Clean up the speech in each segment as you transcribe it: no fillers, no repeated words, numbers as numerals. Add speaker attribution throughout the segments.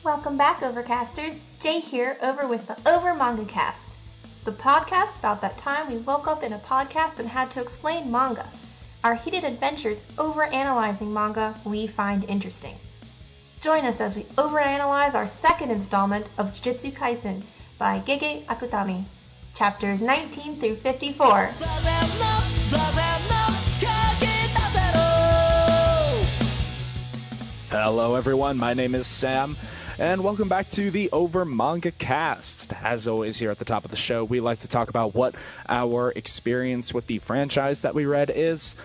Speaker 1: Welcome back, Overcasters. It's Jay here, over with the Over Manga Cast, the podcast about that time we woke up in a podcast and had to explain manga. Our heated adventures overanalyzing manga we find interesting. Join us as we overanalyze our second installment of Jujutsu Kaisen by Gege Akutami, chapters 19 through 54.
Speaker 2: Hello everyone, my name is Sam, and welcome back to the Over Manga Cast. As always, here at the top of the show, we like to talk about what our experience with the franchise that we read is.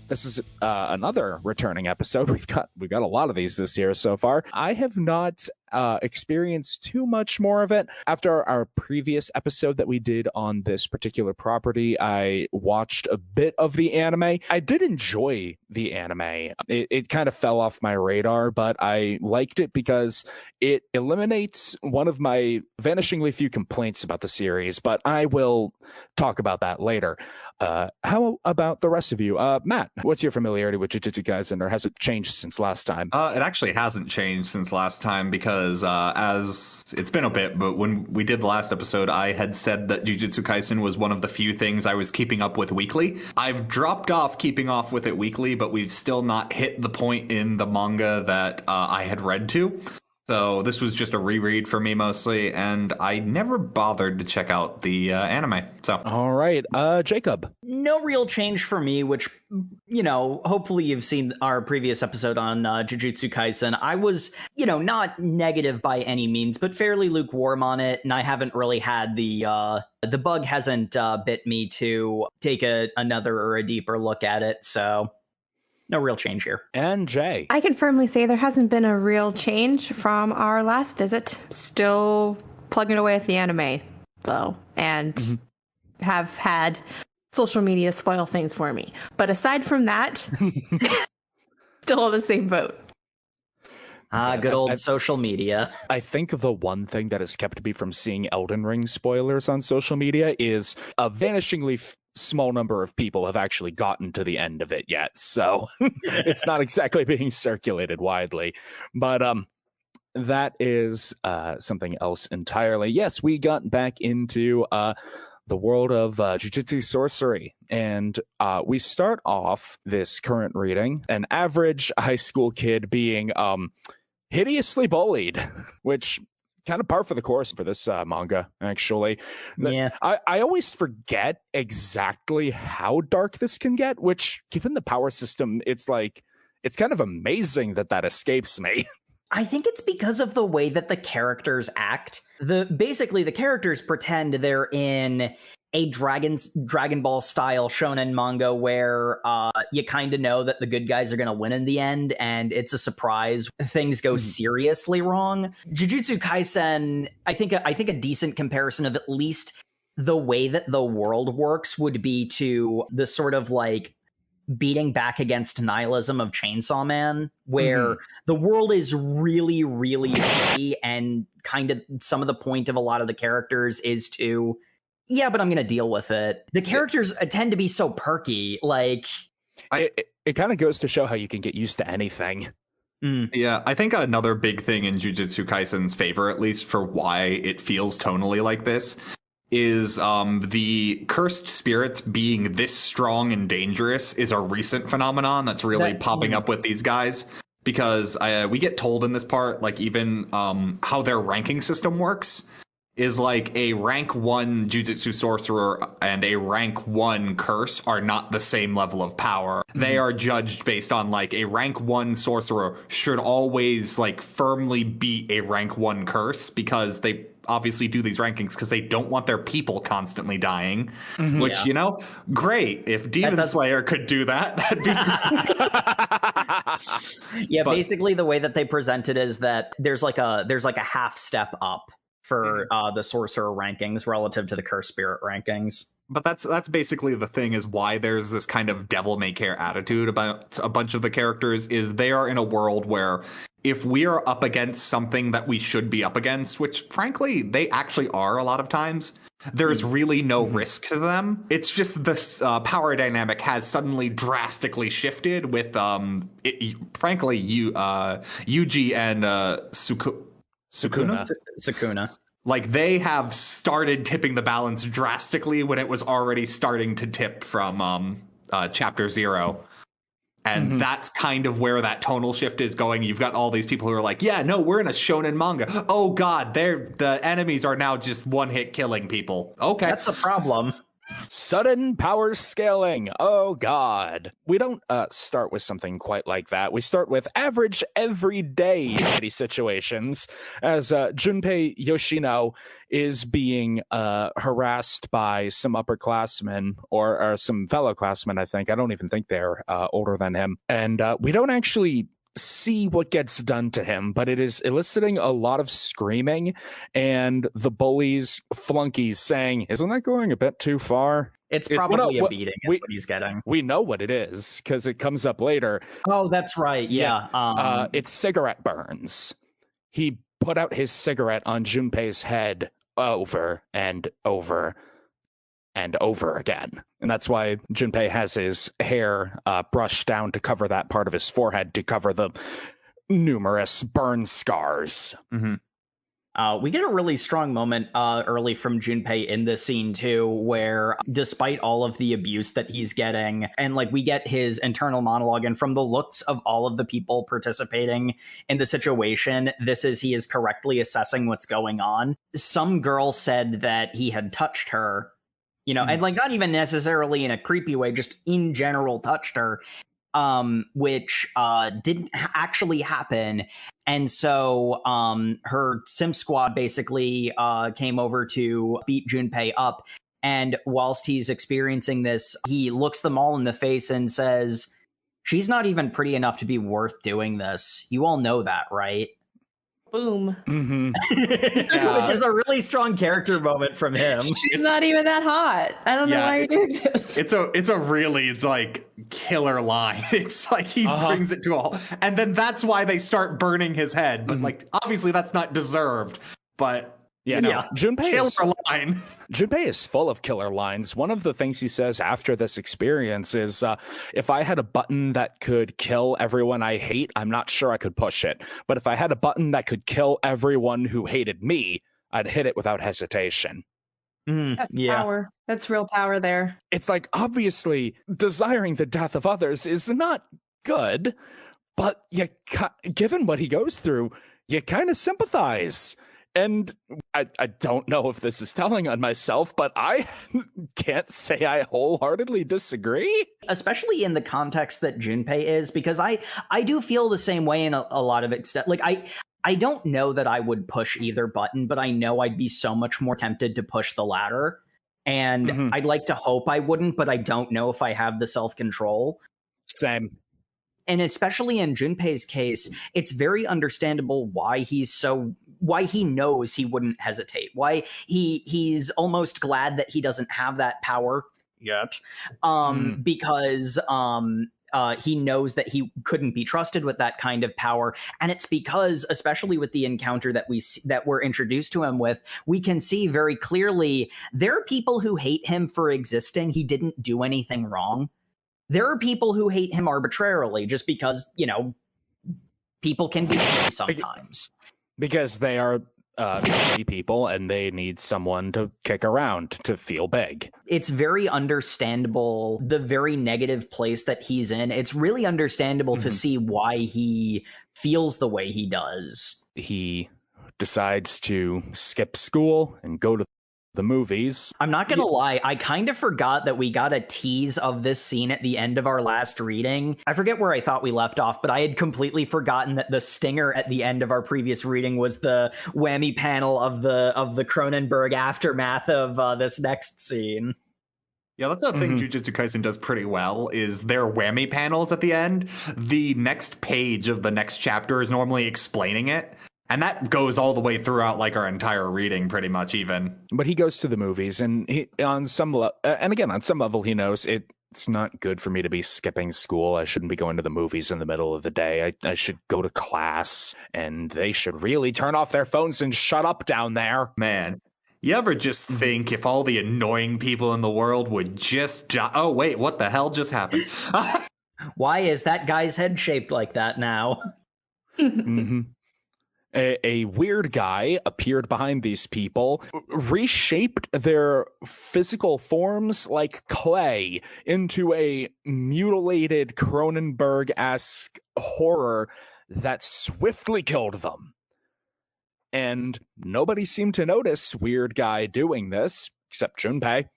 Speaker 2: This is another returning episode. We've got a lot of these this year so far. I have not experienced too much more of it. After our previous episode that we did on this particular property, I watched a bit of the anime. I did enjoy the anime. It kind of fell off my radar, but I liked it because it eliminates one of my vanishingly few complaints about the series, but I will talk about that later. How about the rest of you? Matt, what's your familiarity with Jujutsu Kaisen, or has it changed since last time?
Speaker 3: It actually hasn't changed since last time because as it's been a bit, but when we did the last episode, I had said that Jujutsu Kaisen was one of the few things I was keeping up with weekly. I've dropped off keeping off with it weekly, but we've still not hit the point in the manga that I had read to. So this was just a reread for me mostly, and I never bothered to check out the anime. So,
Speaker 2: all right, Jacob.
Speaker 4: No real change for me, which, you know, hopefully you've seen our previous episode on Jujutsu Kaisen. I was, not negative by any means, but fairly lukewarm on it, and I haven't really had the bug hasn't bit me to take another or a deeper look at it, so no real change here.
Speaker 2: And Jay.
Speaker 5: I can firmly say there hasn't been a real change from our last visit. Still plugging away at the anime, though, and have had social media spoil things for me. But aside from that, still on the same boat.
Speaker 4: Good old social media.
Speaker 2: I think the one thing that has kept me from seeing Elden Ring spoilers on social media is a vanishingly small number of people have actually gotten to the end of it yet, so it's not exactly being circulated widely. But that is something else entirely. Yes, we got back into the world of Jujutsu sorcery, and we start off this current reading, an average high school kid being hideously bullied, which kind of par for the course for this manga, actually.
Speaker 4: Yeah.
Speaker 2: I always forget exactly how dark this can get, which, given the power system, it's kind of amazing that escapes me.
Speaker 4: I think it's because of the way that the characters act. Basically, the characters pretend they're in a Dragon Ball style shonen manga where you kind of know that the good guys are going to win in the end, and it's a surprise. Things go seriously wrong. Jujutsu Kaisen, I think a decent comparison of at least the way that the world works would be to the sort of like beating back against nihilism of Chainsaw Man, where the world is really, really shitty, and kind of some of the point of a lot of the characters is to, yeah, but I'm going to deal with it. The characters tend to be so perky, like...
Speaker 2: It kind of goes to show how you can get used to anything.
Speaker 3: Yeah, I think another big thing in Jujutsu Kaisen's favor, at least for why it feels tonally like this, is the cursed spirits being this strong and dangerous is a recent phenomenon that's really popping up with these guys. Because we get told in this part, like, even how their ranking system works is like a rank 1 Jujutsu sorcerer and a rank 1 curse are not the same level of power. They are judged based on, like, a rank 1 sorcerer should always, like, firmly beat a rank 1 curse, because they obviously do these rankings because they don't want their people constantly dying, which, great. If Demon Slayer could do that, that'd be great.
Speaker 4: But basically the way that they present it is that there's like a half step up for the sorcerer rankings relative to the curse spirit rankings.
Speaker 3: But that's basically the thing, is why there's this kind of devil may care attitude about a bunch of the characters, is they are in a world where if we are up against something that we should be up against, which frankly they actually are a lot of times, there's really no risk to them. It's just this power dynamic has suddenly drastically shifted with, frankly, Yuji and
Speaker 2: Sukuna.
Speaker 4: Sukuna.
Speaker 3: Like, they have started tipping the balance drastically when it was already starting to tip from Chapter 0. And that's kind of where that tonal shift is going. You've got all these people who are like, yeah, no, we're in a shonen manga. Oh, God, the enemies are now just one-hit killing people. Okay.
Speaker 4: That's a problem.
Speaker 2: Sudden power scaling. Oh, God. We don't start with something quite like that. We start with average, everyday shitty situations, as Junpei Yoshino is being harassed by some upperclassmen, or some fellow classmen, I think. I don't even think they're older than him. And we don't actually see what gets done to him, but it is eliciting a lot of screaming and the bullies, flunkies saying, isn't that going a bit too far?
Speaker 4: It's probably a beating is what he's getting.
Speaker 2: We know what it is because it comes up later.
Speaker 4: Oh, that's right. Yeah.
Speaker 2: It's cigarette burns. He put out his cigarette on Junpei's head over and over and over again. And that's why Junpei has his hair brushed down to cover that part of his forehead, to cover the numerous burn scars.
Speaker 4: We get a really strong moment early from Junpei in this scene too, where despite all of the abuse that he's getting, and like we get his internal monologue, and from the looks of all of the people participating in the situation, he is correctly assessing what's going on. Some girl said that he had touched her, and like not even necessarily in a creepy way, just in general touched her, which didn't actually happen. And so her Sim Squad basically came over to beat Junpei up. And whilst he's experiencing this, he looks them all in the face and says, she's not even pretty enough to be worth doing this. You all know that, right?
Speaker 5: Boom.
Speaker 4: Which is a really strong character moment from him.
Speaker 5: She's not even that hot. I don't know why you're doing this.
Speaker 3: It's a really like killer line. It's like he brings it to a halt, and then that's why they start burning his head. But like obviously that's not deserved. But
Speaker 2: Junpei is full of killer lines. One of the things he says after this experience is, if I had a button that could kill everyone I hate, I'm not sure I could push it. But if I had a button that could kill everyone who hated me, I'd hit it without hesitation.
Speaker 5: That's power. That's real power there.
Speaker 2: It's like, obviously, desiring the death of others is not good, but given what he goes through, you kind of sympathize. And I don't know if this is telling on myself, but I can't say I wholeheartedly disagree.
Speaker 4: Especially in the context that Junpei is, because I do feel the same way in a lot of extent. Like, I don't know that I would push either button, but I know I'd be so much more tempted to push the latter. And I'd like to hope I wouldn't, but I don't know if I have the self-control.
Speaker 2: Same.
Speaker 4: And especially in Junpei's case, it's very understandable why he knows he wouldn't hesitate, why he's almost glad that he doesn't have that power yet, because he knows that he couldn't be trusted with that kind of power. And it's because, especially with the encounter that we're introduced to him with, we can see very clearly there are people who hate him for existing. He didn't do anything wrong. There are people who hate him arbitrarily just because, people can be shitty sometimes.
Speaker 2: Because they are people and they need someone to kick around to feel big.
Speaker 4: It's very understandable, the very negative place that he's in. It's really understandable to see why he feels the way he does.
Speaker 2: He decides to skip school and go to the movies.
Speaker 4: I'm not gonna lie, I kind of forgot that we got a tease of this scene at the end of our last reading. I forget where I thought we left off, but I had completely forgotten that the stinger at the end of our previous reading was the whammy panel of the Cronenberg aftermath of this next scene.
Speaker 3: Yeah, that's a thing Jujutsu Kaisen does pretty well, is their whammy panels at the end. The next page of the next chapter is normally explaining it. And that goes all the way throughout, like, our entire reading, pretty much, even.
Speaker 2: But he goes to the movies, and on some level, he knows it's not good for me to be skipping school. I shouldn't be going to the movies in the middle of the day. I should go to class, and they should really turn off their phones and shut up down there.
Speaker 3: Man, you ever just think if all the annoying people in the world would just... Oh, wait, what the hell just happened?
Speaker 4: Why is that guy's head shaped like that now?
Speaker 2: a weird guy appeared behind these people, reshaped their physical forms like clay into a mutilated Cronenberg-esque horror that swiftly killed them. And nobody seemed to notice weird guy doing this, except Junpei.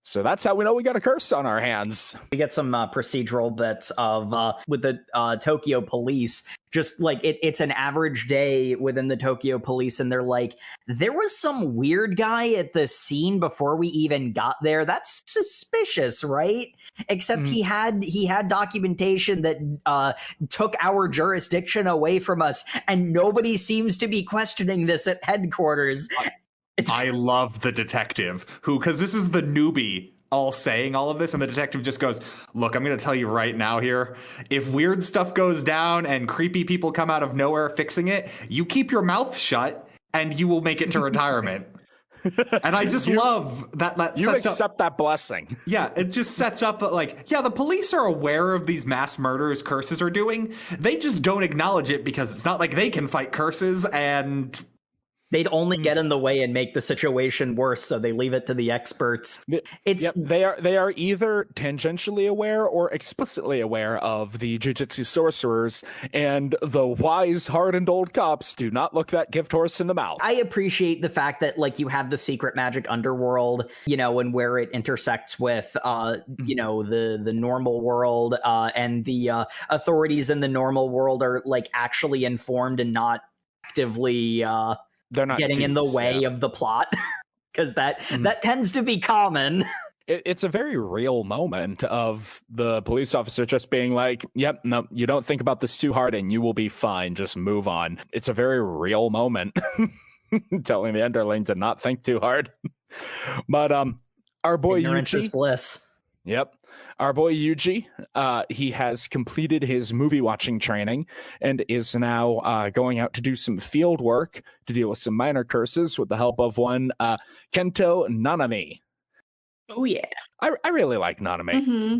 Speaker 2: So that's how we know we got a curse on our hands.
Speaker 4: We get some procedural bits of with the Tokyo police. Just like it's an average day within the Tokyo police, and they're like, there was some weird guy at the scene before we even got there. That's suspicious, right? Except he had documentation that took our jurisdiction away from us, and nobody seems to be questioning this at headquarters.
Speaker 3: I love the detective who, because this is the newbie all saying all of this, and the detective just goes, look, I'm going to tell you right now here, if weird stuff goes down and creepy people come out of nowhere fixing it, you keep your mouth shut and you will make it to retirement. And I just love that
Speaker 2: you
Speaker 3: sets
Speaker 2: accept
Speaker 3: up
Speaker 2: that blessing.
Speaker 3: Yeah, it just sets up that, like, yeah, the police are aware of these mass murders curses are doing. They just don't acknowledge it because it's not like they can fight curses, and
Speaker 4: they'd only get in the way and make the situation worse, so they leave it to the experts.
Speaker 2: They are either tangentially aware or explicitly aware of the jujutsu sorcerers, and the wise, hardened old cops do not look that gift horse in the mouth.
Speaker 4: I appreciate the fact that, like, you have the secret magic underworld, you know, and where it intersects with, you know, the normal world, and the authorities in the normal world are, like, actually informed and not actively
Speaker 2: they're not
Speaker 4: getting in the way of the plot, because that tends to be common.
Speaker 2: It's a very real moment of the police officer just being like, yep, no, you don't think about this too hard and you will be fine. Just move on. It's a very real moment telling the underling to not think too hard. But our boy
Speaker 4: Ignorance is
Speaker 2: Yuji,
Speaker 4: bliss.
Speaker 2: Yep. Our boy Yuji, he has completed his movie watching training and is now going out to do some field work to deal with some minor curses with the help of one Kento Nanami.
Speaker 5: Oh yeah,
Speaker 2: I really like Nanami.
Speaker 5: Mm-hmm.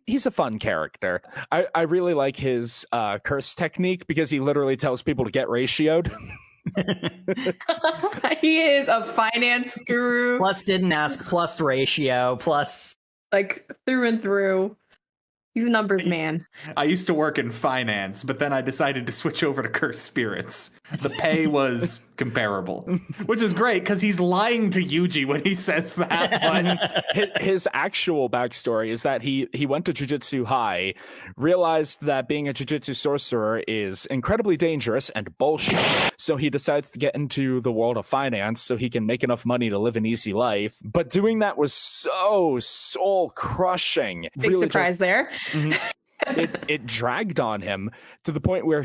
Speaker 2: He's a fun character. I really like his curse technique because he literally tells people to get ratioed.
Speaker 5: He is a finance guru.
Speaker 4: Plus didn't ask, plus ratio, plus...
Speaker 5: like through and through. He's a numbers man.
Speaker 3: I used to work in finance, but then I decided to switch over to cursed spirits. The pay was comparable, which is great because he's lying to Yuji when he says that. But
Speaker 2: his actual backstory is that he went to Jujutsu High, realized that being a Jujutsu sorcerer is incredibly dangerous and bullshit, so he decides to get into the world of finance so he can make enough money to live an easy life. But doing that was so soul-crushing.
Speaker 5: Big
Speaker 2: really
Speaker 5: surprise there.
Speaker 2: It dragged on him to the point where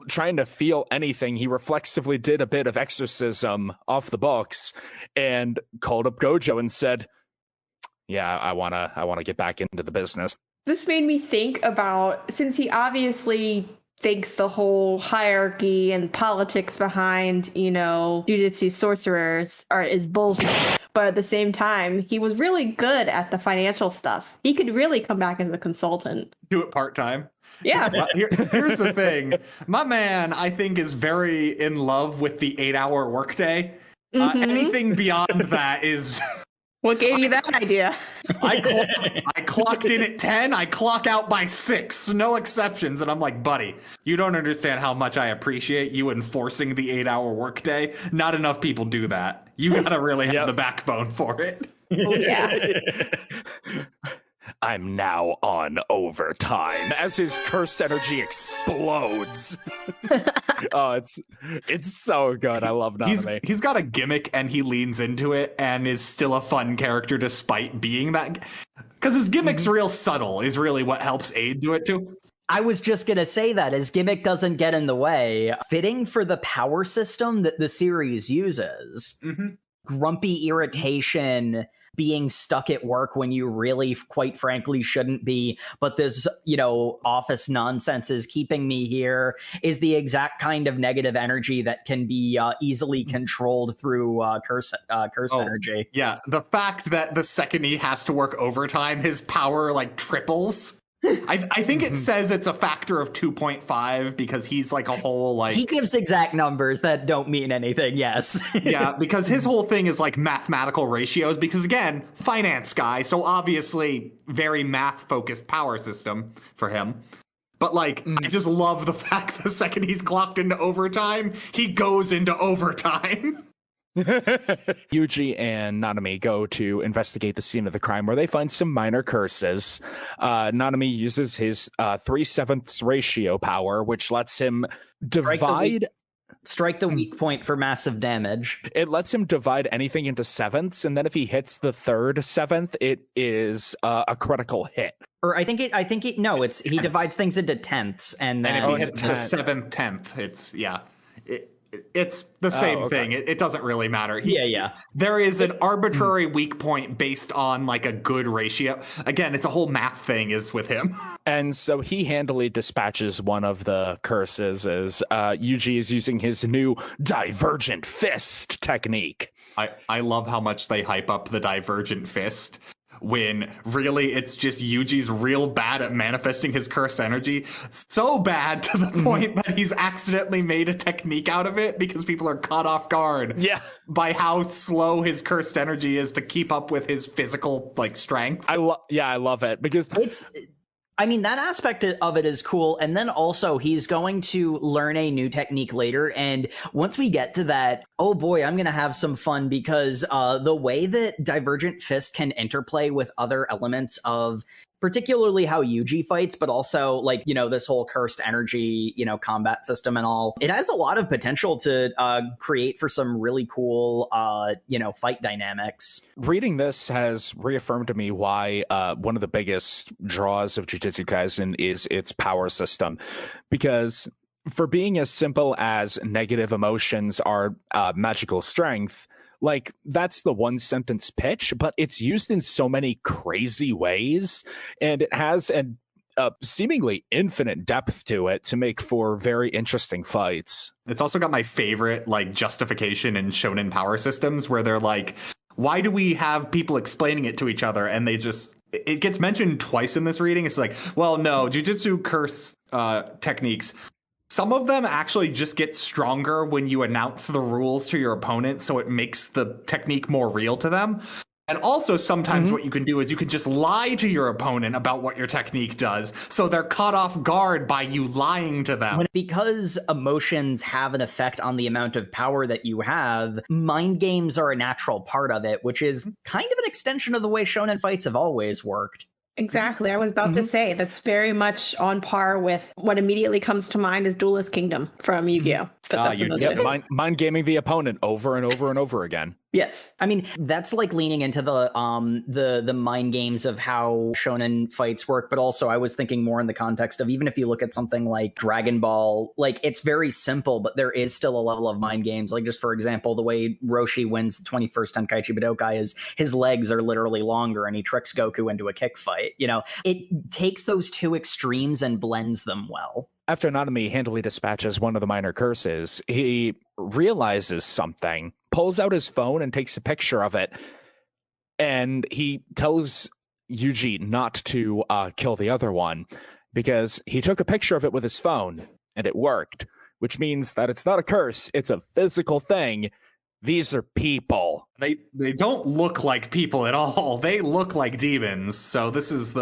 Speaker 2: trying to feel anything, he reflexively did a bit of exorcism off the books and called up Gojo and said, yeah, I wanna get back into the business.
Speaker 5: This made me think about, since he obviously thinks the whole hierarchy and politics behind, you know, jujutsu sorcerers is bullshit. But at the same time, he was really good at the financial stuff. He could really come back as a consultant.
Speaker 3: Do it part-time.
Speaker 5: Yeah.
Speaker 3: Well, here's the thing. My man, I think, is very in love with the 8-hour workday. Anything beyond that is...
Speaker 5: What gave you that idea?
Speaker 3: I clocked in at 10. I clock out by 6. No exceptions. And I'm like, buddy, you don't understand how much I appreciate you enforcing the 8-hour workday. Not enough people do that. You gotta really have the backbone for it.
Speaker 5: Oh, yeah.
Speaker 2: I'm now on overtime as his cursed energy explodes. Oh, it's so good. I love Nanami.
Speaker 3: He's got a gimmick and he leans into it and is still a fun character despite being that. Because his gimmick's real subtle is really what helps aid to it too.
Speaker 4: I was just going to say that his gimmick doesn't get in the way. Fitting for the power system that the series uses. Grumpy irritation, being stuck at work when you really, quite frankly, shouldn't be, but this, you know, office nonsense is keeping me here, is the exact kind of negative energy that can be easily controlled through curse energy.
Speaker 3: Yeah, the fact that the second he has to work overtime, his power, like, triples. I think it says it's a factor of 2.5 because he's like a whole like
Speaker 4: he gives exact numbers that don't mean anything. Yes.
Speaker 3: Yeah, because his whole thing is like mathematical ratios because again, finance guy, so obviously very math focused power system for him. But like I just love the fact the second he's clocked into overtime, he goes into overtime.
Speaker 2: Yuji and Nanami go to investigate the scene of the crime where they find some minor curses. Nanami uses his 3/7 ratio power, which lets him divide...
Speaker 4: Strike the weak point for massive damage.
Speaker 2: It lets him divide anything into sevenths, and then if he hits the third seventh, it is a critical hit.
Speaker 4: Or I think he divides things into tenths, and then
Speaker 3: if he hits the 7th tenth, it's the same thing. It doesn't really matter. There is an arbitrary weak point based on like a good ratio. Again, it's a whole math thing is with him.
Speaker 2: And so he handily dispatches one of the curses as Yuji is using his new divergent fist technique.
Speaker 3: I love how much they hype up the divergent fist when really it's just Yuji's real bad at manifesting his curse energy. So bad to the point that he's accidentally made a technique out of it because people are caught off guard by how slow his cursed energy is to keep up with his physical like strength.
Speaker 2: I love it because
Speaker 4: that aspect of it is cool. And then also he's going to learn a new technique later. And once we get to that, oh boy, I'm going to have some fun because the way that Divergent Fist can interplay with other elements of particularly how Yuji fights, but also like, this whole cursed energy, combat system and all. It has a lot of potential to create for some really cool, fight dynamics.
Speaker 2: Reading this has reaffirmed to me why one of the biggest draws of Jujutsu Kaisen is its power system. Because for being as simple as negative emotions are magical strength, like, that's the one sentence pitch, but it's used in so many crazy ways, and it has a seemingly infinite depth to it to make for very interesting fights.
Speaker 3: It's also got my favorite, like, justification in shonen power systems where they're like, why do we have people explaining it to each other? And it gets mentioned twice in this reading. It's like, well, no, Jujutsu curse techniques, some of them actually just get stronger when you announce the rules to your opponent, so it makes the technique more real to them. And also sometimes what you can do is you can just lie to your opponent about what your technique does, so they're caught off guard by you lying to them.
Speaker 4: Because emotions have an effect on the amount of power that you have, mind games are a natural part of it, which is kind of an extension of the way shonen fights have always worked.
Speaker 5: Exactly. I was about to say that's very much on par with what immediately comes to mind is Duelist Kingdom from Yu-Gi-Oh! But that's
Speaker 2: mind gaming the opponent over and over and over again.
Speaker 5: Yes.
Speaker 4: I mean, that's like leaning into the mind games of how shonen fights work, but also I was thinking more in the context of even if you look at something like Dragon Ball, like it's very simple, but there is still a level of mind games. Like just for example, the way Roshi wins the 21st Tenkaichi Budokai is his legs are literally longer and he tricks Goku into a kick fight. It takes those two extremes and blends them well.
Speaker 2: After Nanami handily dispatches one of the minor curses, he realizes something, pulls out his phone and takes a picture of it, and he tells Yuji not to kill the other one because he took a picture of it with his phone and it worked, which means that it's not a curse, it's a physical thing. These are people.
Speaker 3: They don't look like people at all. They look like demons. So this is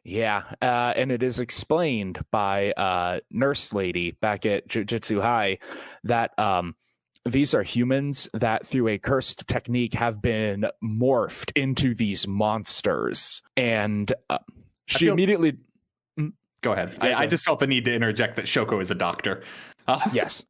Speaker 2: Yeah, and it is explained by Nurse Lady back at Jujutsu High that these are humans that through a cursed technique have been morphed into these monsters. And she immediately...
Speaker 3: Go ahead. I just felt the need to interject that Shoko is a doctor.
Speaker 2: Yes.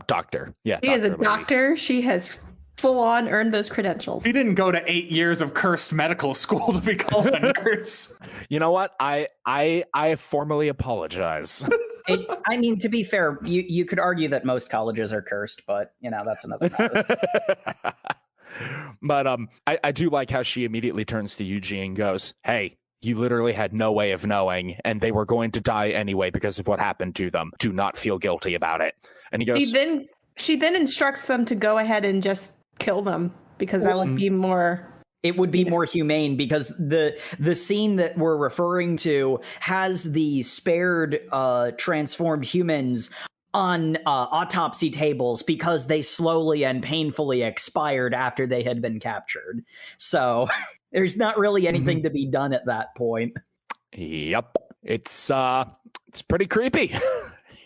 Speaker 2: Doctor. Yeah.
Speaker 5: She is a doctor. She has full on earned those credentials.
Speaker 3: She didn't go to 8 years of cursed medical school to become a nurse.
Speaker 2: You know what? I formally apologize.
Speaker 4: I mean, to be fair, you could argue that most colleges are cursed, but that's another matter.
Speaker 2: But I do like how she immediately turns to Yuji and goes, "Hey, you literally had no way of knowing, and they were going to die anyway because of what happened to them. Do not feel guilty about it." And he goes,
Speaker 5: She then instructs them to go ahead and just kill them because that would be more
Speaker 4: It would be more humane because the scene that we're referring to has the spared transformed humans on autopsy tables because they slowly and painfully expired after they had been captured. So there's not really anything to be done at that point.
Speaker 2: Yep. It's pretty creepy.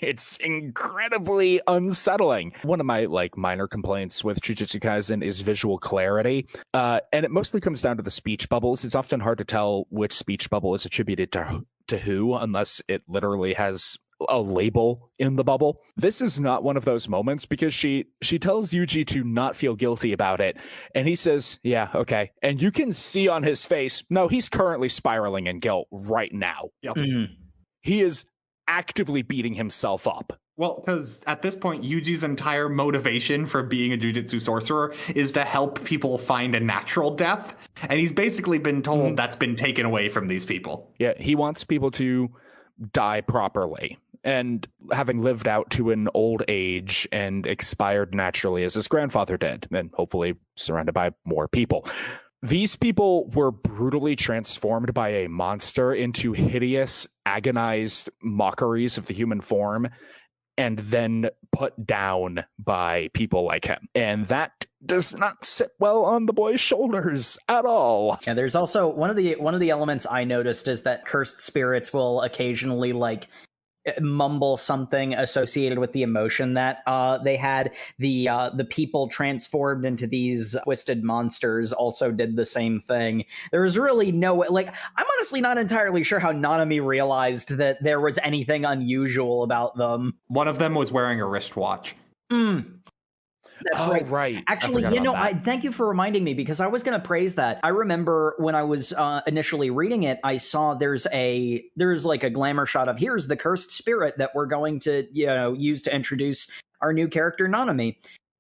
Speaker 2: It's incredibly unsettling. One of my minor complaints with Jujutsu Kaisen is visual clarity, and it mostly comes down to the speech bubbles. It's often hard to tell which speech bubble is attributed to who, unless it literally has a label in the bubble. This is not one of those moments because she tells Yuji to not feel guilty about it, and he says, "Yeah, okay." And you can see on his face, no, he's currently spiraling in guilt right now.
Speaker 3: Yep.
Speaker 2: He is actively beating himself up.
Speaker 3: Well, because at this point, Yuji's entire motivation for being a jujutsu sorcerer is to help people find a natural death. And he's basically been told that's been taken away from these people.
Speaker 2: Yeah, he wants people to die properly. And having lived out to an old age and expired naturally as his grandfather did, and hopefully surrounded by more people. These people were brutally transformed by a monster into hideous, agonized mockeries of the human form, and then put down by people like him. And that does not sit well on the boy's shoulders at all.
Speaker 4: Yeah, there's also one of the elements I noticed is that cursed spirits will occasionally mumble something associated with the emotion that they had. The people transformed into these twisted monsters also did the same thing. There was really no I'm honestly not entirely sure how Nanami realized that there was anything unusual about them.
Speaker 3: One of them was wearing a wristwatch.
Speaker 4: That's right. Actually, I thank you for reminding me because I was going to praise that. I remember when I was initially reading it, I saw there's a glamour shot of here's the cursed spirit that we're going to use to introduce our new character Nanami.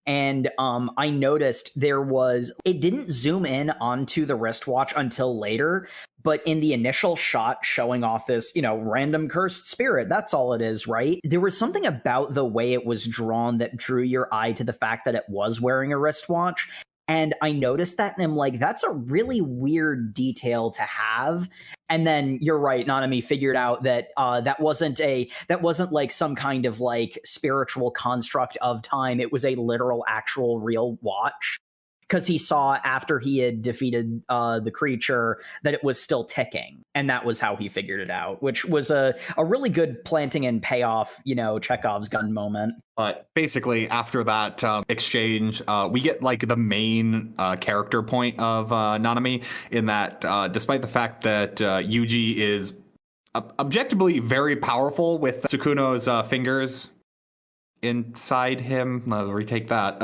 Speaker 4: And I noticed it didn't zoom in onto the wristwatch until later, but in the initial shot showing off this, random cursed spirit, that's all it is, right? There was something about the way it was drawn that drew your eye to the fact that it was wearing a wristwatch. And I noticed that, and I'm like, that's a really weird detail to have. And then you're right, Nanami figured out that that wasn't like some kind of spiritual construct of time. It was a literal, actual, real watch. Because he saw after he had defeated the creature that it was still ticking. And that was how he figured it out, which was a really good planting and payoff, Chekhov's gun moment.
Speaker 3: But basically, after that exchange, we get the main character point of Nanami in that despite the fact that Yuji is objectively very powerful with Sukuno's fingers inside him. I'll retake that.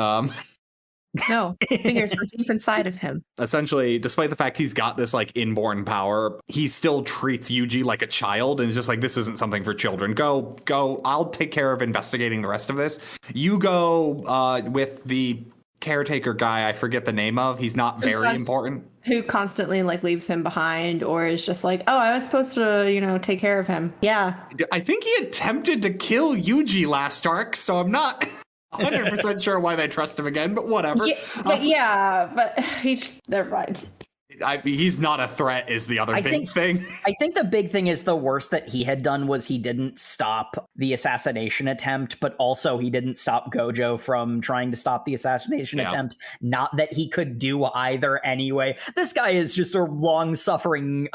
Speaker 5: No, fingers were deep inside of him.
Speaker 3: Essentially, despite the fact he's got this inborn power, he still treats Yuji like a child and is just this isn't something for children. Go, I'll take care of investigating the rest of this. You go with the caretaker guy, I forget the name of. He's not very important.
Speaker 5: Who constantly leaves him behind or is just oh, I was supposed to, take care of him. Yeah.
Speaker 3: I think he attempted to kill Yuji last arc, so I'm not 100% sure why they trust him again, but whatever.
Speaker 5: Yeah, but he's never mind.
Speaker 3: He's not a threat is the other big thing.
Speaker 4: I think the big thing is the worst that he had done was he didn't stop the assassination attempt, but also he didn't stop Gojo from trying to stop the assassination attempt. Not that he could do either anyway. This guy is just a long-suffering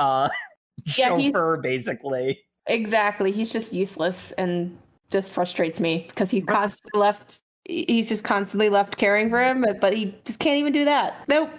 Speaker 4: chauffeur, basically.
Speaker 5: Exactly. He's just useless and just frustrates me because he's constantly left caring for him, but he just can't even do that. Nope.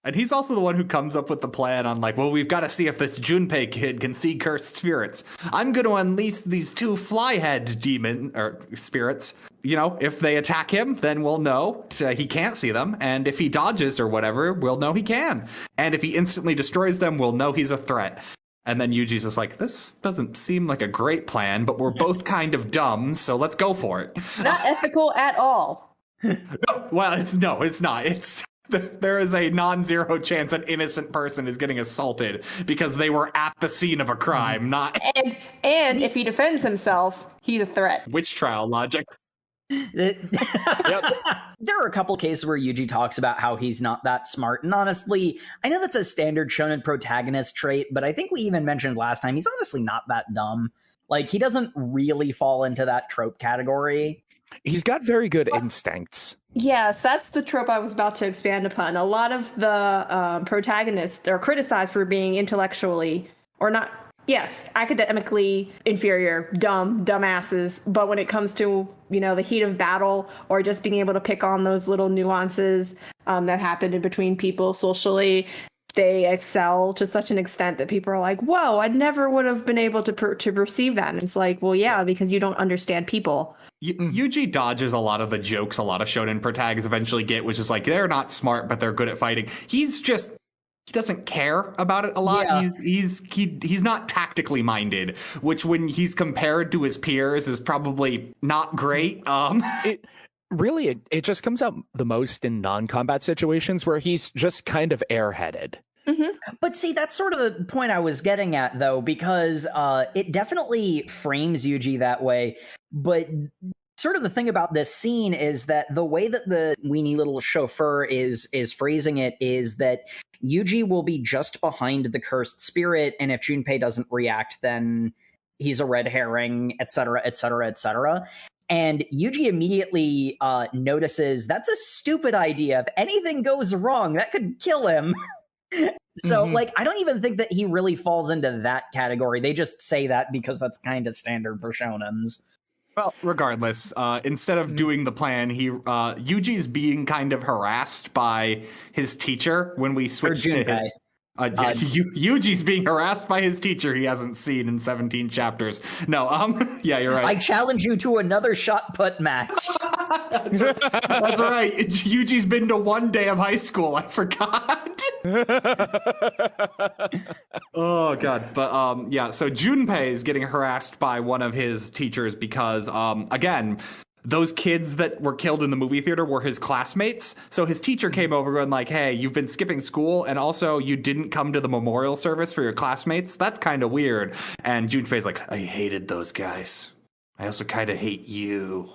Speaker 3: And he's also the one who comes up with the plan on well, we've got to see if this Junpei kid can see cursed spirits. I'm going to unleash these two flyhead demon or spirits. If they attack him, then we'll know he can't see them. And if he dodges or whatever, we'll know he can. And if he instantly destroys them, we'll know he's a threat. And then Yuji's just this doesn't seem like a great plan, but we're both kind of dumb, so let's go for it.
Speaker 5: Not ethical at all.
Speaker 3: It's not. There is a non-zero chance an innocent person is getting assaulted because they were at the scene of a crime, not...
Speaker 5: And if he defends himself, he's a threat.
Speaker 3: Witch trial logic.
Speaker 2: Yep.
Speaker 4: There are a couple cases where Yuji talks about how he's not that smart. And honestly, I know that's a standard shonen protagonist trait, but I think we even mentioned last time, he's honestly not that dumb. Like, he doesn't really fall into that trope category.
Speaker 2: He's got very good instincts.
Speaker 5: Yes, that's the trope I was about to expand upon. A lot of the protagonists are criticized for being intellectually, or not, yes, academically inferior, dumbasses. But when it comes to, the heat of battle or just being able to pick on those little nuances that happen in between people socially, they excel to such an extent that people are like, whoa, I never would have been able to perceive that. And it's like, well, yeah, because you don't understand people.
Speaker 3: Yuji dodges a lot of the jokes a lot of shonen protagonists eventually get, which is like, they're not smart, but they're good at fighting. He doesn't care about it a lot. Yeah. He's not tactically minded, which when he's compared to his peers is probably not great.
Speaker 2: It just comes out the most in non-combat situations where he's just kind of airheaded.
Speaker 4: Mm-hmm. But see, that's sort of the point I was getting at, though, because it definitely frames Yuji that way. But sort of the thing about this scene is that the way that the weenie little chauffeur is phrasing it is that Yuji will be just behind the cursed spirit, and if Junpei doesn't react, then he's a red herring, etc., etc., etc. And Yuji immediately notices that's a stupid idea. If anything goes wrong, that could kill him. So, I don't even think that he really falls into that category. They just say that because that's kind of standard for shonens.
Speaker 3: Well, regardless, instead of doing the plan, Yuji's being kind of harassed by his teacher when we switch to his... Yuji's being harassed by his teacher he hasn't seen in 17 chapters. No, yeah, you're right.
Speaker 4: I challenge you to another shot put match.
Speaker 3: That's right. Yuji's been to one day of high school. I forgot. Oh, God. But, yeah, so Junpei is getting harassed by one of his teachers because, again... those kids that were killed in the movie theater were his classmates. So his teacher came over going like, hey, you've been skipping school and also you didn't come to the memorial service for your classmates. That's kind of weird. And Junpei's like, I hated those guys. I also kind of hate you.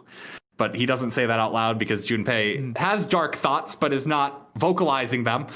Speaker 3: But he doesn't say that out loud because Junpei has dark thoughts, but is not vocalizing them.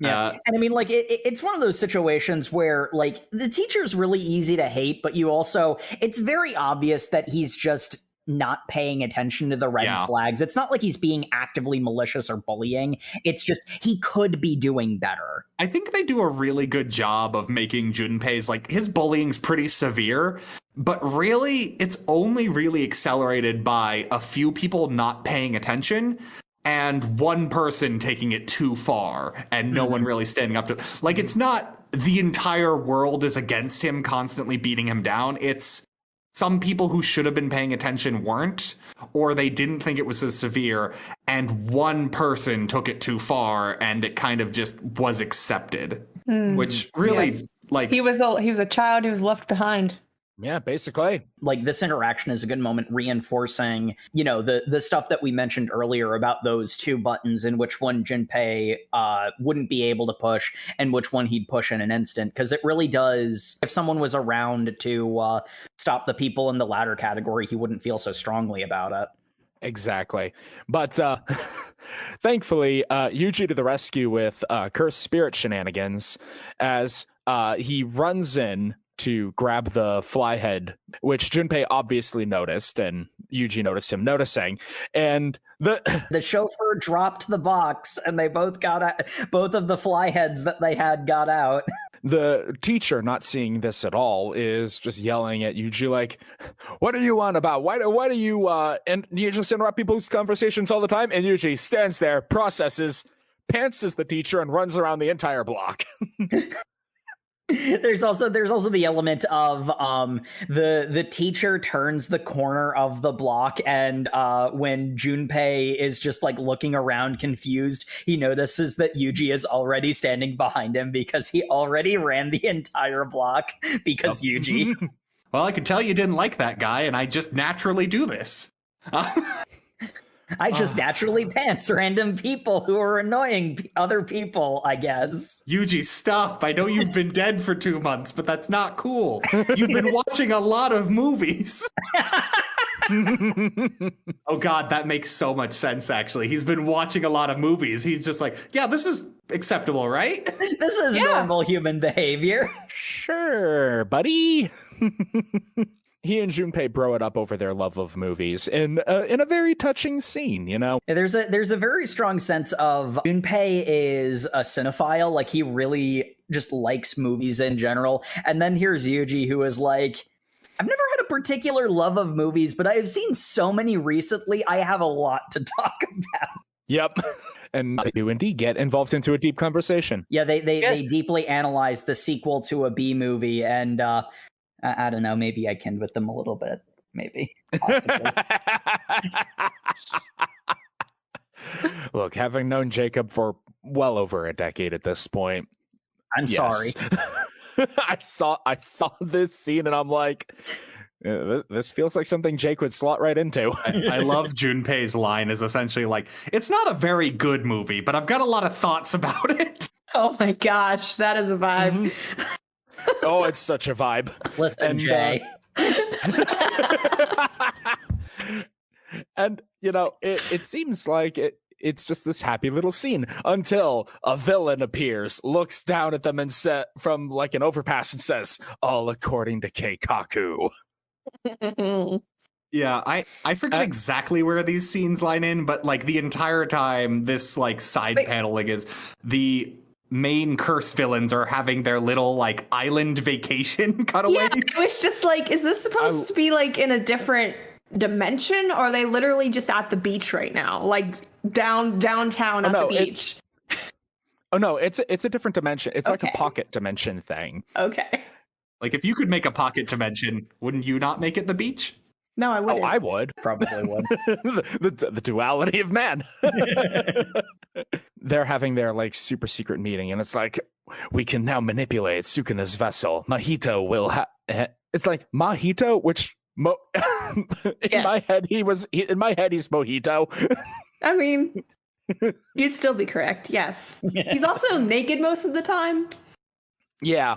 Speaker 4: Yeah, and I mean, it's one of those situations where, the teacher's really easy to hate, but it's very obvious that he's just not paying attention to the red flags. It's not like he's being actively malicious or bullying. It's just he could be doing better.
Speaker 3: I think they do a really good job of making Junpei's, his bullying's pretty severe, but really, it's only really accelerated by a few people not paying attention. And one person taking it too far and no one really standing up to it. It's not the entire world is against him, constantly beating him down. It's some people who should have been paying attention weren't, or they didn't think it was as severe. And one person took it too far and it kind of just was accepted, which really
Speaker 5: he was a child who was left behind.
Speaker 2: Yeah, basically.
Speaker 4: This interaction is a good moment reinforcing, the stuff that we mentioned earlier about those two buttons and which one Junpei wouldn't be able to push and which one he'd push in an instant. Because it really does, if someone was around to stop the people in the latter category, he wouldn't feel so strongly about it.
Speaker 2: Exactly. But thankfully, Yuji to the rescue with cursed spirit shenanigans as he runs in to grab the fly head, which Junpei obviously noticed, and Yuji noticed him noticing. And
Speaker 4: the chauffeur dropped the box, and they both got out. Both of the fly heads that they had got out.
Speaker 2: The teacher, not seeing this at all, is just yelling at Yuji like, "What are you on about? Why do you and you just interrupt people's conversations all the time?" And Yuji stands there, processes, pantses the teacher, and runs around the entire block.
Speaker 4: There's also the element of the teacher turns the corner of the block, and when Junpei is just looking around confused, he notices that Yuji is already standing behind him because he already ran the entire block because Yuji.
Speaker 3: Well, I could tell you didn't like that guy, and I just naturally do this.
Speaker 4: I just naturally pants random people who are annoying other people, I guess.
Speaker 3: Yuji, stop. I know you've been dead for 2 months, but that's not cool. You've been watching a lot of movies. Oh God, that makes so much sense, actually. He's been watching a lot of movies. He's just like, yeah, this is acceptable, right?
Speaker 4: This is normal human behavior.
Speaker 2: Sure, buddy. He and Junpei bro it up over their love of movies in a very touching scene, you know?
Speaker 4: There's a very strong sense of Junpei is a cinephile, like he really just likes movies in general. And then here's Yuji, who is like, I've never had a particular love of movies, but I have seen so many recently, I have a lot to talk about.
Speaker 2: Yep. And they do indeed get involved into a deep conversation.
Speaker 4: Yeah, they deeply analyze the sequel to a B movie, and I don't know, maybe I kin with them a little bit. Maybe. Possibly.
Speaker 2: Look, having known Jacob for well over a decade at this point,
Speaker 4: I'm sorry.
Speaker 2: I saw this scene and I'm like, this feels like something Jake would slot right into.
Speaker 3: I love Junpei's line is essentially like, it's not a very good movie, but I've got a lot of thoughts about it.
Speaker 5: Oh my gosh, that is a vibe.
Speaker 2: Oh, it's such a vibe.
Speaker 4: Listen, Jay.
Speaker 2: And, you know, it seems like it's just this happy little scene until a villain appears, looks down at them and from like an overpass and says, all according to Keikaku.
Speaker 3: Yeah, I forget exactly where these scenes line in, but like the entire time this like side paneling is the main curse villains are having their little like island vacation cutaways.
Speaker 5: Yeah, it was just like, is this supposed to be like in a different dimension, or are they literally just at the beach right now, like downtown the beach?
Speaker 2: It's a different dimension. It's like a pocket dimension thing.
Speaker 5: Okay.
Speaker 3: Like if you could make a pocket dimension, wouldn't you not make it the beach?
Speaker 5: No, I wouldn't.
Speaker 2: Oh, I would.
Speaker 4: Probably would.
Speaker 2: the duality of man. They're having their like super secret meeting, and it's like, we can now manipulate Sukuna's vessel. Mahito will it's like Mahito, which in my head he's Mojito.
Speaker 5: I mean, you'd still be correct. Yes. He's also naked most of the time.
Speaker 2: Yeah.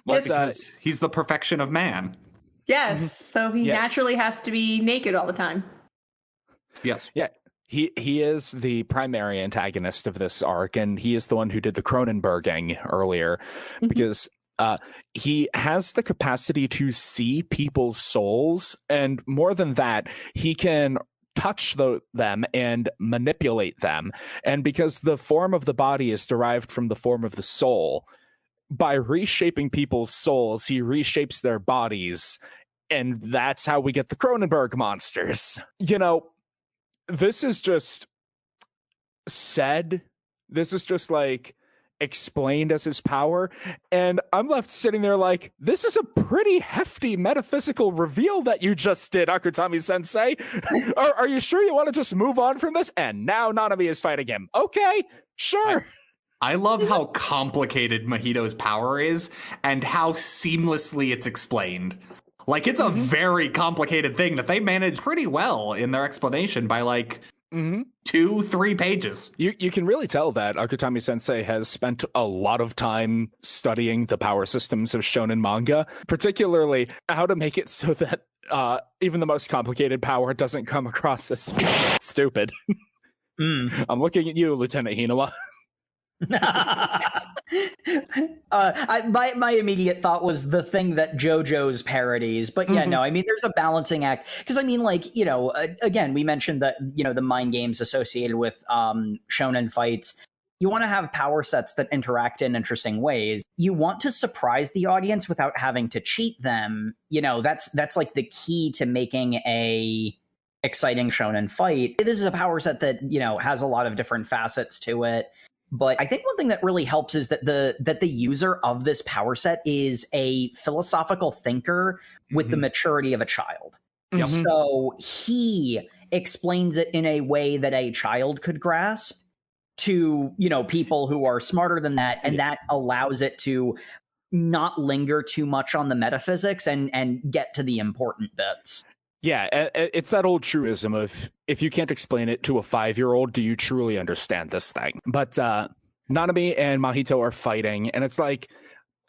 Speaker 3: Because he's the perfection of man.
Speaker 5: Yes, so he naturally has to be naked all the time.
Speaker 3: Yes.
Speaker 2: Yeah. He is the primary antagonist of this arc, and he is the one who did the Cronenberg-ing earlier, because he has the capacity to see people's souls, and more than that, he can touch them and manipulate them. And because the form of the body is derived from the form of the soul, by reshaping people's souls, he reshapes their bodies, and that's how we get the Cronenberg monsters. You know, this is just said. This is just like explained as his power, and I'm left sitting there like, this is a pretty hefty metaphysical reveal that you just did, Akutami sensei. Are you sure you want to just move on from this? And now Nanami is fighting him. Okay, sure.
Speaker 3: I love how complicated Mahito's power is and how seamlessly it's explained. Like, it's a very complicated thing that they manage pretty well in their explanation by, like, 2-3 pages.
Speaker 2: You can really tell that Akutami sensei has spent a lot of time studying the power systems of shonen manga, particularly how to make it so that even the most complicated power doesn't come across as stupid. I'm looking at you, Lieutenant Hinawa.
Speaker 4: My immediate thought was the thing that JoJo's parodies, but yeah, no, I mean, there's a balancing act, because I mean, like, you know, again, we mentioned that, you know, the mind games associated with shonen fights. You want to have power sets that interact in interesting ways. You want to surprise the audience without having to cheat them. You know, that's like the key to making a exciting shonen fight. This is a power set that, you know, has a lot of different facets to it. But I think one thing that really helps is that the user of this power set is a philosophical thinker with the maturity of a child. So he explains it in a way that a child could grasp to, you know, people who are smarter than that, and that allows it to not linger too much on the metaphysics and get to the important bits.
Speaker 2: Yeah, it's that old truism of, if you can't explain it to a 5-year-old, do you truly understand this thing? But Nanami and Mahito are fighting, and it's like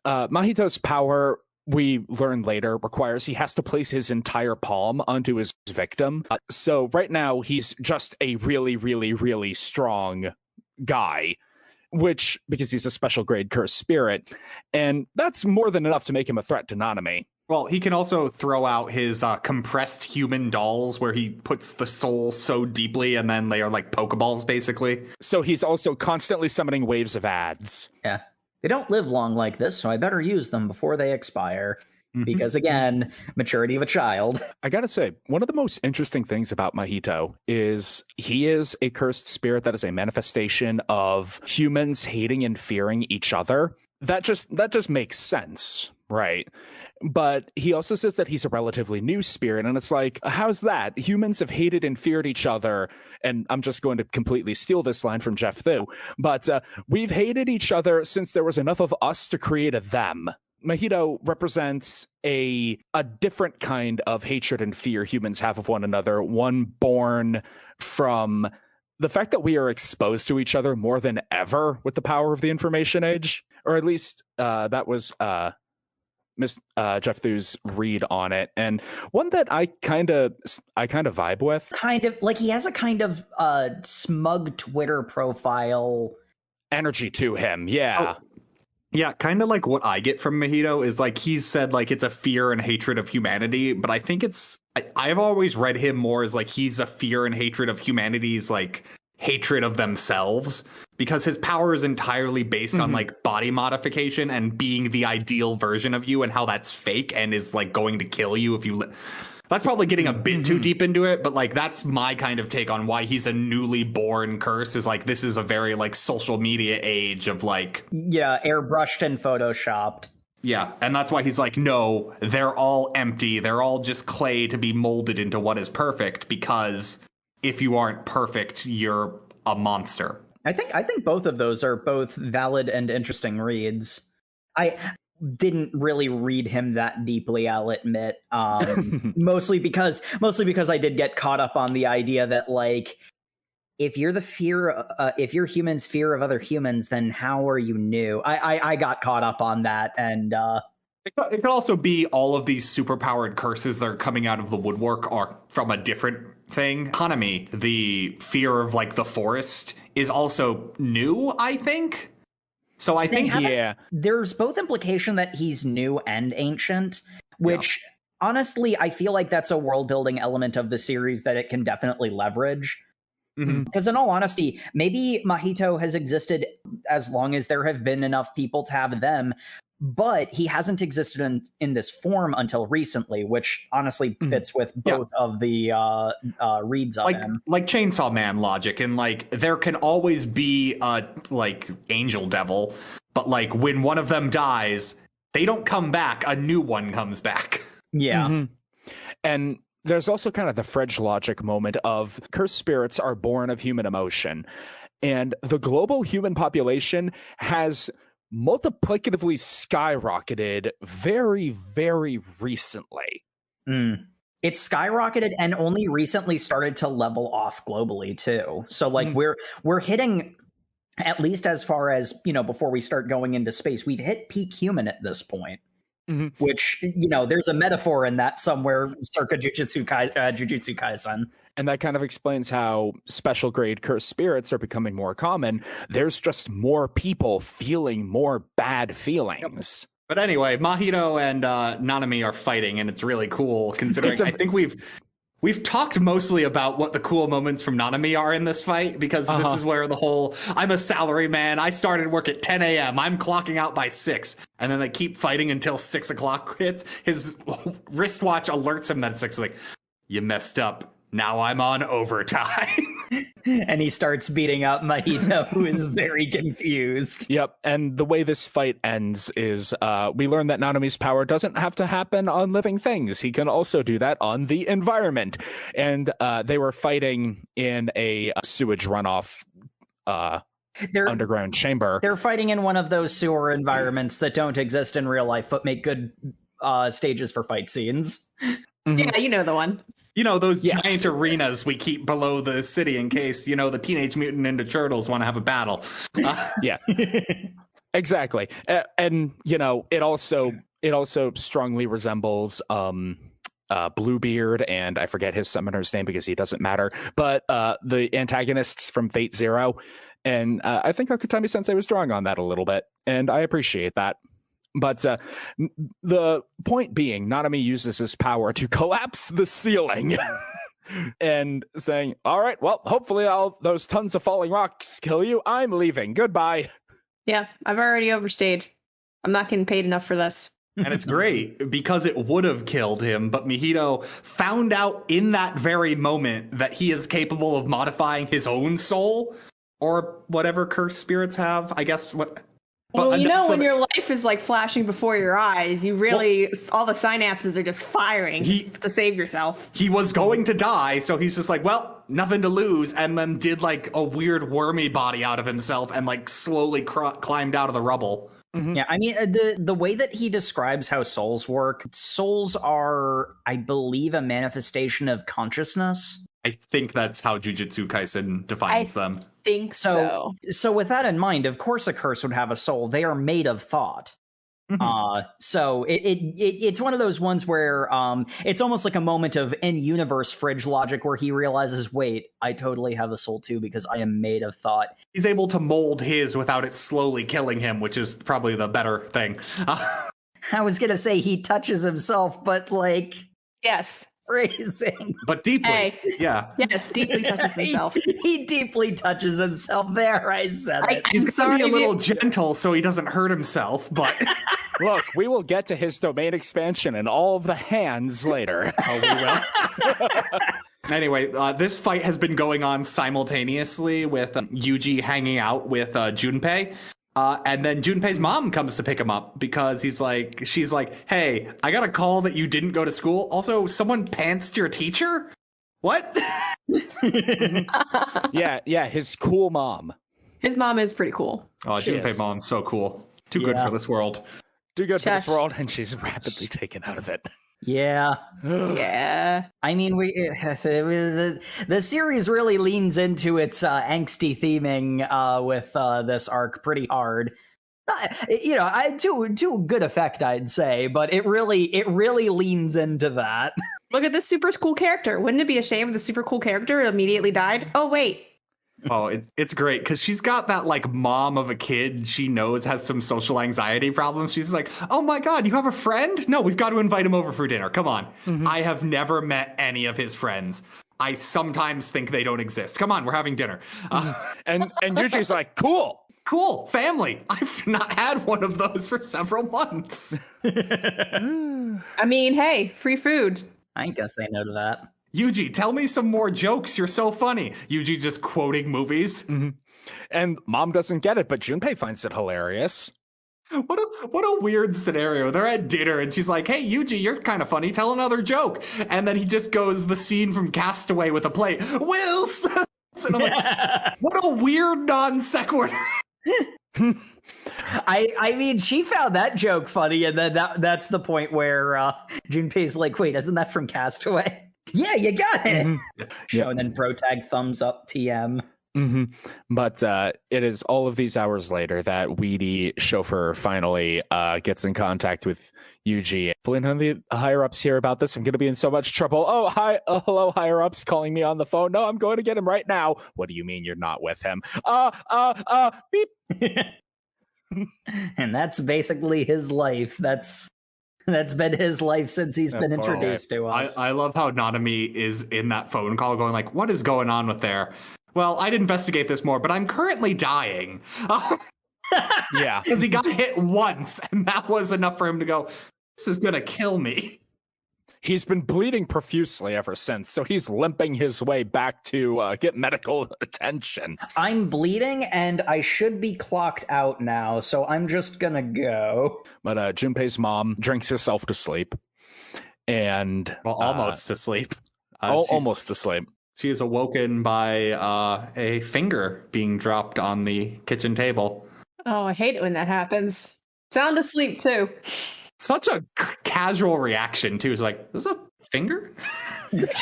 Speaker 2: Mahito's power we learn later, requires he has to place his entire palm onto his victim. So right now, he's just a really, really, really strong guy, which, because he's a special grade cursed spirit, and that's more than enough to make him a threat to Nanami.
Speaker 3: Well, he can also throw out his compressed human dolls where he puts the soul so deeply and then they are like Pokeballs, basically.
Speaker 2: So he's also constantly summoning waves of ads.
Speaker 4: Yeah. They don't live long like this, so I better use them before they expire. Because, again, maturity of a child.
Speaker 2: I gotta say, one of the most interesting things about Mahito is he is a cursed spirit that is a manifestation of humans hating and fearing each other. That just makes sense, right? But he also says that he's a relatively new spirit, and it's like, how's that? Humans have hated and feared each other, and I'm just going to completely steal this line from Jeff Thu, but we've hated each other since there was enough of us to create a them. Mahito represents a different kind of hatred and fear humans have of one another, one born from the fact that we are exposed to each other more than ever with the power of the information age, or at least that was Jeff Thu's read on it, and one that I kind of vibe with.
Speaker 4: Kind of like he has a kind of smug Twitter profile
Speaker 2: energy to him, yeah.
Speaker 3: Oh. Yeah, kind of like what I get from Mahito is like he's said like it's a fear and hatred of humanity, but I think I've always read him more as like he's a fear and hatred of humanity's like hatred of themselves, because his power is entirely based on like body modification and being the ideal version of you and how that's fake and is like going to kill you if you that's probably getting a bit too deep into it, but like that's my kind of take on why he's a newly born curse, is like this is a very like social media age of like
Speaker 4: airbrushed and photoshopped.
Speaker 3: Yeah, and that's why he's like, no, they're all empty, they're all just clay to be molded into what is perfect, because if you aren't perfect, you're a monster.
Speaker 4: I think both of those are both valid and interesting reads. I didn't really read him that deeply, I'll admit. Mostly because I did get caught up on the idea that like if you're humans' fear of other humans, then how are you new? I got caught up on that, and
Speaker 3: it could also be all of these superpowered curses that are coming out of the woodwork are from a different thing. Hanami, the fear of like the forest, is also new, I think. So I think
Speaker 4: there's both implication that he's new and ancient, which honestly I feel like that's a world building element of the series that it can definitely leverage. Because in all honesty, maybe Mahito has existed as long as there have been enough people to have them, but he hasn't existed in this form until recently, which honestly fits with both of the reads of him.
Speaker 3: Like Chainsaw Man logic, and like there can always be a like angel devil, but like when one of them dies, they don't come back, a new one comes back.
Speaker 4: Yeah.
Speaker 2: And there's also kind of the Fredge logic moment of cursed spirits are born of human emotion, and the global human population has multiplicatively skyrocketed very, very recently.
Speaker 4: It's skyrocketed and only recently started to level off globally too. So like we're hitting, at least as far as, before we start going into space, we've hit peak human at this point. Which, there's a metaphor in that somewhere circa Jujutsu Kaisen.
Speaker 2: And that kind of explains how special grade cursed spirits are becoming more common. There's just more people feeling more bad feelings.
Speaker 3: But anyway, Mahito and Nanami are fighting, and it's really cool considering I think we've talked mostly about what the cool moments from Nanami are in this fight, because this is where the whole, I'm a salary man, I started work at 10 a.m., I'm clocking out by 6, and then they keep fighting until 6 o'clock hits. His wristwatch alerts him that it's 6, like, you messed up. Now I'm on overtime.
Speaker 4: And he starts beating up Mahito, who is very confused.
Speaker 2: Yep, and the way this fight ends is we learn that Nanami's power doesn't have to happen on living things. He can also do that on the environment. And they were fighting in a sewage runoff underground chamber.
Speaker 4: They're fighting in one of those sewer environments that don't exist in real life, but make good stages for fight scenes.
Speaker 5: Yeah, you know the one.
Speaker 3: Those giant arenas we keep below the city in case, the Teenage Mutant Ninja Turtles want to have a battle.
Speaker 2: Yeah, exactly. And, it also it also strongly resembles Bluebeard, and I forget his summoner's name because he doesn't matter, but the antagonists from Fate Zero. And I think Akutami Sensei was drawing on that a little bit, and I appreciate that. But the point being, Nanami uses his power to collapse the ceiling and saying, all right, well, hopefully all those tons of falling rocks kill you. I'm leaving. Goodbye.
Speaker 5: Yeah, I've already overstayed. I'm not getting paid enough for this.
Speaker 3: And it's great because it would have killed him, but Mihito found out in that very moment that he is capable of modifying his own soul or whatever cursed spirits have, I guess.
Speaker 5: Well, when your life is like flashing before your eyes, you really, all the synapses are just firing to save yourself.
Speaker 3: He was going to die, so he's just like, well, nothing to lose, and then did like a weird wormy body out of himself and like slowly climbed out of the rubble.
Speaker 4: Mm-hmm. Yeah, I mean, the way that he describes how souls work, souls are, I believe, a manifestation of consciousness.
Speaker 3: I think that's how Jujutsu Kaisen defines them.
Speaker 5: Think so.
Speaker 4: So with that in mind, of course a curse would have a soul. They are made of thought. So it's one of those ones where it's almost like a moment of in-universe fridge logic where he realizes, wait, I totally have a soul too because I am made of thought.
Speaker 3: He's able to mold his without it slowly killing him, which is probably the better thing.
Speaker 4: I was gonna say he touches himself, but like...
Speaker 5: Yes.
Speaker 4: Phrasing.
Speaker 3: But deeply. Yeah.
Speaker 5: Yes, deeply touches himself.
Speaker 4: He deeply touches himself. There, I said it.
Speaker 3: He's going to be a little gentle so he doesn't hurt himself, but...
Speaker 2: Look, we will get to his domain expansion and all of the hands later.
Speaker 3: Oh, we will? Anyway, this fight has been going on simultaneously with Yuji hanging out with Junpei. And then Junpei's mom comes to pick him up because she's like, hey, I got a call that you didn't go to school. Also, someone pantsed your teacher? What?
Speaker 2: Yeah, his cool mom.
Speaker 5: His mom is pretty cool.
Speaker 3: Oh, Junpei mom's so cool. Too good for this world.
Speaker 2: Too good for this world, and she's rapidly taken out of it.
Speaker 4: Yeah.
Speaker 5: Yeah.
Speaker 4: I mean, the series really leans into its angsty theming with this arc pretty hard. To good effect, I'd say, but it really leans into that.
Speaker 5: Look at this super cool character. Wouldn't it be a shame if the super cool character immediately died? Oh, wait.
Speaker 3: Oh, it's great because she's got that like mom of a kid she knows has some social anxiety problems. She's like, oh my God, you have a friend? No, we've got to invite him over for dinner. Come on. Mm-hmm. I have never met any of his friends. I sometimes think they don't exist. Come on, we're having dinner.
Speaker 2: And Yuji's like, cool, family. I've not had one of those for several months.
Speaker 5: I mean, hey, free food.
Speaker 4: I ain't gonna say no to that.
Speaker 3: Yuji, tell me some more jokes. You're so funny. Yuji just quoting movies.
Speaker 2: Mm-hmm. And mom doesn't get it, but Junpei finds it hilarious.
Speaker 3: What a weird scenario. They're at dinner and she's like, hey, Yuji, you're kind of funny. Tell another joke. And then he just goes the scene from Castaway with a plate. Wilson! And I'm like, what a weird non sequitur.
Speaker 4: I mean, she found that joke funny, and then that's the point where Junpei's like, wait, isn't that from Castaway? Yeah, you got it. Mm-hmm. And then Protag thumbs up TM.
Speaker 2: Mm-hmm. But it is all of these hours later that weedy chauffeur finally gets in contact with Yuji. When the higher-ups hear about this, I'm going to be in so much trouble. Oh, hi. Hello, higher-ups calling me on the phone. No, I'm going to get him right now. What do you mean you're not with him? Beep.
Speaker 4: And that's basically his life. That's been his life since he's been introduced to us.
Speaker 3: I love how Nanami is in that phone call going like, what is going on with there? Well, I'd investigate this more, but I'm currently dying.
Speaker 2: Yeah.
Speaker 3: Because he got hit once, and that was enough for him to go, this is going to kill me.
Speaker 2: He's been bleeding profusely ever since, so he's limping his way back to get medical attention.
Speaker 4: I'm bleeding, and I should be clocked out now, so I'm just gonna go.
Speaker 2: But Junpei's mom drinks herself to sleep. And...
Speaker 3: Well, almost to sleep.
Speaker 2: Almost to sleep.
Speaker 3: She is awoken by a finger being dropped on the kitchen table.
Speaker 5: Oh, I hate it when that happens. Sound asleep, too.
Speaker 3: Such a casual reaction, too. It's like, this is a finger?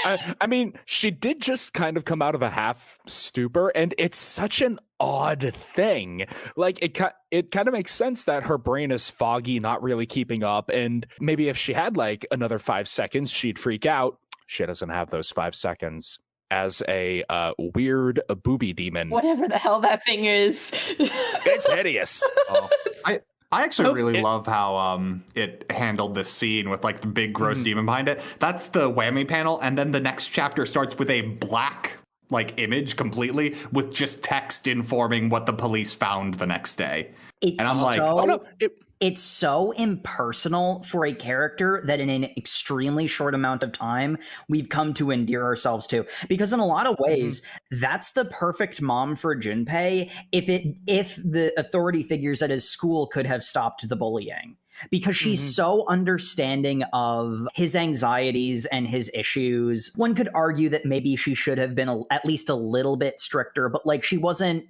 Speaker 2: I mean, she did just kind of come out of a half stupor, and it's such an odd thing. Like, it kind of makes sense that her brain is foggy, not really keeping up, and maybe if she had like another 5 seconds, she'd freak out. She doesn't have those 5 seconds. As a weird booby demon.
Speaker 5: Whatever the hell that thing is.
Speaker 2: It's hideous.
Speaker 3: Oh, I actually really love how it handled this scene with like the big gross demon behind it. That's the whammy panel, and then the next chapter starts with a black like image completely with just text informing what the police found the next day.
Speaker 4: It's
Speaker 3: and I'm like,
Speaker 4: so,
Speaker 3: oh no,
Speaker 4: it's so impersonal for a character that in an extremely short amount of time we've come to endear ourselves to. Because in a lot of ways, that's the perfect mom for Junpei if the authority figures at his school could have stopped the bullying. Because she's so understanding of his anxieties and his issues. One could argue that maybe she should have been at least a little bit stricter, but like she wasn't,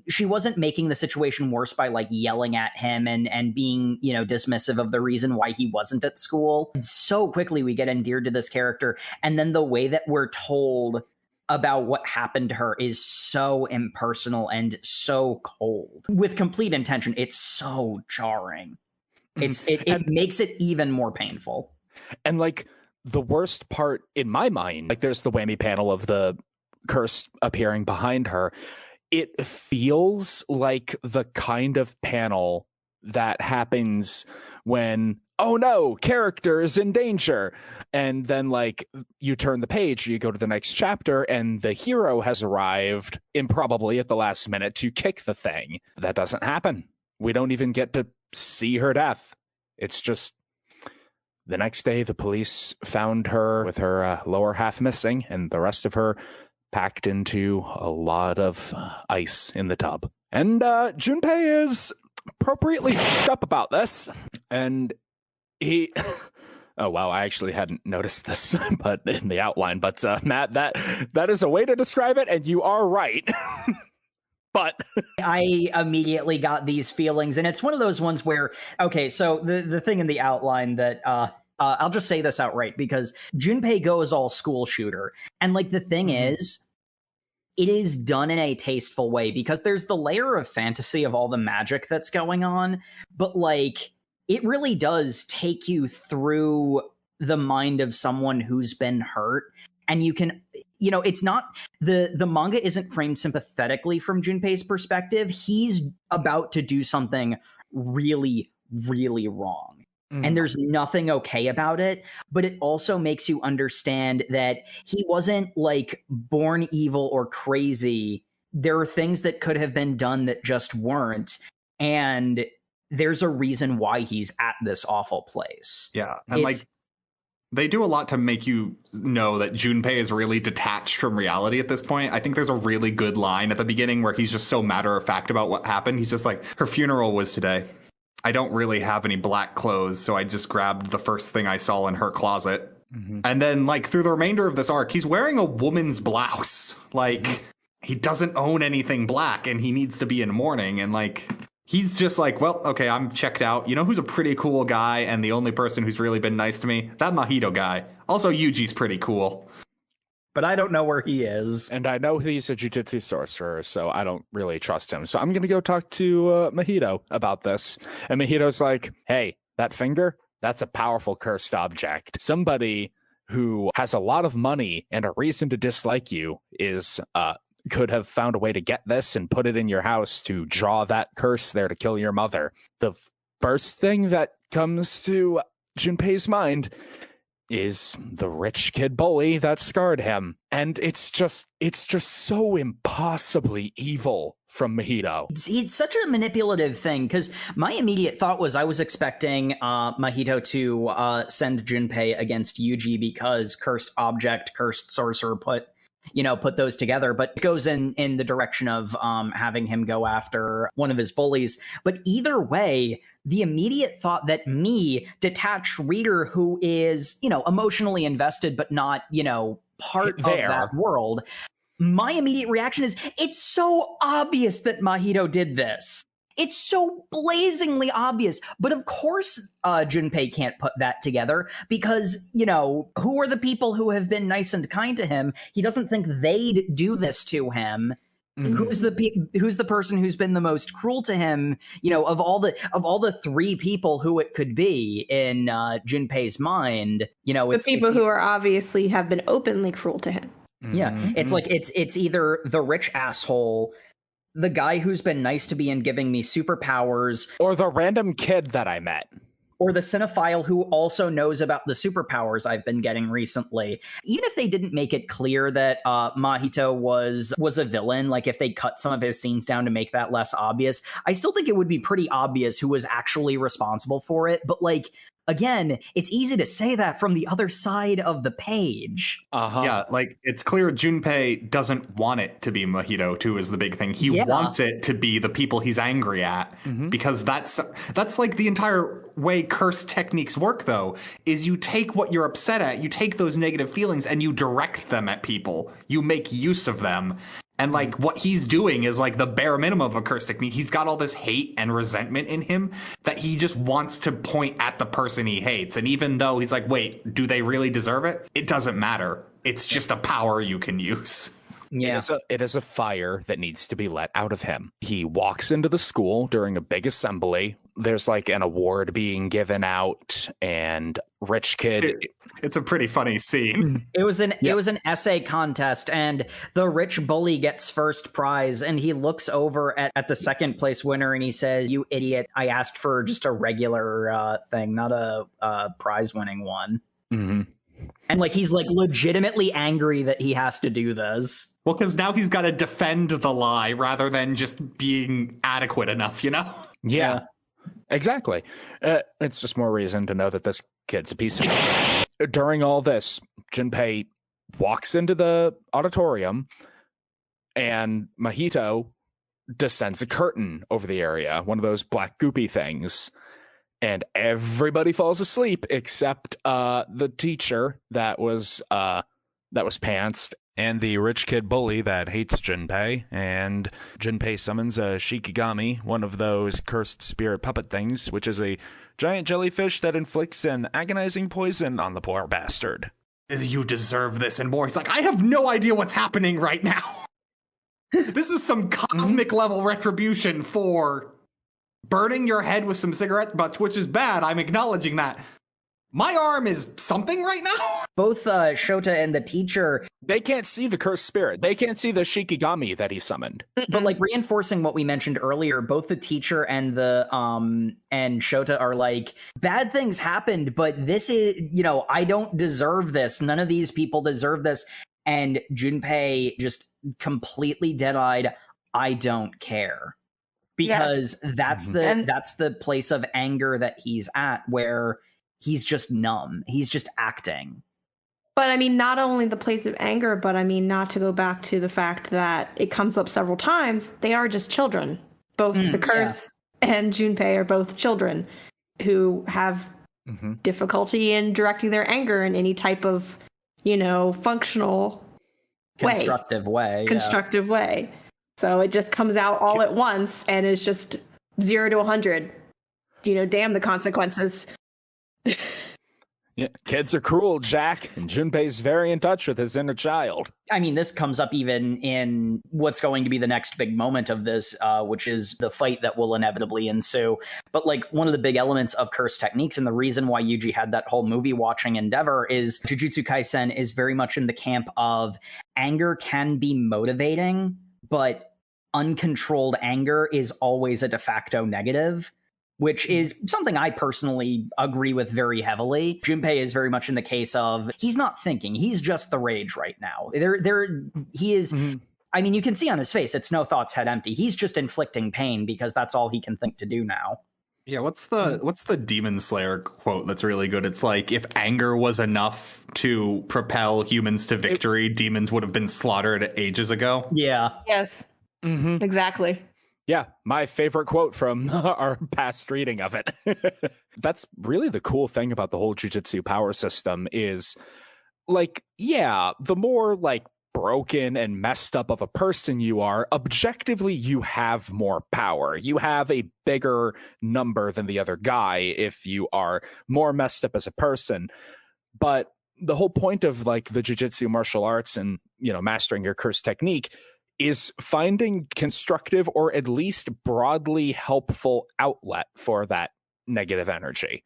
Speaker 4: she wasn't making the situation worse by like yelling at him and being, dismissive of the reason why he wasn't at school. So quickly we get endeared to this character. And then the way that we're told about what happened to her is so impersonal and so cold. With complete intention, it's so jarring. It makes it even more painful.
Speaker 2: And like the worst part in my mind, like there's the whammy panel of the curse appearing behind her. It feels like the kind of panel that happens when, oh no, character is in danger. And then like you turn the page, you go to the next chapter, and the hero has arrived improbably at the last minute to kick the thing. That doesn't happen. We don't even get to see her death. It's just the next day the police found her with her lower half missing and the rest of her packed into a lot of ice in the tub. And Junpei is appropriately fucked up about this. And he... Oh, wow, I actually hadn't noticed this but in the outline. But Matt, that is a way to describe it, and you are right. But
Speaker 4: I immediately got these feelings, and it's one of those ones where, okay, so the thing in the outline that... I'll just say this outright, because Junpei goes all school shooter. And like the thing is, it is done in a tasteful way, because there's the layer of fantasy of all the magic that's going on, but like it really does take you through the mind of someone who's been hurt. And you can, it's not, the manga isn't framed sympathetically from Junpei's perspective. He's about to do something really, really wrong. And there's nothing okay about it, but it also makes you understand that he wasn't like born evil or crazy. There are things that could have been done that just weren't. And there's a reason why he's at this awful place.
Speaker 3: Yeah. And they do a lot to make you know that Junpei is really detached from reality at this point. I think there's a really good line at the beginning where he's just so matter of fact about what happened. He's just like, her funeral was today. I don't really have any black clothes, so I just grabbed the first thing I saw in her closet. And then, like, through the remainder of this arc, he's wearing a woman's blouse. Like, he doesn't own anything black, and he needs to be in mourning. And, like, he's just like, well, okay, I'm checked out. You know who's a pretty cool guy, and the only person who's really been nice to me? That Mahito guy. Also, Yuji's pretty cool.
Speaker 4: But I don't know where he is.
Speaker 2: And I know he's a jujutsu sorcerer, so I don't really trust him. So I'm going to go talk to Mahito about this. And Mahito's like, hey, that finger, that's a powerful cursed object. Somebody who has a lot of money and a reason to dislike you could have found a way to get this and put it in your house to draw that curse there to kill your mother. The first thing that comes to Junpei's mind is the rich kid bully that scarred him. And it's just so impossibly evil from Mahito.
Speaker 4: It's such a manipulative thing, because my immediate thought was I was expecting Mahito to send Junpei against Yuji because cursed object, cursed sorcerer put those together, but it goes in the direction of having him go after one of his bullies. But either way, the immediate thought that me, detached reader who is, emotionally invested, but not, part of that world, my immediate reaction is, it's so obvious that Mahito did this. It's so blazingly obvious. But of course, Junpei can't put that together because, who are the people who have been nice and kind to him? He doesn't think they'd do this to him. Who's the person who's been the most cruel to him? Of all the three people who it could be in Junpei's mind,
Speaker 5: the people who are obviously have been openly cruel to him.
Speaker 4: Yeah, it's like it's either the rich asshole, the guy who's been nice to me and giving me superpowers,
Speaker 2: or the random kid that I met.
Speaker 4: Or the cinephile who also knows about the superpowers I've been getting recently. Even if they didn't make it clear that Mahito was a villain, like if they cut some of his scenes down to make that less obvious, I still think it would be pretty obvious who was actually responsible for it. But again, it's easy to say that from the other side of the page.
Speaker 3: Yeah, it's clear Junpei doesn't want it to be Mahito, too, is the big thing. He wants it to be the people he's angry at, because that's like the entire way cursed techniques work, though, is you take what you're upset at, you take those negative feelings, and you direct them at people. You make use of them. And what he's doing is the bare minimum of a curse technique. He's got all this hate and resentment in him that he just wants to point at the person he hates. And even though he's wait, do they really deserve it? It doesn't matter. It's just a power you can use.
Speaker 4: Yeah.
Speaker 2: It is a fire that needs to be let out of him. He walks into the school during a big assembly. There's an award being given out, and rich kid.
Speaker 3: It's a pretty funny scene.
Speaker 4: It was an essay contest, and the rich bully gets first prize, and he looks over at the second place winner and he says, "You idiot! I asked for just a regular thing, not a prize winning one."
Speaker 2: Mm-hmm.
Speaker 4: And he's legitimately angry that he has to do this.
Speaker 3: Well, because now he's got to defend the lie rather than just being adequate enough,
Speaker 2: Yeah. Exactly. It's just more reason to know that this kid's a piece of shit. During all this, Junpei walks into the auditorium, and Mahito descends a curtain over the area, one of those black goopy things, and everybody falls asleep except the teacher that was pantsed.
Speaker 6: And the rich kid bully that hates Junpei, and Junpei summons a Shikigami, one of those cursed spirit puppet things, which is a giant jellyfish that inflicts an agonizing poison on the poor bastard.
Speaker 3: You deserve this and more. He's I have no idea what's happening right now. This is some cosmic level retribution for burning your head with some cigarette butts, which is bad. I'm acknowledging that. My arm is something right now?
Speaker 4: Both Shota and the teacher...
Speaker 2: They can't see the cursed spirit. They can't see the Shikigami that he summoned.
Speaker 4: But reinforcing what we mentioned earlier, both the teacher and the and Shota are bad things happened, but this is, I don't deserve this. None of these people deserve this. And Junpei just completely dead-eyed, I don't care. Because that's the place of anger that he's at, where he's just numb. He's just acting.
Speaker 5: But not only the place of anger, but not to go back to the fact that it comes up several times, they are just children. Both the curse and Junpei are both children who have difficulty in directing their anger in any type of, functional
Speaker 4: constructive
Speaker 5: way. So it just comes out all at once and it's just 0 to 100. Damn the consequences.
Speaker 2: Yeah, kids are cruel, Jack, and Junpei's very in touch with his inner child.
Speaker 4: This comes up even in what's going to be the next big moment of this, which is the fight that will inevitably ensue. But one of the big elements of curse techniques, and the reason why Yuji had that whole movie watching endeavor, is Jujutsu Kaisen is very much in the camp of anger can be motivating, but uncontrolled anger is always a de facto negative. Which is something I personally agree with very heavily. Junpei is very much in the case of he's not thinking; he's just the rage right now. He is. You can see on his face; it's no thoughts head empty. He's just inflicting pain because that's all he can think to do now.
Speaker 3: Yeah, what's the Demon Slayer quote that's really good? It's if anger was enough to propel humans to victory, demons would have been slaughtered ages ago.
Speaker 4: Yeah.
Speaker 5: Yes. Exactly.
Speaker 2: Yeah, my favorite quote from our past reading of it. That's really the cool thing about the whole Jujutsu power system is, the more, broken and messed up of a person you are, objectively you have more power. You have a bigger number than the other guy if you are more messed up as a person. But the whole point of like the jiu-jitsu martial arts and, you know, mastering your curse technique is finding constructive or at least broadly helpful outlet for that negative energy.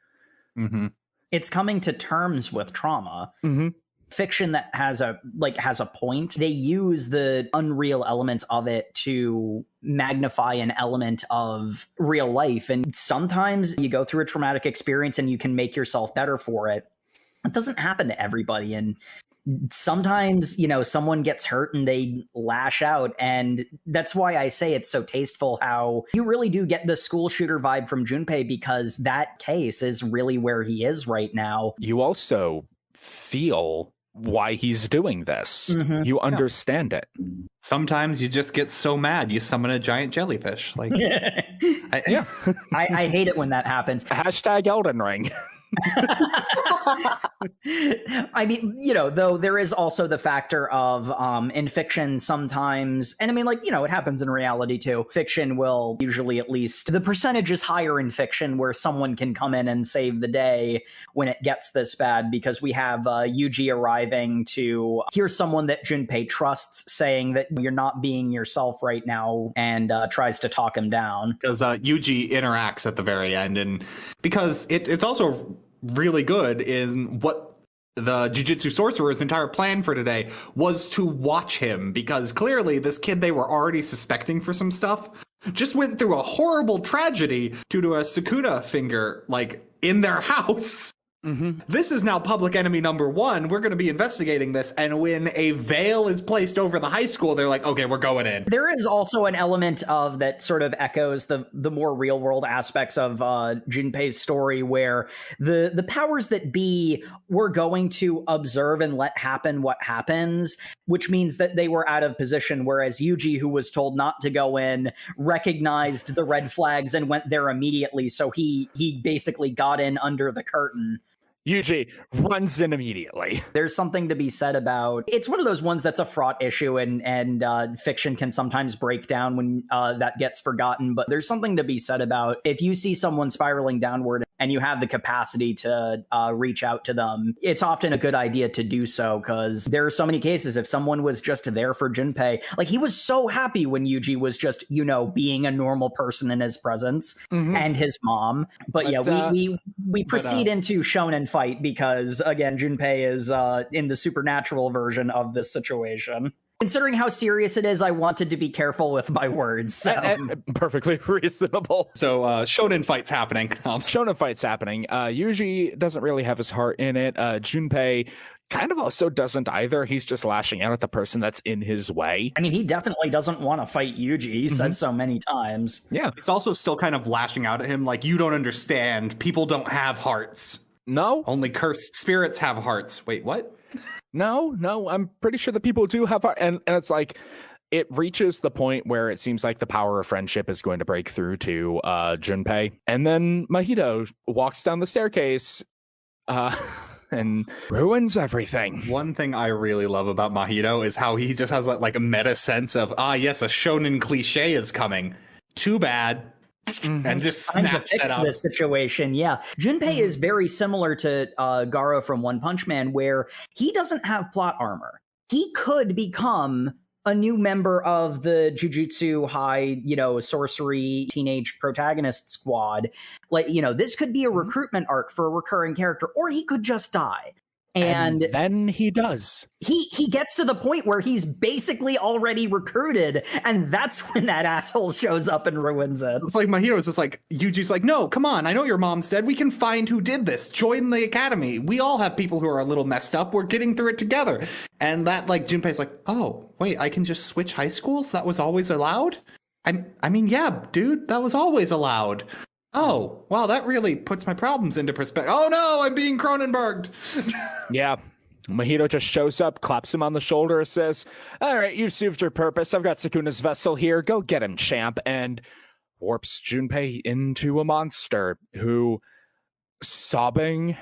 Speaker 3: Mm-hmm.
Speaker 4: It's coming to terms with trauma.
Speaker 2: Mm-hmm.
Speaker 4: Fiction that has a point. They use the unreal elements of it to magnify an element of real life. And sometimes you go through a traumatic experience and you can make yourself better for it. It doesn't happen to everybody. And sometimes, you know, someone gets hurt and they lash out. And that's why I say it's so tasteful how you really do get the school shooter vibe from Junpei, because that case is really where he is right now.
Speaker 2: You also feel why he's doing this.
Speaker 4: Mm-hmm.
Speaker 2: You understand it.
Speaker 3: Sometimes you just get so mad you summon a giant jellyfish. Like,
Speaker 2: Yeah.
Speaker 4: I hate it when that happens.
Speaker 2: Hashtag Elden Ring.
Speaker 4: I mean, you know, though there is also the factor of in fiction sometimes, and I mean, like, you know, it happens in reality too. Fiction will usually, at least the percentage is higher in fiction where someone can come in and save the day when it gets this bad, because we have Yuji arriving to hear someone that Junpei trusts saying that you're not being yourself right now, and tries to talk him down.
Speaker 3: Because Yuji interacts at the very end, and because it's also really good in what the Jujutsu Sorcerer's entire plan for today was to watch him, because clearly this kid they were already suspecting for some stuff just went through a horrible tragedy due to a Sukuna finger, like, in their house. Mm-hmm. This is now public enemy number one. We're going to be investigating this. And when a veil is placed over the high school, they're like, okay, we're going in.
Speaker 4: There is also an element of that sort of echoes the more real world aspects of Junpei's story, where the powers that be were going to observe and let happen what happens, which means that they were out of position. Whereas Yuji, who was told not to go in, recognized the red flags and went there immediately. So he basically got in under the curtain.
Speaker 2: Yuji runs in immediately.
Speaker 4: There's something to be said about, it's one of those ones that's a fraught issue, and fiction can sometimes break down when that gets forgotten. But there's something to be said about if you see someone spiraling downward and you have the capacity to reach out to them, it's often a good idea to do so, because there are so many cases if someone was just there for Junpei, like he was so happy when Yuji was just, you know, being a normal person in his presence, and his mom. But yeah, we proceed into shonen fight because, again, Junpei is in the supernatural version of this situation. Considering how serious it is, I wanted to be careful with my words. So.
Speaker 2: Perfectly reasonable.
Speaker 3: So shonen fight's happening.
Speaker 2: Shonen fight's happening. Yuji doesn't really have his heart in it. Junpei kind of also doesn't either. He's just lashing out at the person that's in his way.
Speaker 4: I mean, he definitely doesn't want to fight Yuji. He says so many times.
Speaker 2: Yeah.
Speaker 3: It's also still kind of lashing out at him like, you don't understand. People don't have hearts.
Speaker 2: No.
Speaker 3: Only cursed spirits have hearts. Wait, what?
Speaker 2: No, I'm pretty sure that people do have heart. And it's like, it reaches the point where it seems like the power of friendship is going to break through to Junpei. And then Mahito walks down the staircase and ruins everything.
Speaker 3: One thing I really love about Mahito is how he just has like a meta sense of, yes, a shonen cliche is coming. Too bad. And just snaps that out.
Speaker 4: This situation, yeah. Junpei is very similar to Garo from One Punch Man, where he doesn't have plot armor. He could become a new member of the Jujutsu High, you know, sorcery teenage protagonist squad. Like, you know, this could be a recruitment arc for a recurring character, or he could just die. And
Speaker 2: then he does.
Speaker 4: He gets to the point where he's basically already recruited, and that's when that asshole shows up and ruins it.
Speaker 3: It's like Mahito's just like, Yuji's like, no, come on, I know your mom's dead. We can find who did this. Join the academy. We all have people who are a little messed up. We're getting through it together. And that, like, Junpei's like, oh, wait, I can just switch high schools? That was always allowed? I mean, yeah, dude, that was always allowed. Oh, wow, that really puts my problems into perspective. Oh no, I'm being Cronenberged.
Speaker 2: Yeah. Mahito just shows up, claps him on the shoulder, says, all right, you've served your purpose. I've got Sukuna's vessel here. Go get him, champ. And warps Junpei into a monster who, sobbing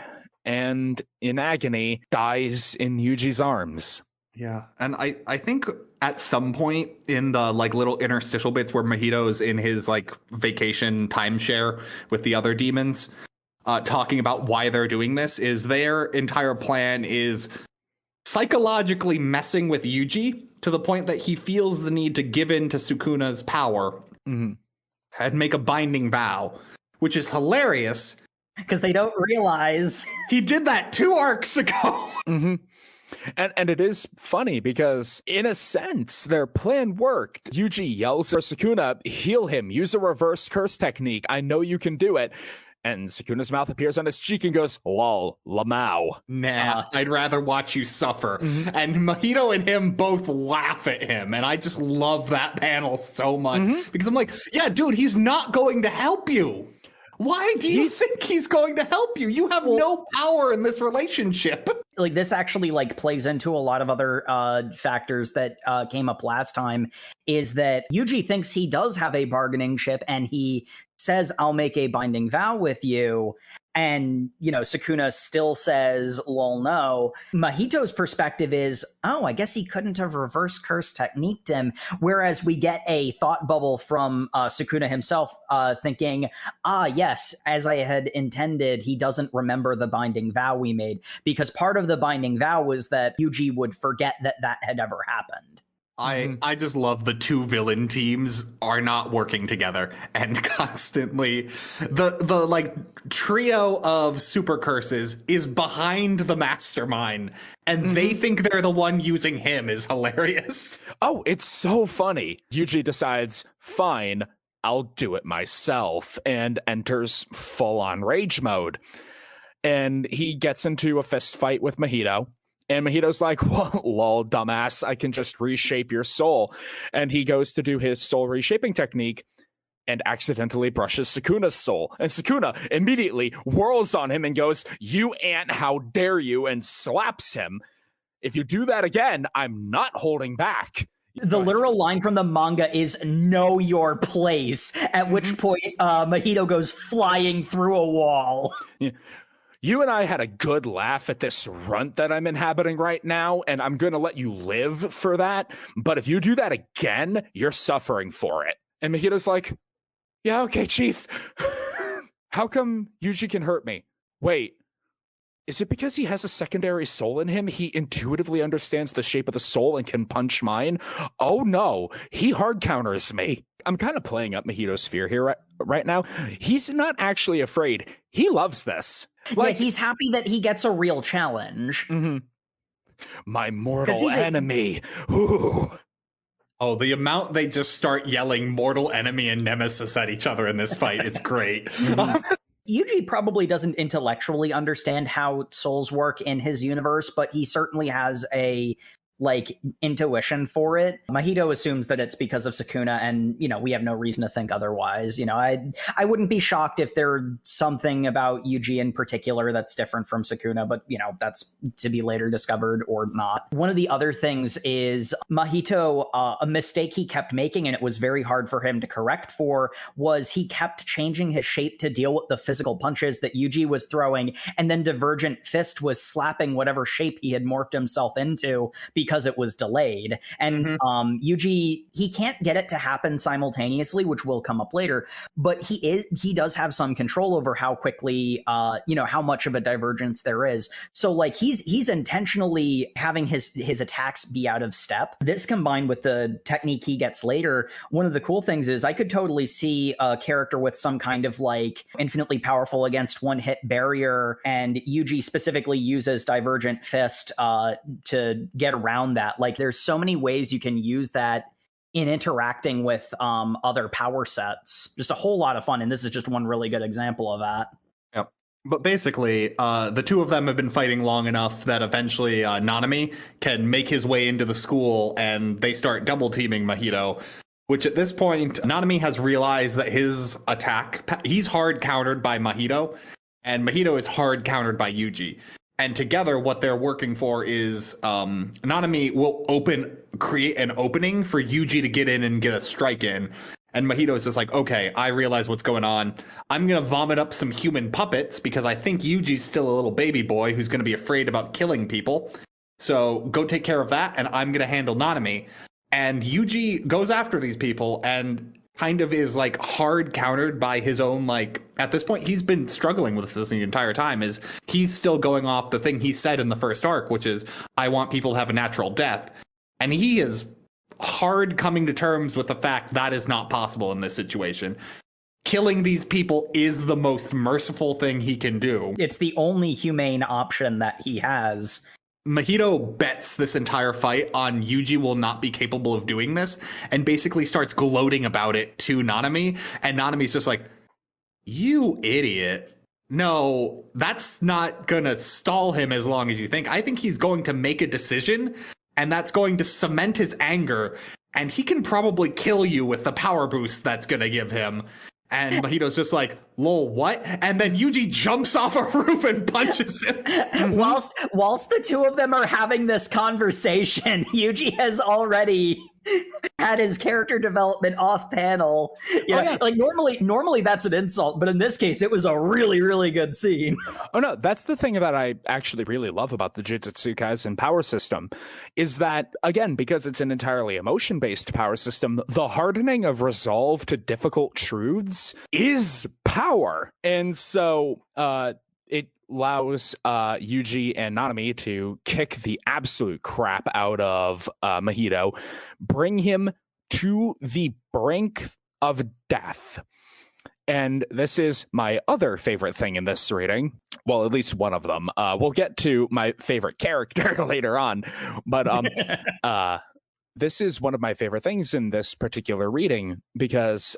Speaker 2: and in agony, dies in Yuji's arms.
Speaker 3: Yeah, and I think at some point in the like little interstitial bits where Mahito's in his like vacation timeshare with the other demons, talking about why they're doing this, is their entire plan is psychologically messing with Yuji to the point that he feels the need to give in to Sukuna's power and make a binding vow, which is hilarious.
Speaker 4: Because they don't realize
Speaker 3: he did that 2 arcs ago.
Speaker 2: And it is funny because, in a sense, their plan worked. Yuji yells at Sukuna, heal him, use a reverse curse technique. I know you can do it. And Sukuna's mouth appears on his cheek and goes, lol, lamau.
Speaker 3: Nah, I'd rather watch you suffer. And Mahito and him both laugh at him. And I just love that panel so much. Because I'm like, yeah, dude, he's not going to help you. Why do you think he's going to help you? You have no power in this relationship.
Speaker 4: Like, this actually like plays into a lot of other factors that came up last time, is that Yuji thinks he does have a bargaining chip, and he says, I'll make a binding vow with you. And, you know, Sukuna still says, lol, no. Mahito's perspective is, oh, I guess he couldn't have reverse curse techniqued him. Whereas we get a thought bubble from Sukuna himself thinking, yes, as I had intended, he doesn't remember the binding vow we made. Because part of the binding vow was that Yuji would forget that that had ever happened.
Speaker 3: I just love the 2 villain teams are not working together, and constantly the like trio of super curses is behind the mastermind, and they think they're the one using him is hilarious.
Speaker 2: Oh, it's so funny. Yuji decides, fine, I'll do it myself, and enters full-on rage mode. And he gets into a fist fight with Mahito. And Mahito's like, well, lol, dumbass, I can just reshape your soul. And he goes to do his soul reshaping technique and accidentally brushes Sukuna's soul. And Sukuna immediately whirls on him and goes, you ant, how dare you, and slaps him. If you do that again, I'm not holding back.
Speaker 4: The literal line from the manga is know your place, at which point Mahito goes flying through a wall.
Speaker 2: Yeah. You and I had a good laugh at this runt that I'm inhabiting right now, and I'm going to let you live for that. But if you do that again, you're suffering for it. And Mahito's like, yeah, okay, Chief. How come Yuji can hurt me? Wait, is it because he has a secondary soul in him? He intuitively understands the shape of the soul and can punch mine? Oh no, he hard counters me. I'm kind of playing up Mahito's fear here right now. He's not actually afraid. He loves this.
Speaker 4: Like, he's happy that he gets a real challenge.
Speaker 2: My mortal enemy. Ooh.
Speaker 3: Oh, the amount they just start yelling mortal enemy and nemesis at each other in this fight is great.
Speaker 4: Yuji probably doesn't intellectually understand how souls work in his universe, but he certainly has a intuition for it. Mahito assumes that it's because of Sukuna, and we have no reason to think otherwise. I wouldn't be shocked if there's something about Yuji in particular that's different from Sukuna, but that's to be later discovered or not. One of the other things is Mahito, a mistake he kept making, and it was very hard for him to correct for, was he kept changing his shape to deal with the physical punches that Yuji was throwing, and then Divergent Fist was slapping whatever shape he had morphed himself into because it was delayed. And Yuji, he can't get it to happen simultaneously, which will come up later, but he does have some control over how quickly how much of a divergence there is. So he's intentionally having his attacks be out of step. This combined with the technique he gets later, one of the cool things is I could totally see a character with some kind of infinitely powerful against one hit barrier, and Yuji specifically uses Divergent Fist to get around that. There's so many ways you can use that in interacting with other power sets. Just a whole lot of fun, and this is just one really good example of that.
Speaker 3: Yep. But basically, the 2 of them have been fighting long enough that eventually Nanami can make his way into the school, and they start double teaming Mahito, which at this point, Nanami has realized that his attack, he's hard countered by Mahito, and Mahito is hard countered by Yuji. And together, what they're working for is Nanami will create an opening for Yuji to get in and get a strike in. And Mahito's just like, okay, I realize what's going on. I'm going to vomit up some human puppets because I think Yuji's still a little baby boy who's going to be afraid about killing people. So go take care of that, and I'm going to handle Nanami. And Yuji goes after these people and kind of is like hard countered by his own, like, at this point, he's been struggling with this the entire time, is he's still going off the thing he said in the first arc, which is, I want people to have a natural death. And he is hard coming to terms with the fact that is not possible in this situation. Killing these people is the most merciful thing he can do.
Speaker 4: It's the only humane option that he has.
Speaker 3: Mahito bets this entire fight on Yuji will not be capable of doing this and basically starts gloating about it to Nanami. And Nanami's just like, you idiot. No, that's not going to stall him as long as you think. I think he's going to make a decision, and that's going to cement his anger. And he can probably kill you with the power boost that's going to give him. And Mahito's just like, lol, what? And then Yuji jumps off a roof and punches him.
Speaker 4: Whilst the two of them are having this conversation, Yuji has already had his character development off panel. Like normally that's an insult, but in this case, it was a really, really good scene.
Speaker 2: Oh no, that's the thing that I actually really love about the Jujutsu Kaisen power system, is that, again, because it's an entirely emotion-based power system, the hardening of resolve to difficult truths is power. And so it allows Yuji and Nanami to kick the absolute crap out of Mahito, bring him to the brink of death. And this is my other favorite thing in this reading. Well, at least one of them. We'll get to my favorite character later on. But this is one of my favorite things in this particular reading, because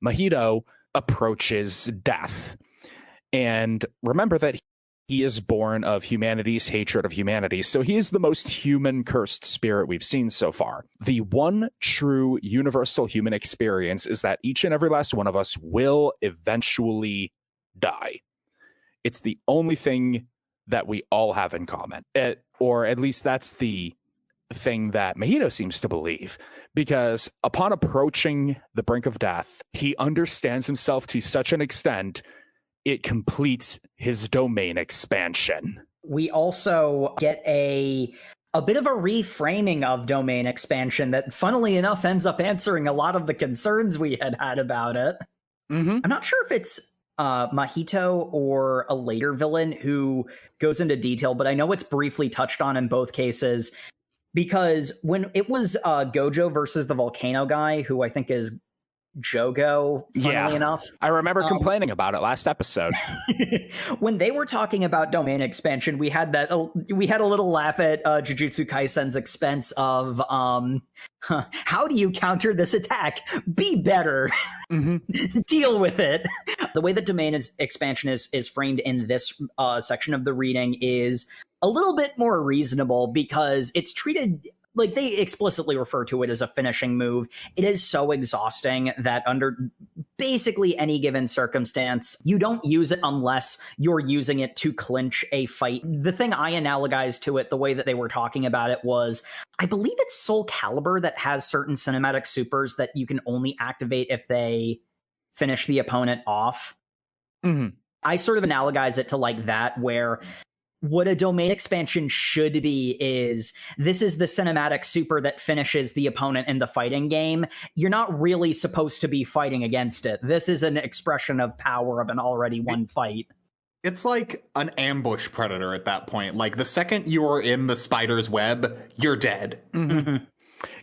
Speaker 2: Mahito approaches death. And remember that he is born of humanity's hatred of humanity. So he is the most human cursed spirit we've seen so far. The one true universal human experience is that each and every last one of us will eventually die. It's the only thing that we all have in common. Or at least that's the thing that Mahito seems to believe. Because upon approaching the brink of death, he understands himself to such an extent it completes his domain expansion.
Speaker 4: We also get a bit of a reframing of domain expansion that, funnily enough, ends up answering a lot of the concerns we had about it.
Speaker 2: Mm-hmm.
Speaker 4: I'm not sure if it's Mahito or a later villain who goes into detail, but I know it's briefly touched on in both cases, because when it was Gojo versus the volcano guy, who I think is Jogo, funnily enough.
Speaker 2: I remember complaining about it last episode.
Speaker 4: When they were talking about domain expansion, we had a little laugh at Jujutsu Kaisen's expense of how do you counter this attack? Be better. Mm-hmm. Deal with it. The way that domain expansion is framed in this section of the reading is a little bit more reasonable, because it's treated like they explicitly refer to it as a finishing move. It is so exhausting that under basically any given circumstance, you don't use it unless you're using it to clinch a fight. The thing I analogized to it, the way that they were talking about it, was, I believe it's Soul Calibur that has certain cinematic supers that you can only activate if they finish the opponent off.
Speaker 2: Mm-hmm.
Speaker 4: I sort of analogize it to like that, where what a domain expansion should be is, this is the cinematic super that finishes the opponent in the fighting game. You're not really supposed to be fighting against it. This is an expression of power of an already won fight.
Speaker 3: It's like an ambush predator at that point. Like, the second you are in the spider's web, you're dead.
Speaker 2: Mm-hmm.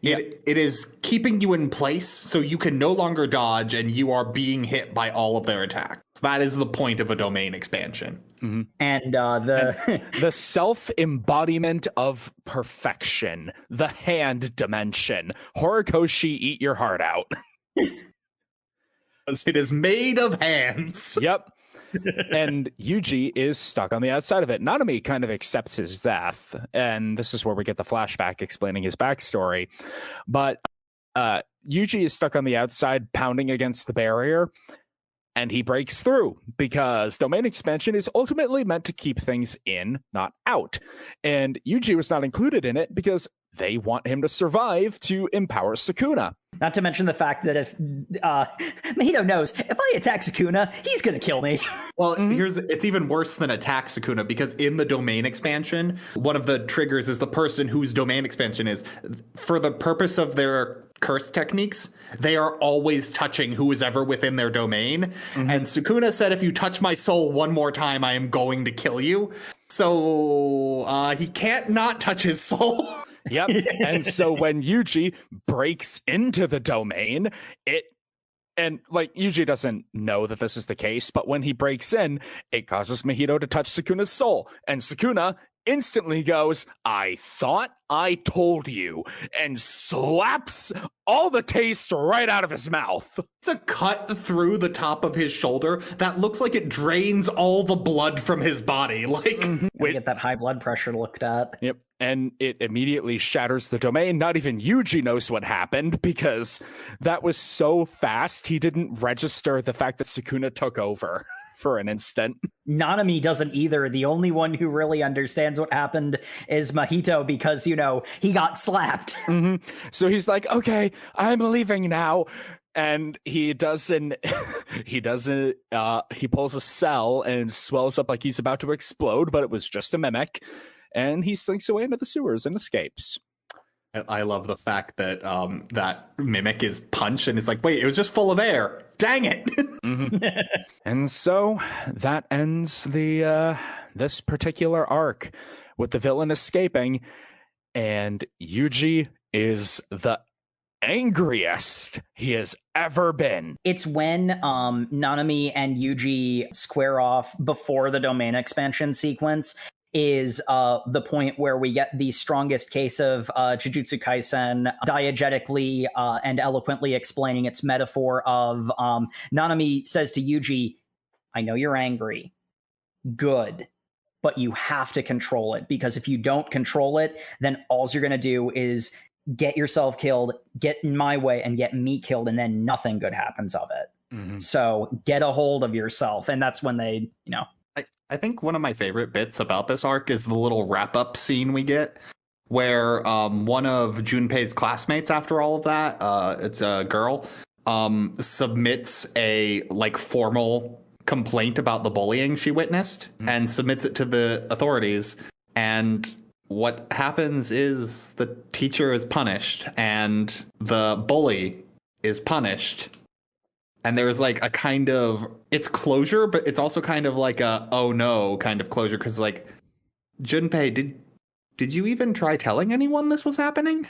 Speaker 3: It is keeping you in place so you can no longer dodge and you are being hit by all of their attacks. That is the point of a domain expansion.
Speaker 2: Mm-hmm.
Speaker 4: And the
Speaker 2: self-embodiment of perfection, the hand dimension. Horikoshi, eat your heart out.
Speaker 3: It is made of hands.
Speaker 2: Yep. And Yuji is stuck on the outside of it. Nanami kind of accepts his death, and this is where we get the flashback explaining his backstory. But Yuji is stuck on the outside, pounding against the barrier, And he breaks through because domain expansion is ultimately meant to keep things in, not out. And Yuji was not included in it because they want him to survive to empower Sukuna.
Speaker 4: Not to mention the fact that if Mahito knows, if I attack Sukuna, he's going to kill me.
Speaker 3: Well, it's even worse than attack Sukuna, because in the domain expansion, one of the triggers is the person whose domain expansion is. For the purpose of their curse techniques, they are always touching who is ever within their domain. And Sukuna said, if you touch my soul one more time, I am going to kill you. So he can't not touch his soul.
Speaker 2: Yep. And so when Yuji breaks into the domain, Yuji doesn't know that this is the case, but when he breaks in, it causes Mahito to touch Sukuna's soul. And Sukuna instantly goes, I thought I told you, and slaps all the taste right out of his mouth.
Speaker 3: It's a cut through the top of his shoulder that looks like it drains all the blood from his body.
Speaker 4: Get that high blood pressure looked at.
Speaker 2: Yep. And it immediately shatters the domain. Not even Yuji knows what happened because that was so fast, he didn't register the fact that Sukuna took over for an instant.
Speaker 4: Nanami doesn't either. The only one who really understands what happened is Mahito because, he got slapped.
Speaker 2: So he's like, okay, I'm leaving now. And he pulls a cell and swells up like he's about to explode, but it was just a mimic. And he slinks away into the sewers and escapes.
Speaker 3: I love the fact that that mimic is punched and it's like, wait, it was just full of air. Dang it.
Speaker 2: And so that ends this particular arc with the villain escaping, and Yuji is the angriest he has ever been.
Speaker 4: It's when Nanami and Yuji square off before the domain expansion sequence is the point where we get the strongest case of Jujutsu Kaisen diegetically and eloquently explaining its metaphor of Nanami says to Yuji, I know you're angry. Good. But you have to control it, because if you don't control it, then all you're going to do is get yourself killed, get in my way, and get me killed, and then nothing good happens of it. So get a hold of yourself. And that's when they,
Speaker 3: I think one of my favorite bits about this arc is the little wrap-up scene we get where one of Junpei's classmates, after all of that, it's a girl, submits a formal complaint about the bullying she witnessed and submits it to the authorities. And what happens is the teacher is punished and the bully is punished. And there's a kind of, it's closure, but it's also kind of like a, oh no kind of closure. Cause Junpei, did you even try telling anyone this was happening?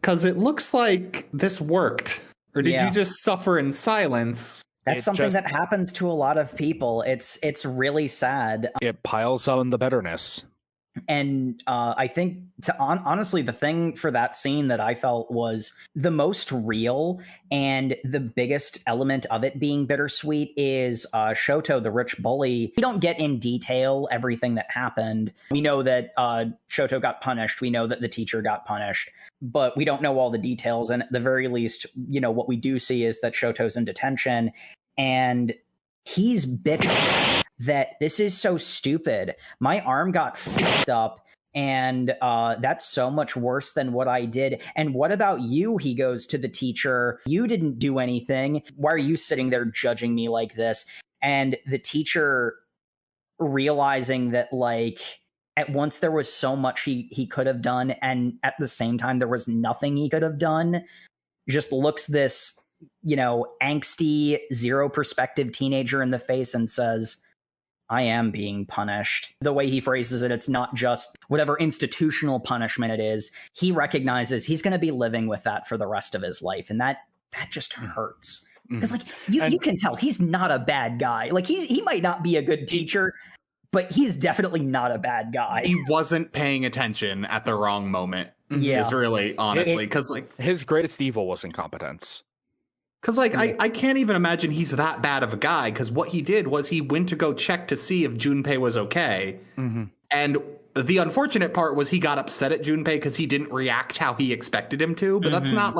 Speaker 3: Cause it looks like this worked. Or did you just suffer in silence?
Speaker 4: That's something that happens to a lot of people. It's really sad.
Speaker 2: It piles on the bitterness.
Speaker 4: And I think, honestly, the thing for that scene that I felt was the most real and the biggest element of it being bittersweet is Shoto, the rich bully. We don't get in detail everything that happened. We know that Shoto got punished. We know that the teacher got punished. But we don't know all the details. And at the very least, what we do see is that Shoto's in detention. And he's bitching that this is so stupid. My arm got fucked up, and that's so much worse than what I did. And what about you? He goes to the teacher. You didn't do anything. Why are you sitting there judging me like this? And the teacher, realizing that at once there was so much he could have done, and at the same time there was nothing he could have done, just looks this angsty, zero perspective teenager in the face and says, I am being punished. The way he phrases it, it's not just whatever institutional punishment it is. He recognizes he's going to be living with that for the rest of his life. And that just hurts. Because you can tell he's not a bad guy. He might not be a good teacher, but he's definitely not a bad guy.
Speaker 3: He wasn't paying attention at the wrong moment.
Speaker 4: Yeah.
Speaker 3: Is really, honestly, because
Speaker 2: his greatest evil was incompetence.
Speaker 3: Because, I can't even imagine he's that bad of a guy, because what he did was he went to go check to see if Junpei was okay. And the unfortunate part was he got upset at Junpei because he didn't react how he expected him to. But that's not,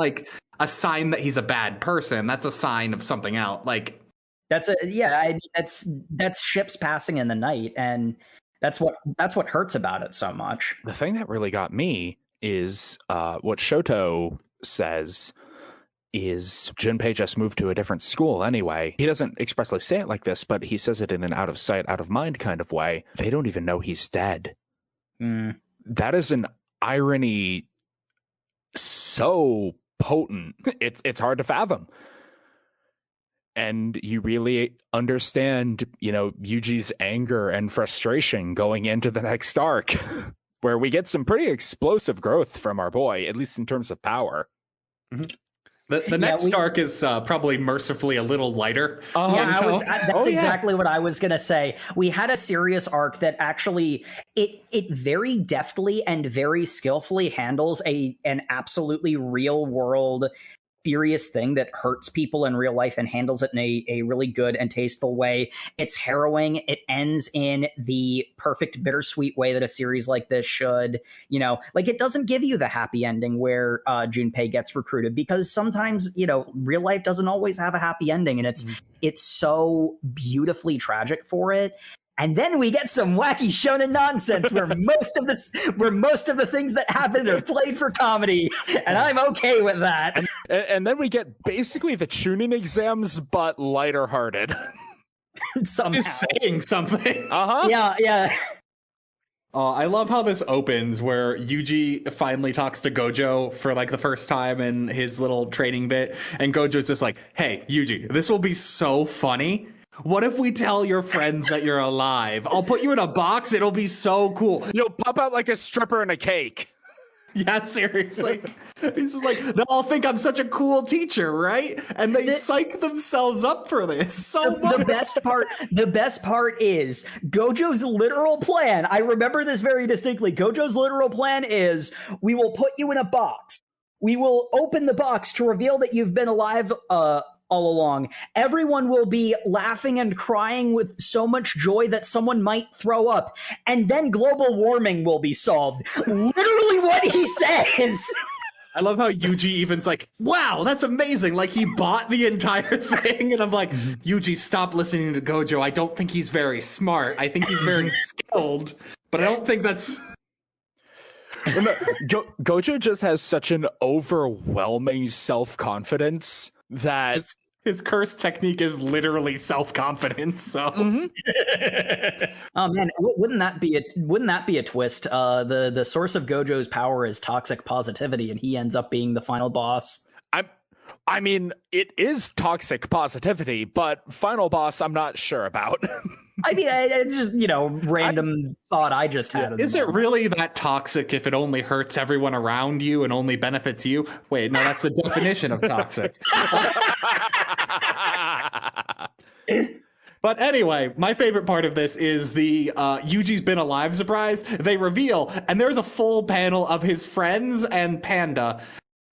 Speaker 3: a sign that he's a bad person. That's a sign of something else.
Speaker 4: That's ships passing in the night, and that's what hurts about it so much.
Speaker 2: The thing that really got me is what Shoto says is Junpei just moved to a different school anyway. He doesn't expressly say it like this, but he says it in an out of sight, out of mind kind of way. They don't even know he's dead. That is an irony so potent. It's hard to fathom. And you really understand, Yuji's anger and frustration going into the next arc, where we get some pretty explosive growth from our boy, at least in terms of power.
Speaker 3: Mm-hmm. The next arc is probably mercifully a little lighter.
Speaker 4: That's exactly what I was going to say. We had a serious arc that actually, it very deftly and very skillfully handles an absolutely real world serious thing that hurts people in real life and handles it in a really good and tasteful way. It's harrowing. It ends in the perfect bittersweet way that a series like this should. It doesn't give you the happy ending where Junpei gets recruited, because sometimes, real life doesn't always have a happy ending, and it's so beautifully tragic for it. And then we get some wacky shonen nonsense where most of the things that happen are played for comedy, and I'm okay with that.
Speaker 2: And then we get basically the Chunin exams, but lighter hearted.
Speaker 4: Somehow.
Speaker 3: He's saying something.
Speaker 4: Yeah.
Speaker 3: I love how this opens, where Yuji finally talks to Gojo for the first time in his little training bit, and Gojo's just like, "Hey, Yuji, this will be so funny. What if we tell your friends that you're alive? I'll put you in a box. It'll be so cool.
Speaker 2: You'll pop out like a stripper in a cake."
Speaker 3: Yeah, seriously. He's just like, they'll all think I'm such a cool teacher, right? And they psych themselves up for this so much.
Speaker 4: The best part is Gojo's literal plan. I remember this very distinctly. Gojo's literal plan is, we will put you in a box. We will open the box to reveal that you've been alive all along. Everyone will be laughing and crying with so much joy that someone might throw up. And then global warming will be solved. Literally what he says.
Speaker 3: I love how Yuji even's like, wow, that's amazing. Like, he bought the entire thing. And I'm like, Yuji, stop listening to Gojo. I don't think he's very smart. I think he's very skilled, but I don't think that's...
Speaker 2: Gojo just has such an overwhelming self-confidence that
Speaker 3: his curse technique is literally self-confidence. So,
Speaker 4: oh man, wouldn't that be a twist? The source of Gojo's power is toxic positivity, and he ends up being the final boss.
Speaker 2: I mean, it is toxic positivity, but final boss, I'm not sure about.
Speaker 4: I mean, it's just, random thought I just had.
Speaker 3: Is it really that toxic if it only hurts everyone around you and only benefits you? Wait, no, that's the definition of toxic. But anyway, my favorite part of this is the Yuji's been alive surprise. They reveal, and there's a full panel of his friends and Panda,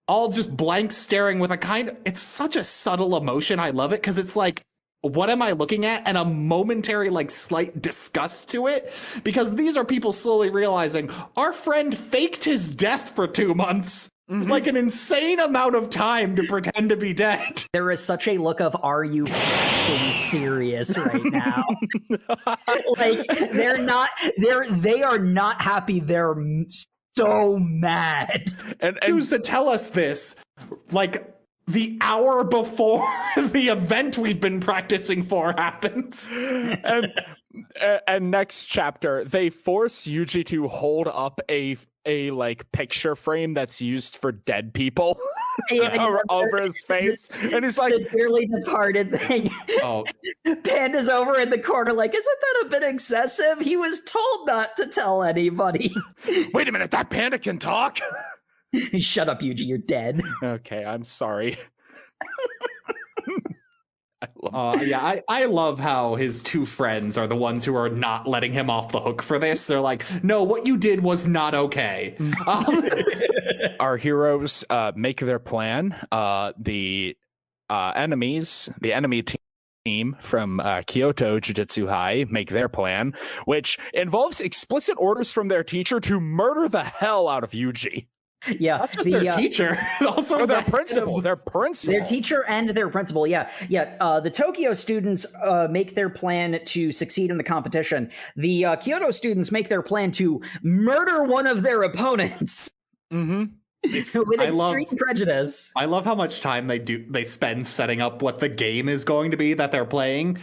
Speaker 3: all just blank staring with it's such a subtle emotion. I love it, because it's like, what am I looking at? And a momentary, slight disgust to it, because these are people slowly realizing our friend faked his death for 2 months. Mm-hmm. Like an insane amount of time to pretend to be dead.
Speaker 4: There is such a look of, are you f***ing serious right now? They are not happy. They're so mad.
Speaker 3: And who's to tell us this? The hour before the event we've been practicing for happens.
Speaker 2: And next chapter, they force Yuji to hold up a picture frame that's used for dead people over his face, and he's like,
Speaker 4: the dearly departed thing.
Speaker 3: Oh,
Speaker 4: Panda's over in the corner like, isn't that a bit excessive? He was told not to tell anybody.
Speaker 2: Wait a minute, that panda can talk?
Speaker 4: Shut up, Yuji, you're dead.
Speaker 2: Okay, I'm sorry.
Speaker 3: I love how his two friends are the ones who are not letting him off the hook for this. They're like, no, what you did was not okay.
Speaker 2: Our heroes make their plan. The enemy team from Kyoto Jujutsu High make their plan, which involves explicit orders from their teacher to murder the hell out of Yuji.
Speaker 4: Yeah,
Speaker 3: Not just their teacher, also
Speaker 2: their principal. Their principal.
Speaker 4: Their teacher and their principal, yeah. The Tokyo students make their plan to succeed in the competition. The Kyoto students make their plan to murder one of their opponents.
Speaker 2: Mm-hmm.
Speaker 4: With extreme prejudice.
Speaker 3: I love how much time they spend setting up what the game is going to be that they're playing.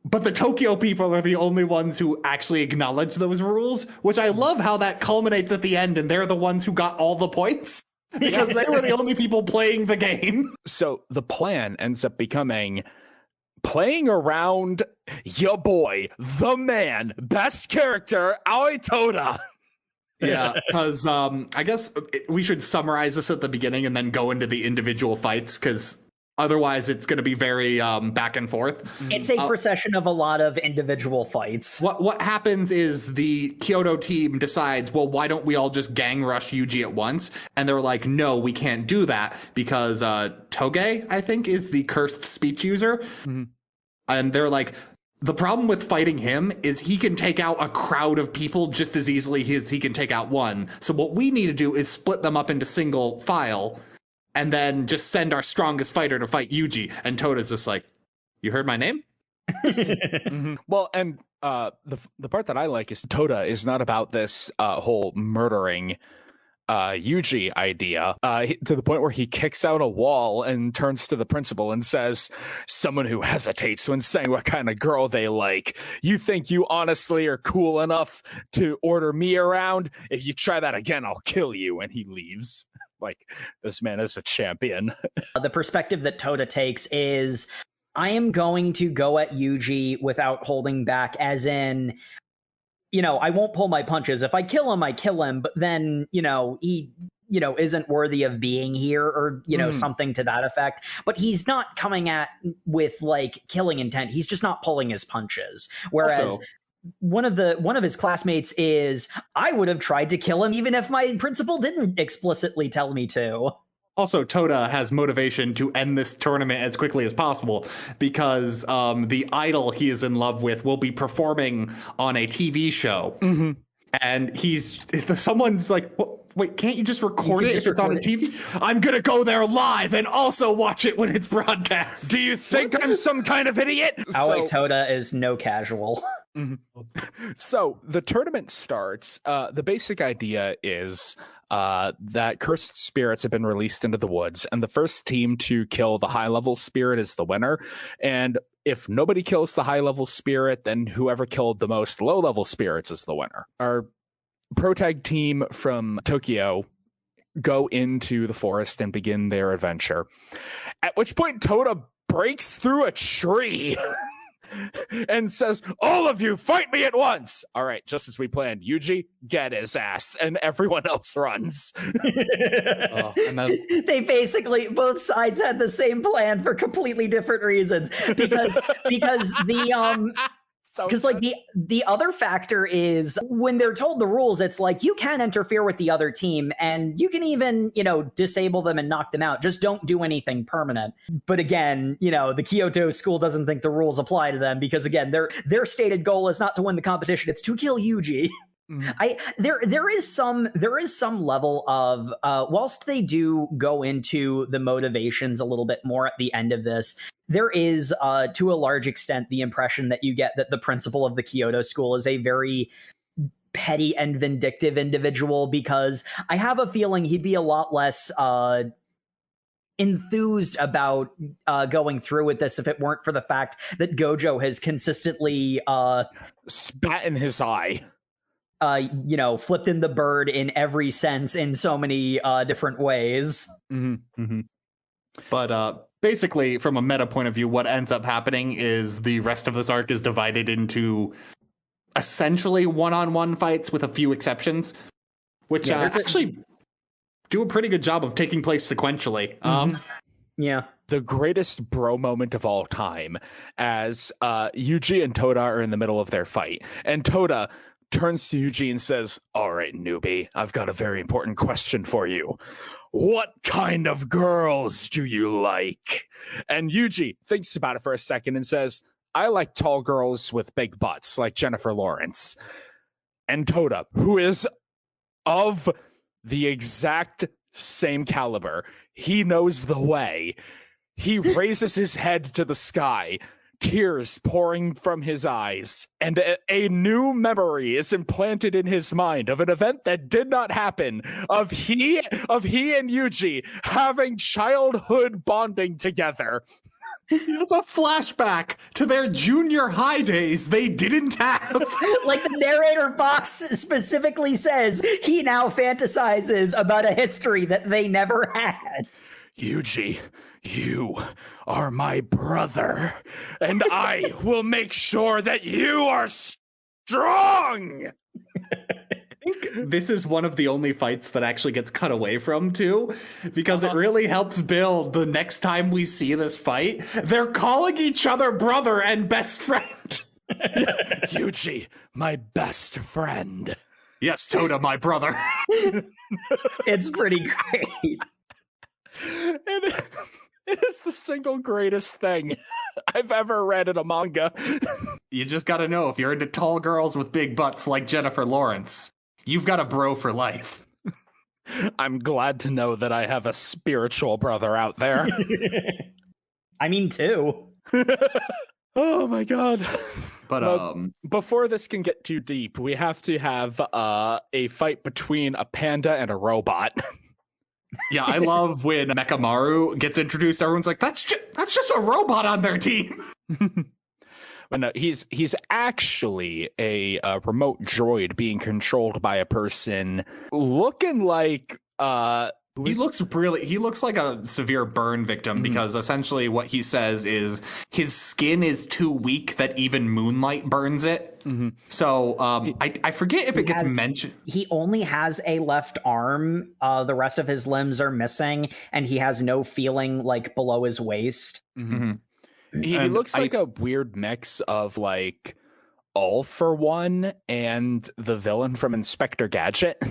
Speaker 3: But the Tokyo people are the only ones who actually acknowledge those rules, which I love how that culminates at the end, and they're the ones who got all the points because they were the only people playing the game.
Speaker 2: So the plan ends up becoming playing around your boy, the man, best character, Aoi Toda.
Speaker 3: Yeah, because I guess we should summarize this at the beginning and then go into the individual fights, because otherwise it's going to be very back and forth.
Speaker 4: It's a procession of a lot of individual fights.
Speaker 3: What happens is the Kyoto team decides, well, why don't we all just gang rush Yuji at once? And they're like, no, we can't do that because Toge, I think, is the cursed speech user. Mm-hmm. And they're like, the problem with fighting him is he can take out a crowd of people just as easily as he can take out one. So what we need to do is split them up into single file and then just send our strongest fighter to fight Yuji. And Toda's just like, you heard my name?
Speaker 2: Mm-hmm. Well, and the part that I like is Toda is not about this whole murdering Yuji idea to the point where he kicks out a wall and turns to the principal and says, someone who hesitates when saying what kind of girl they like. You think you honestly are cool enough to order me around? If you try that again, I'll kill you. And he leaves. Like, this man is a champion.
Speaker 4: The perspective that Toda takes is, I am going to go at Yuji without holding back, as in, I won't pull my punches. If I kill him, I kill him, but then, he, isn't worthy of being here, or, something to that effect. But he's not coming at with like killing intent. He's just not pulling his punches. Whereas
Speaker 3: also,
Speaker 4: one of his classmates is, I would have tried to kill him even if my principal didn't explicitly tell me to.
Speaker 3: Also, Toda has motivation to end this tournament as quickly as possible because the idol he is in love with will be performing on a TV show. Mm-hmm. And someone's like, well, wait, can't you just record it if it's on a TV? I'm going to go there live and also watch it when it's broadcast.
Speaker 2: Do you think I'm some kind of idiot?
Speaker 4: Aoi Toda is no casual.
Speaker 2: Mm-hmm. So the tournament starts. The basic idea is that cursed spirits have been released into the woods, and the first team to kill the high-level spirit is the winner. And if nobody kills the high-level spirit, then whoever killed the most low-level spirits is the winner. Our protag team from Tokyo go into the forest and begin their adventure, at which point Toda breaks through a tree and says, all of you fight me at once. All right, just as we planned. Yuji, get his ass. And everyone else runs.
Speaker 4: They basically, both sides had the same plan for completely different reasons. Because the because like the other factor is, when they're told the rules, it's like, you can interfere with the other team and you can even, disable them and knock them out. Just don't do anything permanent. But again, the Kyoto school doesn't think the rules apply to them, because again, their stated goal is not to win the competition, it's to kill Yuji. There is some level of whilst they do go into the motivations a little bit more at the end of this, there is to a large extent the impression that you get that the principal of the Kyoto school is a very petty and vindictive individual, because I have a feeling he'd be a lot less enthused about going through with this if it weren't for the fact that Gojo has consistently
Speaker 2: spat in his eye.
Speaker 4: Flipped in the bird in every sense in so many different ways.
Speaker 3: Mm-hmm. Mm-hmm. But basically, from a meta point of view, what ends up happening is the rest of this arc is divided into essentially one-on-one fights with a few exceptions, which actually do a pretty good job of taking place sequentially.
Speaker 4: Yeah.
Speaker 2: The greatest bro moment of all time, as Yuji and Toda are in the middle of their fight, and Toda turns to Yuji and says, all right, newbie, I've got a very important question for you. What kind of girls do you like? And Yuji thinks about it for a second and says, I like tall girls with big butts, like Jennifer Lawrence. And Toda, who is of the exact same caliber. He knows the way. He raises his head to the sky, tears pouring from his eyes, and a new memory is implanted in his mind of an event that did not happen, of he and Yuji having childhood bonding together.
Speaker 3: He has a flashback to their junior high days they didn't have.
Speaker 4: Like the narrator box specifically says, he now fantasizes about a history that they never had.
Speaker 2: Yuji, you are my brother, and I will make sure that you are strong!
Speaker 3: I think this is one of the only fights that actually gets cut away from, too, because it really helps build the next time we see this fight. They're calling each other brother and best friend.
Speaker 2: Yuji, my best friend.
Speaker 3: Yes, Toda, my brother.
Speaker 4: It's pretty great.
Speaker 2: It is the single greatest thing I've ever read in a manga.
Speaker 3: You just gotta know, if you're into tall girls with big butts like Jennifer Lawrence, you've got a bro for life.
Speaker 2: I'm glad to know that I have a spiritual brother out there.
Speaker 4: I mean, too.
Speaker 2: Oh my god.
Speaker 3: But
Speaker 2: before this can get too deep, we have to have a fight between a panda and a robot.
Speaker 3: yeah, I love when Mekamaru gets introduced. Everyone's like, that's just a robot on their team.
Speaker 2: But no, he's actually a remote droid being controlled by a person looking like he looks like a severe burn victim, because essentially what he says is his skin is too weak that even moonlight burns it. So I forget if it gets mentioned.
Speaker 4: He only has a left arm. The rest of his limbs are missing, and he has no feeling like below his waist.
Speaker 2: He looks like a weird mix of like All for One and the villain from Inspector Gadget.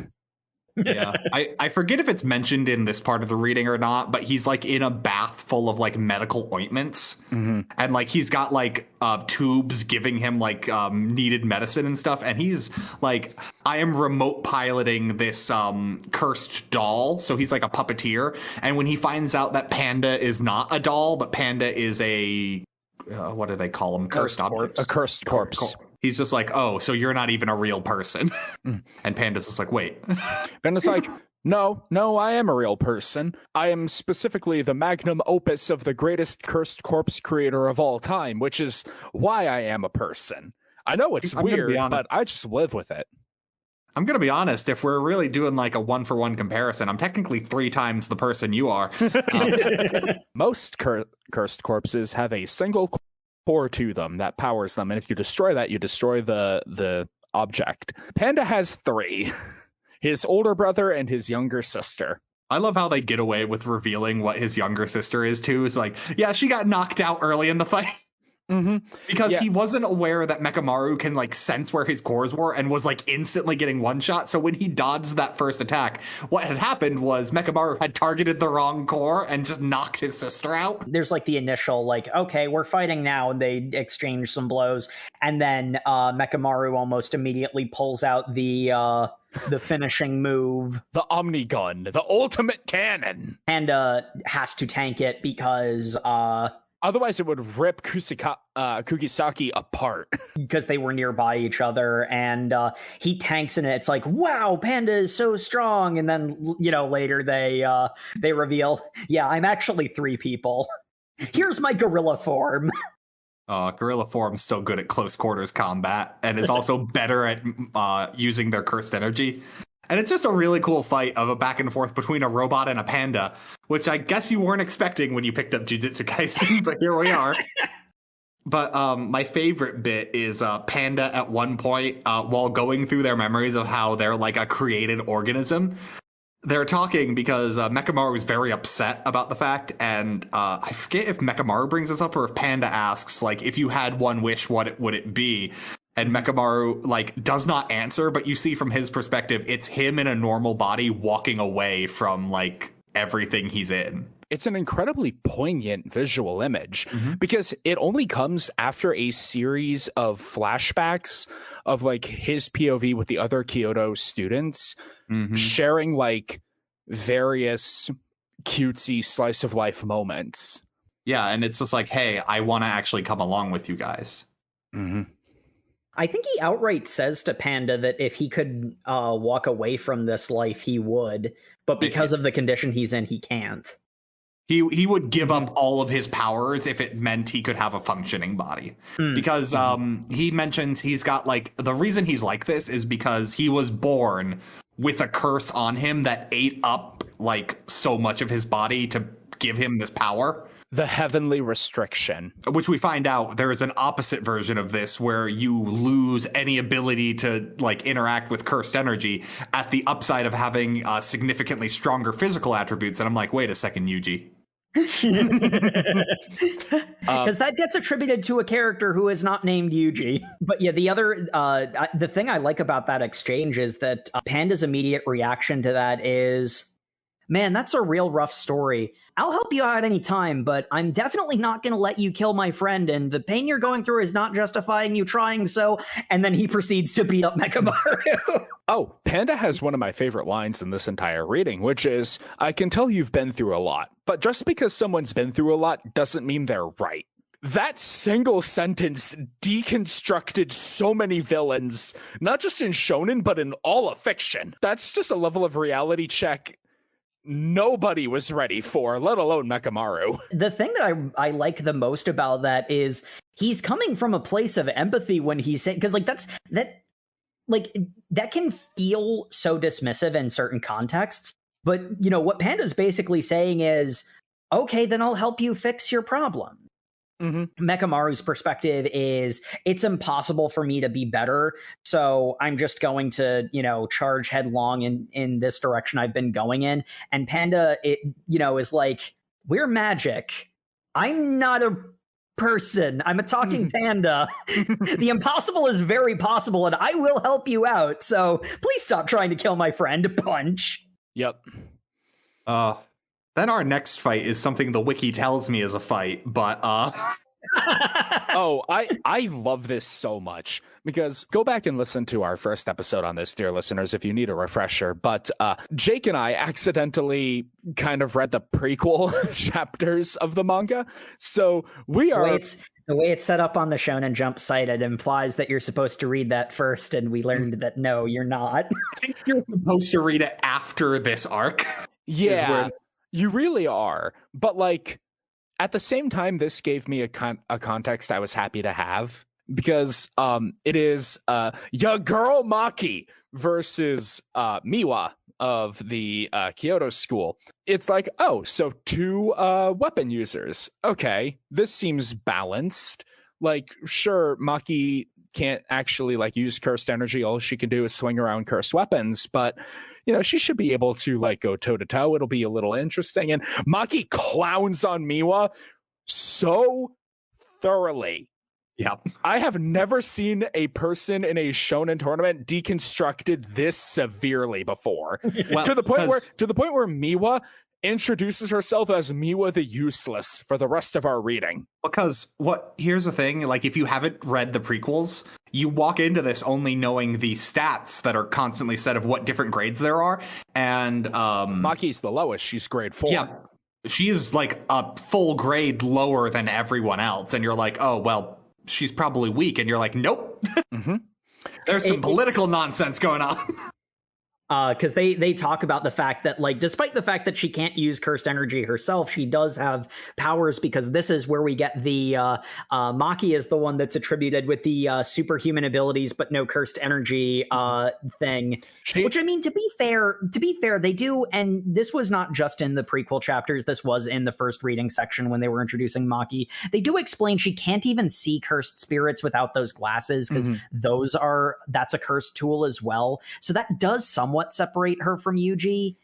Speaker 3: Yeah, I forget if it's mentioned in this part of the reading or not, but he's like in a bath full of like medical ointments, and like he's got like tubes giving him like needed medicine and stuff, and he's like, I am remote piloting this cursed doll, so he's like a puppeteer. And when he finds out that Panda is not a doll, but Panda is a what do they call them? Cursed objects.
Speaker 2: A cursed corpse.
Speaker 3: He's just like, oh, so you're not even a real person. And Panda's just like, wait.
Speaker 2: Panda's like, no, I am a real person. I am specifically the magnum opus of the greatest cursed corpse creator of all time, which is why I am a person. I know it's weird, but I just live with it.
Speaker 3: I'm going to be honest, if we're really doing like a one-for-one comparison, I'm technically 3 times the person you are.
Speaker 2: Most cursed corpses have a single core to them that powers them, and if you destroy that, you destroy the object. Panda has 3. His older brother and his younger sister.
Speaker 3: I love how they get away with revealing what his younger sister is, too. It's like, yeah, she got knocked out early in the fight. Because he wasn't aware that Mekamaru can like sense where his cores were and was like instantly getting one shot. So when he dodged that first attack, what had happened was Mekamaru had targeted the wrong core and just knocked his sister out.
Speaker 4: There's like the initial like, okay, we're fighting now, and they exchange some blows, and then Mekamaru almost immediately pulls out the finishing move,
Speaker 2: the Omni Gun, the ultimate cannon,
Speaker 4: and has to tank it because
Speaker 2: otherwise it would rip Kugisaki apart.
Speaker 4: Because they were nearby each other, and he tanks in it. It's like, wow, Panda is so strong. And then, later they reveal, yeah, I'm actually 3 people. Here's my gorilla form.
Speaker 3: Gorilla form's so good at close quarters combat, and is also better at using their cursed energy. And it's just a really cool fight of a back and forth between a robot and a panda, which I guess you weren't expecting when you picked up Jujutsu Kaisen, but here we are. But my favorite bit is Panda at one point, while going through their memories of how they're like a created organism, they're talking because Mekamaru is very upset about the fact, and I forget if Mekamaru brings this up or if Panda asks, like, if you had one wish, what would it be? And Mekamaru, like, does not answer, but you see from his perspective, it's him in a normal body walking away from, like, everything he's in.
Speaker 2: it's an incredibly poignant visual image because it only comes after a series of flashbacks of like his POV with the other Kyoto students sharing like various cutesy slice of life moments.
Speaker 3: Yeah, and it's just like, hey, I want to actually come along with you guys.
Speaker 4: I think he outright says to Panda that if he could walk away from this life, he would. But because of the condition he's in, he can't.
Speaker 3: He would give up all of his powers if it meant he could have a functioning body. Because he mentions he's got, like, the reason he's like this is because he was born with a curse on him that ate up, like, so much of his body to give him this power.
Speaker 2: The heavenly restriction.
Speaker 3: Which we find out there is an opposite version of this where you lose any ability to like interact with cursed energy at the upside of having significantly stronger physical attributes. And I'm like, wait a second, Yuji.
Speaker 4: Because that gets attributed to a character who is not named Yuji. But yeah, the thing I like about that exchange is that Panda's immediate reaction to that is, man, that's a real rough story. I'll help you out any time, but I'm definitely not going to let you kill my friend, and the pain you're going through is not justifying you trying so. And then he proceeds to beat up Mechamaru.
Speaker 2: Oh, Panda has one of my favorite lines in this entire reading, which is, I can tell you've been through a lot, but just because someone's been through a lot doesn't mean they're right. That single sentence deconstructed so many villains, not just in shonen, but in all of fiction. That's just a level of reality check nobody was ready for, let alone Mechamaru.
Speaker 4: The thing that I like the most about that is he's coming from a place of empathy when he's saying, because like that can feel so dismissive in certain contexts. But you know what Panda's basically saying is, okay, then I'll help you fix your problem. Mechamaru's perspective is, it's impossible for me to be better, so I'm just going to, charge headlong in this direction I've been going in. And Panda, is like, we're magic. I'm not a person. I'm a talking panda. The impossible is very possible, and I will help you out. So please stop trying to kill my friend. Punch.
Speaker 2: Yep.
Speaker 3: Then our next fight is something the wiki tells me is a fight, but
Speaker 2: Oh, I love this so much because go back and listen to our first episode on this, dear listeners, if you need a refresher. But Jake and I accidentally kind of read the prequel chapters of the manga. So we are...
Speaker 4: The way it's set up on the Shonen Jump site, it implies that you're supposed to read that first, and we learned that no, you're not.
Speaker 3: I think you're supposed to read it after this arc.
Speaker 2: Yeah. You really are. But, like, at the same time, this gave me a context I was happy to have. Because it is ya girl Maki versus Miwa of the Kyoto school. It's like, oh, so two weapon users. Okay, this seems balanced. Like, sure, Maki can't actually, like, use cursed energy. All she can do is swing around cursed weapons. But... she should be able to, like, go toe-to-toe. It'll be a little interesting. And Maki clowns on Miwa so thoroughly.
Speaker 3: Yep.
Speaker 2: I have never seen a person in a shonen tournament deconstructed this severely before. Well, to the point where Miwa introduces herself as Miwa the Useless for the rest of our reading.
Speaker 3: Because here's the thing, like, if you haven't read the prequels, you walk into this only knowing the stats that are constantly said of what different grades there are. And
Speaker 2: Maki's the lowest. She's grade 4.
Speaker 3: Yeah. She's like a full grade lower than everyone else. And you're like, oh, well, she's probably weak. And you're like, nope. There's some political nonsense going on.
Speaker 4: Because they talk about the fact that, like, despite the fact that she can't use cursed energy herself, she does have powers, because this is where we get the Maki is the one that's attributed with the superhuman abilities but no cursed energy thing. Which, I mean, to be fair, they do, and this was not just in the prequel chapters. This was in the first reading section when they were introducing Maki. They do explain she can't even see cursed spirits without those glasses, because that's a cursed tool as well. So that does somewhat separate her from Yuji,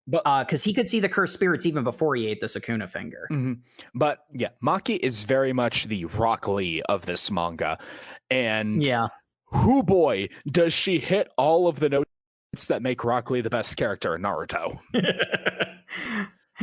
Speaker 4: but because he could see the cursed spirits even before he ate the Sukuna finger.
Speaker 2: But yeah, Maki is very much the Rock Lee of this manga, and whoo boy, does she hit all of the notes that make Rock Lee the best character in Naruto.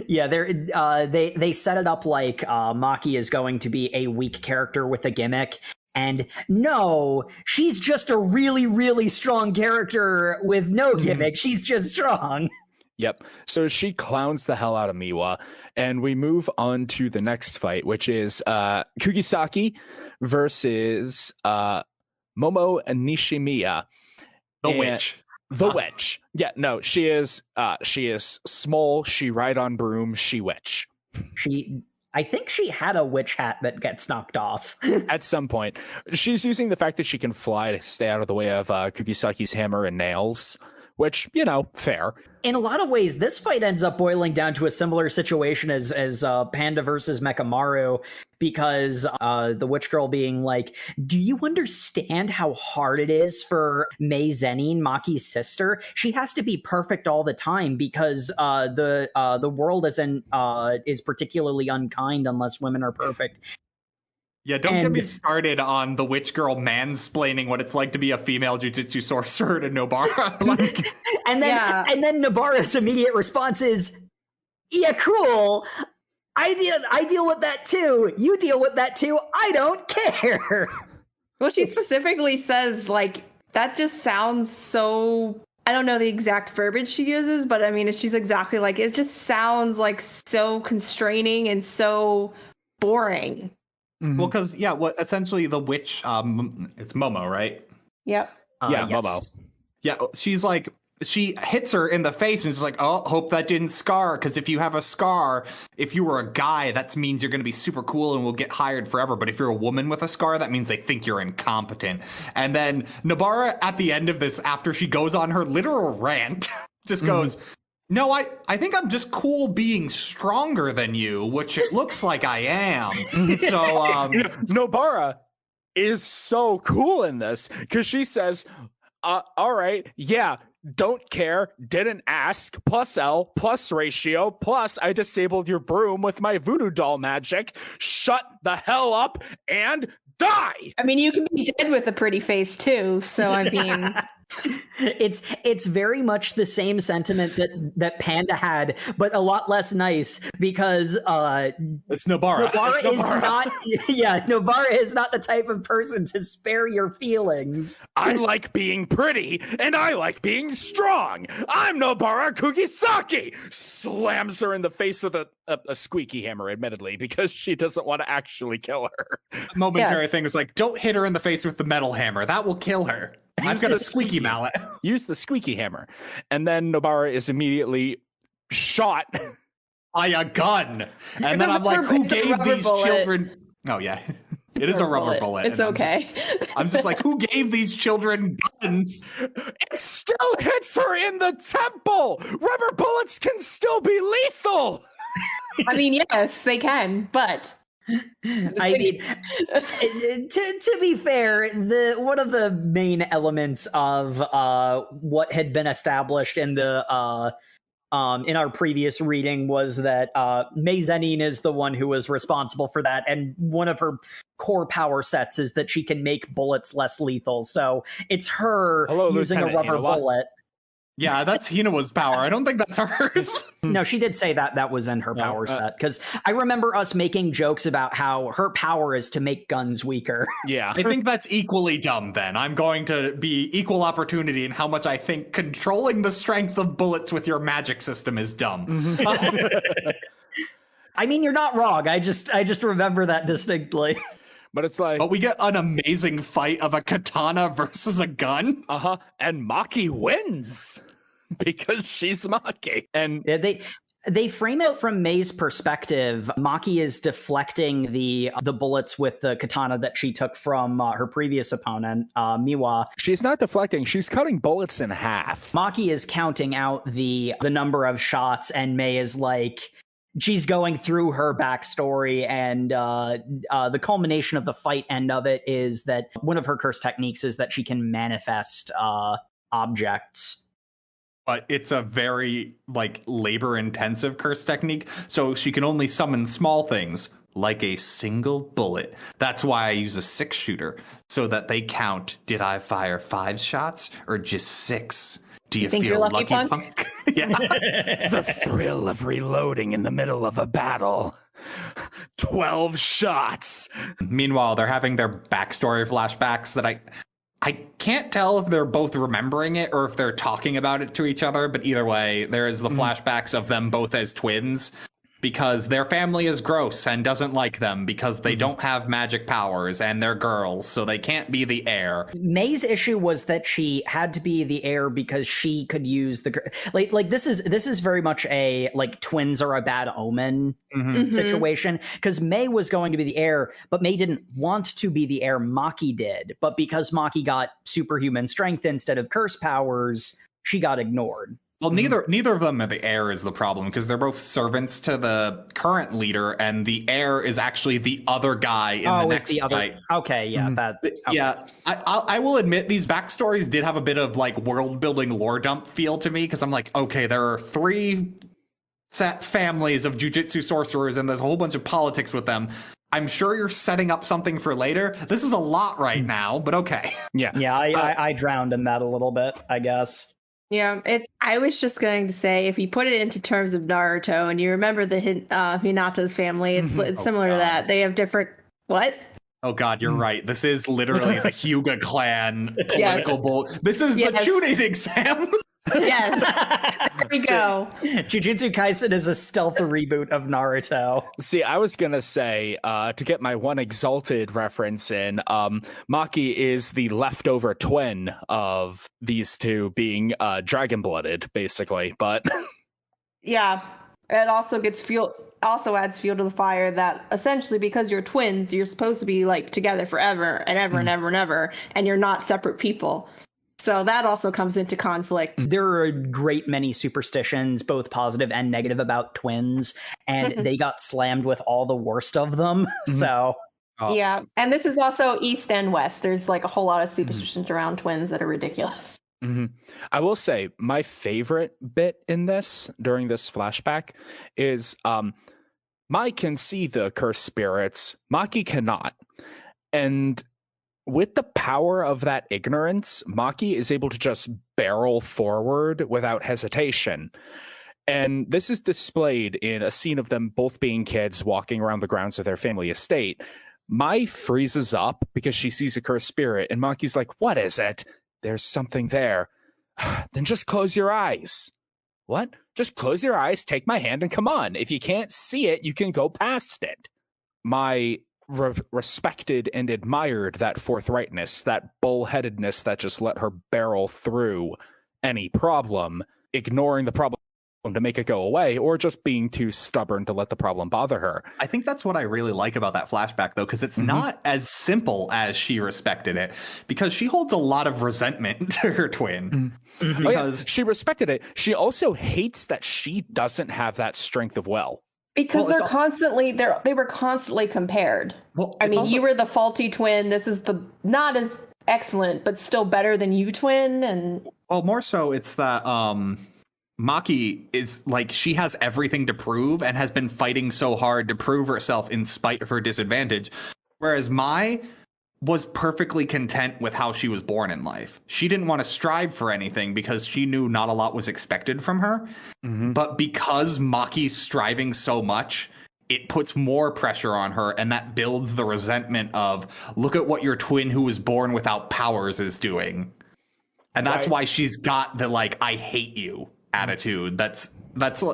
Speaker 4: Yeah, they set it up like Maki is going to be a weak character with a gimmick. And no, she's just a really, really strong character with no gimmick. She's just strong.
Speaker 2: Yep. So she clowns the hell out of Miwa, and we move on to the next fight, which is Kugisaki versus Momo Nishimiya.
Speaker 3: The witch.
Speaker 2: The witch. Yeah, no, she is small, she ride on broom, she witch.
Speaker 4: I think she had a witch hat that gets knocked off.
Speaker 2: At some point. She's using the fact that she can fly to stay out of the way of Kugisaki's hammer and nails, which, fair.
Speaker 4: In a lot of ways, this fight ends up boiling down to a similar situation as Panda versus Mechamaru, because the witch girl being like, do you understand how hard it is for Mei Zenin, Maki's sister? She has to be perfect all the time because the world is particularly unkind unless women are perfect.
Speaker 3: Yeah, don't get me started on the witch girl mansplaining what it's like to be a female jujutsu sorcerer to Nobara.
Speaker 4: and then Nobara's immediate response is, "Yeah, cool. I deal with that too. You deal with that too. I don't care."
Speaker 5: Well, she specifically says, like, that just sounds so... I don't know the exact verbiage she uses, but I mean, she's exactly like, it just sounds like so constraining and so boring.
Speaker 3: Mm-hmm. Well, because, essentially the witch, it's Momo, right?
Speaker 5: Yep.
Speaker 2: Yes.
Speaker 3: Momo. Yeah, she's like, she hits her in the face and is like, oh, hope that didn't scar, because if you have a scar, if you were a guy, that means you're going to be super cool and will get hired forever. But if you're a woman with a scar, that means they think you're incompetent. And then Nobara, at the end of this, after she goes on her literal rant, just goes... No, I think I'm just cool being stronger than you, which it looks like I am. So,
Speaker 2: Nobara is so cool in this because she says, all right, yeah, don't care, didn't ask, plus L, plus ratio, plus I disabled your broom with my voodoo doll magic. Shut the hell up and die.
Speaker 5: I mean, you can be dead with a pretty face too, so I mean...
Speaker 4: It's very much the same sentiment that Panda had, but a lot less nice because
Speaker 3: it's Nobara.
Speaker 4: Nobara is not the type of person to spare your feelings.
Speaker 2: I like being pretty and I like being strong. I'm Nobara Kugisaki. Slams her in the face with a squeaky hammer, admittedly, because she doesn't want to actually kill her.
Speaker 3: Momentary thing was like, don't hit her in the face with the metal hammer. That will kill her. I've got a squeaky mallet.
Speaker 2: Use the squeaky hammer. And then Nobara is immediately shot
Speaker 3: by a gun. And then I'm like, who gave these children... Oh, yeah. It is a rubber bullet.
Speaker 5: It's okay.
Speaker 3: I'm just like, who gave these children guns?
Speaker 2: It still hits her in the temple. Rubber bullets can still be lethal.
Speaker 5: I mean, yes, they can, but...
Speaker 4: I mean, to be fair, one of the main elements of what had been established in the in our previous reading was that Mei Zenin is the one who was responsible for that, and one of her core power sets is that she can make bullets less lethal. So it's her using a rubber bullet.
Speaker 3: Yeah, that's Hinawa's power. I don't think that's hers.
Speaker 4: No, she did say that was in her power set, because I remember us making jokes about how her power is to make guns weaker.
Speaker 2: Yeah.
Speaker 3: I think that's equally dumb then. I'm going to be equal opportunity in how much I think controlling the strength of bullets with your magic system is dumb.
Speaker 4: I mean, you're not wrong. I just remember that distinctly.
Speaker 2: But it's like...
Speaker 3: But we get an amazing fight of a katana versus a gun.
Speaker 2: Uh-huh. And Maki wins. Because she's Maki. And
Speaker 4: they frame it from Mei's perspective. Maki is deflecting the bullets with the katana that she took from her previous opponent, Miwa.
Speaker 2: She's not deflecting. She's cutting bullets in half.
Speaker 4: Maki is counting out the number of shots, and Mei is like... She's going through her backstory, and the culmination of the fight end of it is that one of her curse techniques is that she can manifest objects.
Speaker 3: But it's a very, labor-intensive curse technique, so she can only summon small things, like a single bullet. That's why I use a 6-shooter, so that they count, did I fire 5 shots, or just 6? Do you feel
Speaker 5: you're lucky,
Speaker 3: punk? Yeah.
Speaker 2: The thrill of reloading in the middle of a battle. 12 shots.
Speaker 3: Meanwhile, they're having their backstory flashbacks that I can't tell if they're both remembering it or if they're talking about it to each other, but either way, there is the flashbacks of them both as twins because their family is gross and doesn't like them because they don't have magic powers and they're girls, so they can't be the heir.
Speaker 4: May's issue was that she had to be the heir because she could use the like this is very much a like twins are a bad omen situation, because May was going to be the heir, but May didn't want to be the heir. Maki did, but because Maki got superhuman strength instead of curse powers, she got ignored.
Speaker 3: Well, neither of them are the heir is the problem because they're both servants to the current leader, and the heir is actually the other guy in the next fight.
Speaker 4: Okay, yeah, that. Okay.
Speaker 3: Yeah, I will admit these backstories did have a bit of like world building lore dump feel to me because I'm like, okay, there are 3 set families of jujutsu sorcerers, and there's a whole bunch of politics with them. I'm sure you're setting up something for later. This is a lot right now, but okay.
Speaker 4: Yeah, I drowned in that a little bit, I guess.
Speaker 5: Yeah, I was just going to say, if you put it into terms of Naruto, and you remember the Hinata's family, it's similar to that. They have different... What?
Speaker 3: Oh god, you're right. This is literally the Hyuga clan political bull. This is the Chunin Exam.
Speaker 5: Yes. There we go.
Speaker 4: Jujutsu Kaisen is a stealth reboot of Naruto.
Speaker 2: See, I was going to say, to get my one exalted reference in, Maki is the leftover twin of these two being dragon-blooded, basically, but...
Speaker 5: Yeah, it also adds fuel to the fire that essentially because you're twins, you're supposed to be like together forever and ever and ever and ever, and you're not separate people. So that also comes into conflict.
Speaker 4: There are a great many superstitions, both positive and negative, about twins, and they got slammed with all the worst of them. So,
Speaker 5: yeah. And this is also East and West. There's like a whole lot of superstitions around twins that are ridiculous.
Speaker 2: I will say my favorite bit in this, during this flashback, is Mai can see the cursed spirits. Maki cannot. And with the power of that ignorance, Maki is able to just barrel forward without hesitation. And this is displayed in a scene of them both being kids walking around the grounds of their family estate. Mai freezes up because she sees a cursed spirit, and Maki's like, "What is it?" "There's something there." "Then just close your eyes." "What?" "Just close your eyes, take my hand, and come on. If you can't see it, you can go past it." Mai respected and admired that forthrightness, that bullheadedness that just let her barrel through any problem, ignoring the problem to make it go away, or just being too stubborn to let the problem bother her.
Speaker 3: I think that's what I really like about that flashback, though, because it's not as simple as she respected it, because she holds a lot of resentment to her twin. Because
Speaker 2: she respected it. She also hates that she doesn't have that strength of will.
Speaker 5: Because they were constantly compared.
Speaker 3: Well,
Speaker 5: I mean, you were the faulty twin. This is the not as excellent, but still better than you twin. And
Speaker 3: well, more so, it's that Maki is like, she has everything to prove and has been fighting so hard to prove herself in spite of her disadvantage. Whereas Mai was perfectly content with how she was born in life. She didn't want to strive for anything because she knew not a lot was expected from her. But because Maki's striving so much, it puts more pressure on her, and that builds the resentment of, look at what your twin who was born without powers is doing. And that's why she's got the, like, I hate you attitude. That's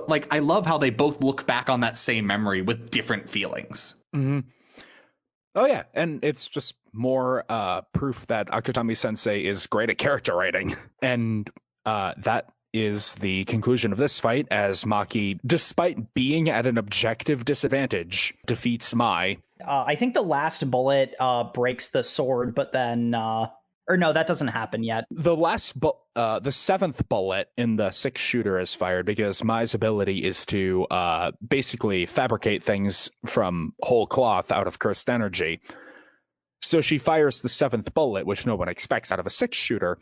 Speaker 3: like, I love how they both look back on that same memory with different feelings.
Speaker 2: Oh, yeah. And it's just more proof that Akutami sensei is great at character writing. And that is the conclusion of this fight, as Maki, despite being at an objective disadvantage, defeats Mai.
Speaker 4: I think the last bullet breaks the sword, but then... or no, that doesn't happen yet.
Speaker 2: The the 7th bullet in the 6th shooter is fired because Mai's ability is to basically fabricate things from whole cloth out of cursed energy. So she fires the 7th bullet, which no one expects out of a 6th shooter,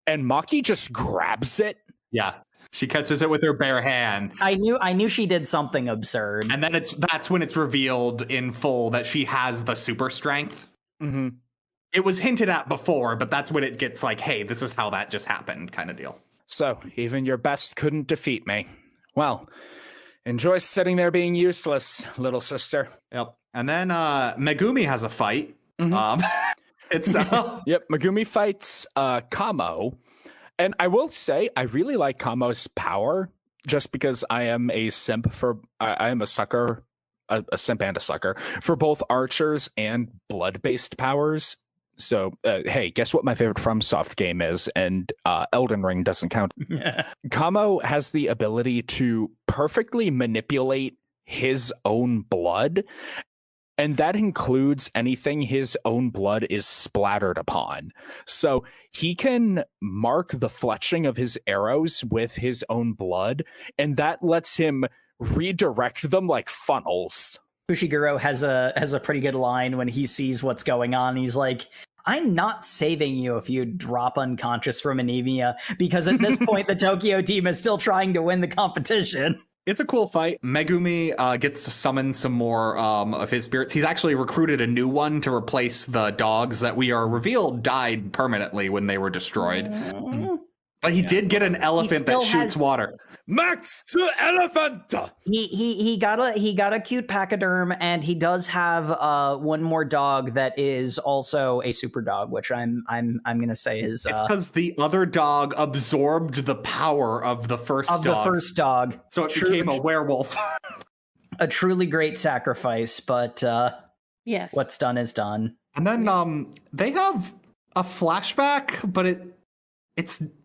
Speaker 2: and Maki just grabs it.
Speaker 3: Yeah, she catches it with her bare hand.
Speaker 4: I knew she did something absurd.
Speaker 3: And then that's when it's revealed in full that she has the super strength. It was hinted at before, but that's when it gets like, hey, this is how that just happened kind of deal.
Speaker 2: So, even your best couldn't defeat me. Well, enjoy sitting there being useless, little sister.
Speaker 3: Yep. And then Megumi has a fight. It's
Speaker 2: Yep, Megumi fights Kamo. And I will say, I really like Kamo's power, just because I am a simp for... I am a sucker, a simp and a sucker, for both archers and blood-based powers. So, hey, guess what my favorite FromSoft game is? And Elden Ring doesn't count. Kamo has the ability to perfectly manipulate his own blood, and that includes anything his own blood is splattered upon. So he can mark the fletching of his arrows with his own blood, and that lets him redirect them like funnels.
Speaker 4: Fushiguro has a pretty good line when he sees what's going on. He's like, I'm not saving you if you drop unconscious from anemia, because at this point the Tokyo team is still trying to win the competition.
Speaker 3: It's a cool fight. Megumi gets to summon some more of his spirits. He's actually recruited a new one to replace the dogs that we are revealed died permanently when they were destroyed. But he did get an elephant that shoots water.
Speaker 2: Max to elephant.
Speaker 4: He got a cute pachyderm, and he does have one more dog that is also a super dog, which I'm gonna say is
Speaker 3: it's because the other dog absorbed the power of the first dog. So it became a werewolf.
Speaker 4: A truly great sacrifice, but
Speaker 5: yes,
Speaker 4: what's done is done.
Speaker 3: And then they have a flashback, but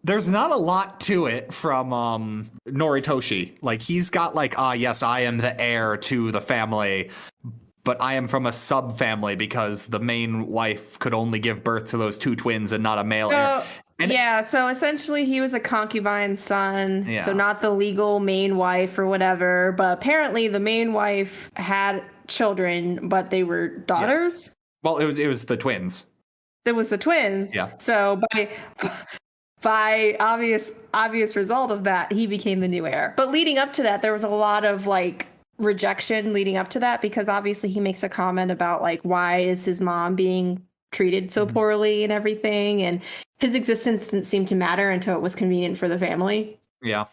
Speaker 3: there's not a lot to it from Noritoshi. Like, he's got like, yes, I am the heir to the family, but I am from a sub-family because the main wife could only give birth to those two twins and not a male heir.
Speaker 5: So essentially he was a concubine's son, so not the legal main wife or whatever, but apparently the main wife had children, but they were daughters.
Speaker 3: Yeah. Well, it was the twins.
Speaker 5: It was the twins.
Speaker 3: Yeah.
Speaker 5: So by obvious result of that, he became the new heir. But leading up to that, there was a lot of like rejection leading up to that, because obviously he makes a comment about like, why is his mom being treated so poorly and everything, and his existence didn't seem to matter until it was convenient for the family.
Speaker 3: Yeah.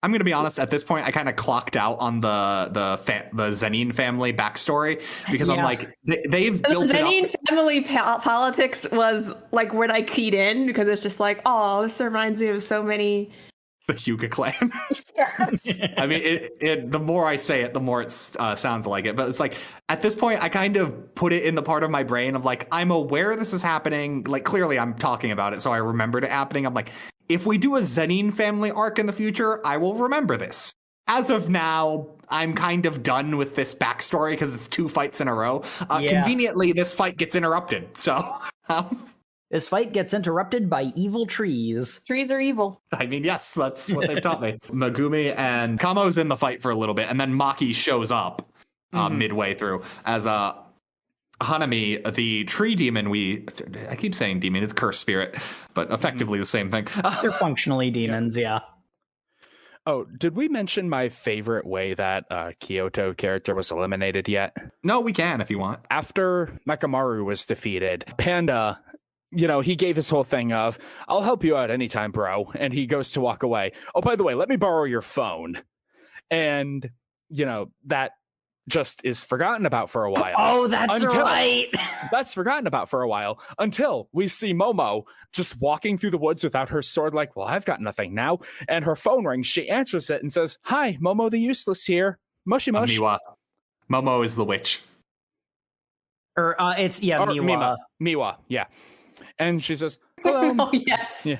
Speaker 3: I'm going to be honest, at this point, I kind of clocked out on the Zenin family backstory, because I'm like, they've built it up.
Speaker 5: The Zenin family politics was like when I keyed in, because it's just like, oh, this reminds me of so many.
Speaker 3: The Hyuga clan.
Speaker 5: Yes.
Speaker 3: I mean, the more I say it, the more it sounds like it. But it's like, at this point, I kind of put it in the part of my brain of like, I'm aware this is happening. Like, clearly I'm talking about it, so I remembered it happening. I'm like, if we do a Zenin family arc in the future, I will remember this. As of now, I'm kind of done with this backstory because it's 2 fights in a row. Conveniently, this fight gets interrupted. So
Speaker 4: this fight gets interrupted by evil trees.
Speaker 5: Trees are evil.
Speaker 3: I mean, yes, that's what they've taught me. Megumi and Kamo's in the fight for a little bit, and then Maki shows up midway through as Hanami, the tree demon. I keep saying demon, it's cursed spirit, but effectively the same thing.
Speaker 4: They're functionally demons, yeah.
Speaker 2: Oh, did we mention my favorite way that Kyoto character was eliminated yet?
Speaker 3: No, we can if you want.
Speaker 2: After Mekamaru was defeated, Panda, he gave his whole thing of, I'll help you out anytime, bro. And he goes to walk away. Oh, by the way, let me borrow your phone. And, that just is forgotten about for a while.
Speaker 4: Oh, that's right.
Speaker 2: That's forgotten about for a while until we see Momo just walking through the woods without her sword, like, well, I've got nothing now. And her phone rings. She answers it and says, hi, Momo the Useless here. Moshi Moshi.
Speaker 3: Miwa. Momo is the witch.
Speaker 4: Or it's, Miwa.
Speaker 2: Miwa, yeah. And she says, hello.
Speaker 5: Oh, yes.
Speaker 2: Yeah.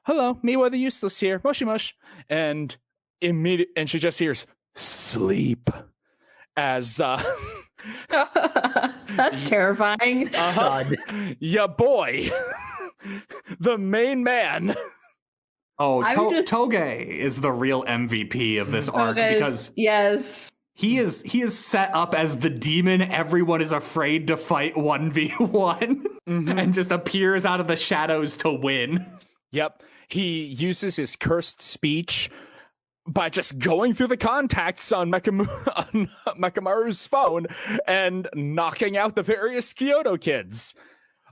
Speaker 2: Hello, Miwa the Useless here. Moshi Mosh. And she just hears, sleep. As
Speaker 5: that's terrifying.
Speaker 4: God.
Speaker 2: Yeah, boy. The main man.
Speaker 3: Oh, Toge is the real MVP of this arc, because
Speaker 5: yes,
Speaker 3: he is set up as the demon everyone is afraid to fight 1v1 and just appears out of the shadows to win.
Speaker 2: Yep. He uses his cursed speech by just going through the contacts on Mekamaru's phone and knocking out the various Kyoto kids.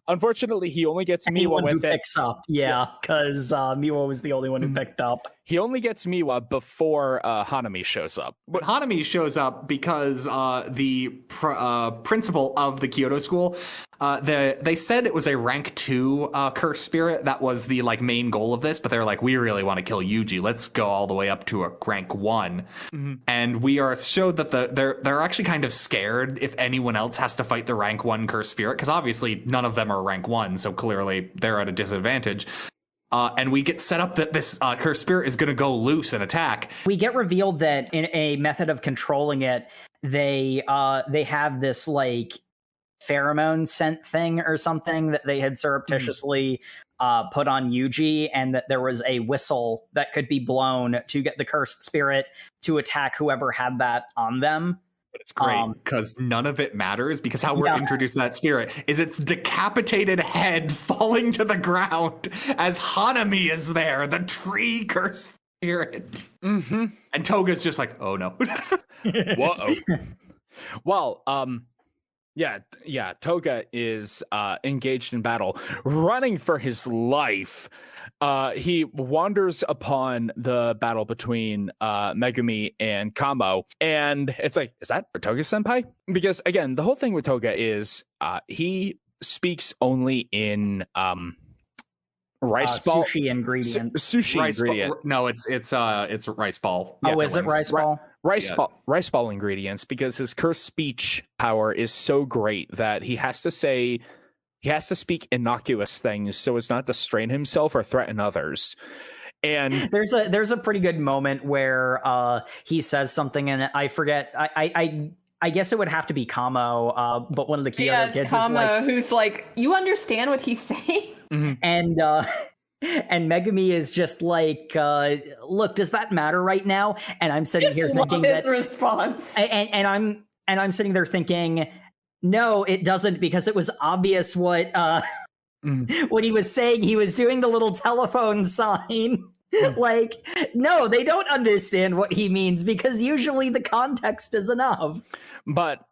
Speaker 2: Unfortunately, he only gets Miwa
Speaker 4: Anyone who
Speaker 2: with it.
Speaker 4: picks up, because Miwa was the only one who picked up.
Speaker 2: He only gets Miwa before Hanami shows up.
Speaker 3: But Hanami shows up because the principal of the Kyoto school, they said it was a rank 2 cursed spirit. That was the like main goal of this, but they're like, we really want to kill Yuji. Let's go all the way up to a rank 1. And we are showed that they're actually kind of scared if anyone else has to fight the rank 1 cursed spirit, because obviously none of them are rank 1, so clearly they're at a disadvantage. And we get set up that this cursed spirit is going to go loose and attack.
Speaker 4: We get revealed that in a method of controlling it, they have this like pheromone scent thing or something that they had surreptitiously put on Yuji, and that there was a whistle that could be blown to get the cursed spirit to attack whoever had that on them.
Speaker 3: But it's great because none of it matters, because how we're introduced to that spirit is its decapitated head falling to the ground as Hanami is there, the tree cursed spirit. And Toga's just like, oh no.
Speaker 2: Whoa. Well, yeah, Toga is engaged in battle, running for his life. He wanders upon the battle between Megumi and Kamo, and it's like, is that Toga-senpai? Because, again, the whole thing with Toga is he speaks only in rice ball.
Speaker 4: Sushi ingredients.
Speaker 2: Sushi
Speaker 3: rice
Speaker 2: ingredient.
Speaker 3: No, it's rice ball.
Speaker 4: Oh, is it rice ball?
Speaker 2: Rice ball ingredients, because his cursed speech power is so great that he has to speak innocuous things so as not to strain himself or threaten others. And
Speaker 4: there's a pretty good moment where he says something, and I forget. I guess it would have to be Kamo, but one of the Kyoto kids
Speaker 5: Kamo,
Speaker 4: is like,
Speaker 5: who's like, you understand what he's saying?
Speaker 4: And Megumi is just like, look, does that matter right now? And I'm sitting here thinking
Speaker 5: his response.
Speaker 4: And I'm sitting there thinking, no, it doesn't, because it was obvious what he was saying. He was doing the little telephone sign. Like, no, they don't understand what he means, because usually the context is enough.
Speaker 2: But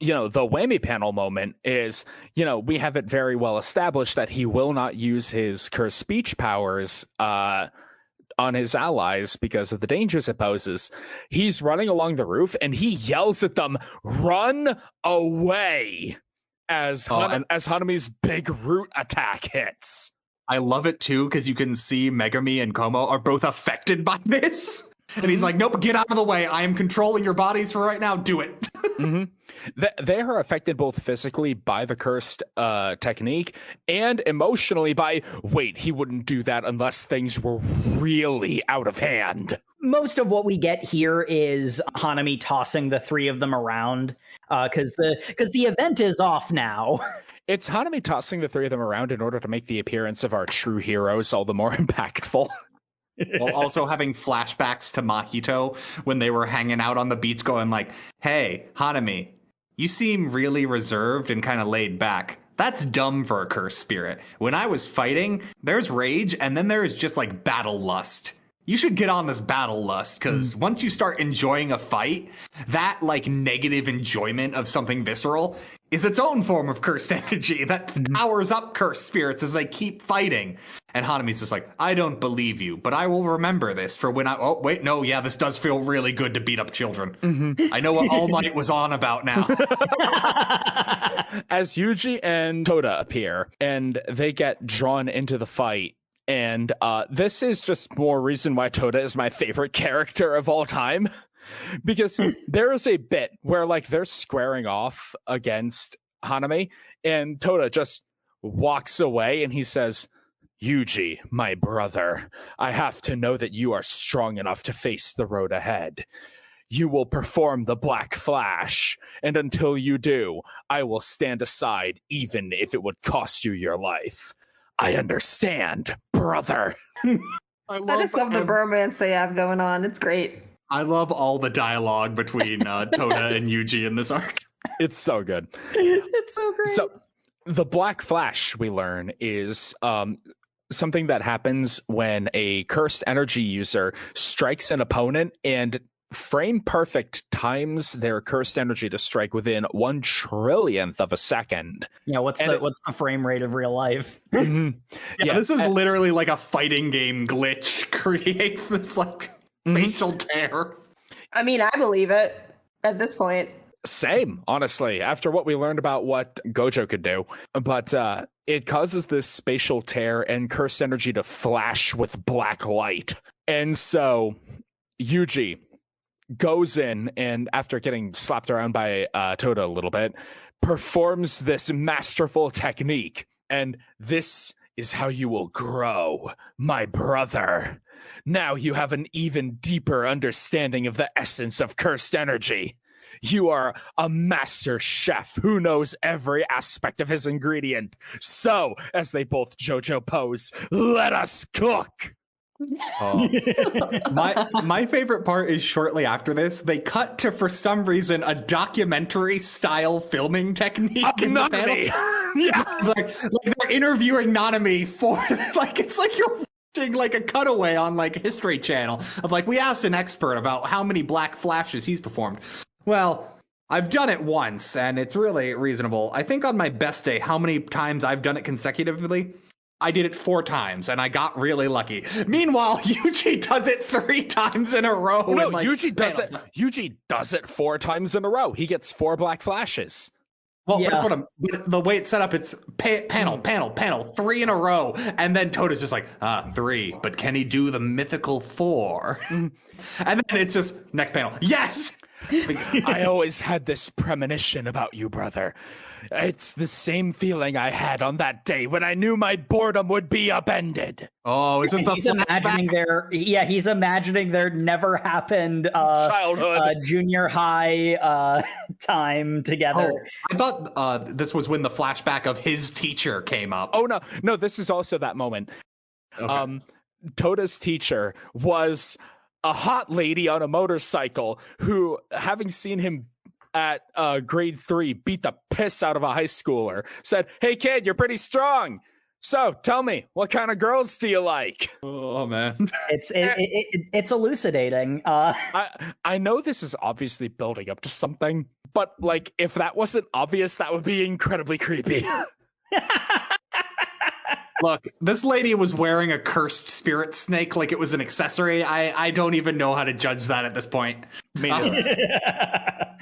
Speaker 2: you know, the whammy panel moment is, you know, we have it very well established that he will not use his cursed speech powers on his allies because of the dangers it poses. He's running along the roof and he yells at them, "Run away!" as Hanami's big root attack hits.
Speaker 3: I love it too, because you can see Megumi and Como are both affected by this. And he's like, nope, get out of the way. I am controlling your bodies for right now. Do it.
Speaker 2: They are affected both physically by the cursed technique and emotionally by, wait, he wouldn't do that unless things were really out of hand.
Speaker 4: Most of what we get here is Hanami tossing the three of them around, because the event is off now.
Speaker 2: It's Hanami tossing the three of them around in order to make the appearance of our true heroes all the more impactful.
Speaker 3: While also having flashbacks to Mahito when they were hanging out on the beach going like, hey, Hanami, you seem really reserved and kind of laid back. That's dumb for a cursed spirit. When I was fighting, there's rage and then there's just like battle lust. You should get on this battle lust, because once you start enjoying a fight, that like negative enjoyment of something visceral is its own form of cursed energy that powers up cursed spirits as they keep fighting. And Hanami's just like, I don't believe you, but I will remember this for when this does feel really good to beat up children. I know what All Might was on about now.
Speaker 2: As Yuji and Toda appear, and they get drawn into the fight. And this is just more reason why Toda is my favorite character of all time. Because there is a bit where like they're squaring off against Hanami, and Toda just walks away and he says, Yuji, my brother, I have to know that you are strong enough to face the road ahead. You will perform the Black Flash, and until you do, I will stand aside even if it would cost you your life. I understand, brother.
Speaker 5: I just love the bromance they have going on. It's great.
Speaker 3: I love all the dialogue between Toda and Yuji in this arc.
Speaker 2: It's so good.
Speaker 4: It's so great.
Speaker 2: So the Black Flash, we learn, is something that happens when a cursed energy user strikes an opponent and frame perfect times their cursed energy to strike within 1/1,000,000th of a second.
Speaker 4: Yeah, what's the frame rate of real life?
Speaker 3: Yeah, this is literally like a fighting game glitch creates this like facial tear.
Speaker 1: I mean, I believe it at this point.
Speaker 2: Same, honestly, after what we learned about what Gojo could do. But it causes this spatial tear and cursed energy to flash with black light. And so Yuji goes in and, after getting slapped around by Toda a little bit, performs this masterful technique. And this is how you will grow, my brother. Now you have an even deeper understanding of the essence of cursed energy. You are a master chef who knows every aspect of his ingredient. So, as they both JoJo pose, let us cook.
Speaker 3: Oh. My favorite part is shortly after this, they cut to, for some reason, a documentary style filming technique in the panel.
Speaker 2: Yeah.
Speaker 3: like they're interviewing Nanami for like, it's like you're watching like a cutaway on like History Channel of like, we asked an expert about how many black flashes he's performed. Well, I've done it once and it's really reasonable. I think on my best day, how many times I've done it consecutively? I did it 4 times, and I got really lucky. Meanwhile, Yuji does it 3 times in a row.
Speaker 2: No, like, Yuji does it 4 times in a row. He gets 4 black flashes.
Speaker 3: Well, yeah. The way it's set up, it's panel, 3 in a row, and then Toda's just like, 3, but can he do the mythical 4? And then it's just, next panel, yes!
Speaker 2: I always had this premonition about you, brother. It's the same feeling I had on that day when I knew my boredom would be upended.
Speaker 3: Oh, is this the
Speaker 4: he's imagining there never happened
Speaker 2: childhood
Speaker 4: junior high time together.
Speaker 3: Oh, I thought this was when the flashback of his teacher came up.
Speaker 2: Oh no, this is also that moment. Okay. Toda's teacher was a hot lady on a motorcycle who, having seen him at grade 3 beat the piss out of a high schooler, said, "Hey kid, you're pretty strong. So tell me, what kind of girls do you like?"
Speaker 3: Oh man,
Speaker 4: it's elucidating.
Speaker 2: I know this is obviously building up to something, but like, if that wasn't obvious, that would be incredibly creepy.
Speaker 3: Look, this lady was wearing a cursed spirit snake like it was an accessory. I don't even know how to judge that at this point.
Speaker 2: Me neither.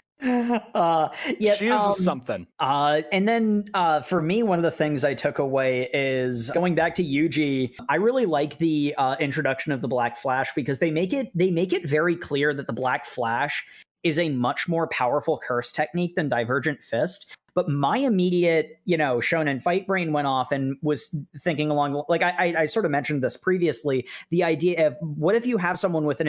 Speaker 2: She is something.
Speaker 4: And then for me, one of the things I took away is going back to Yuji. I really like the introduction of the Black Flash because they make it very clear that the Black Flash is a much more powerful curse technique than Divergent Fist. But my immediate, shonen fight brain went off and was thinking along, like I sort of mentioned this previously, the idea of what if you have someone with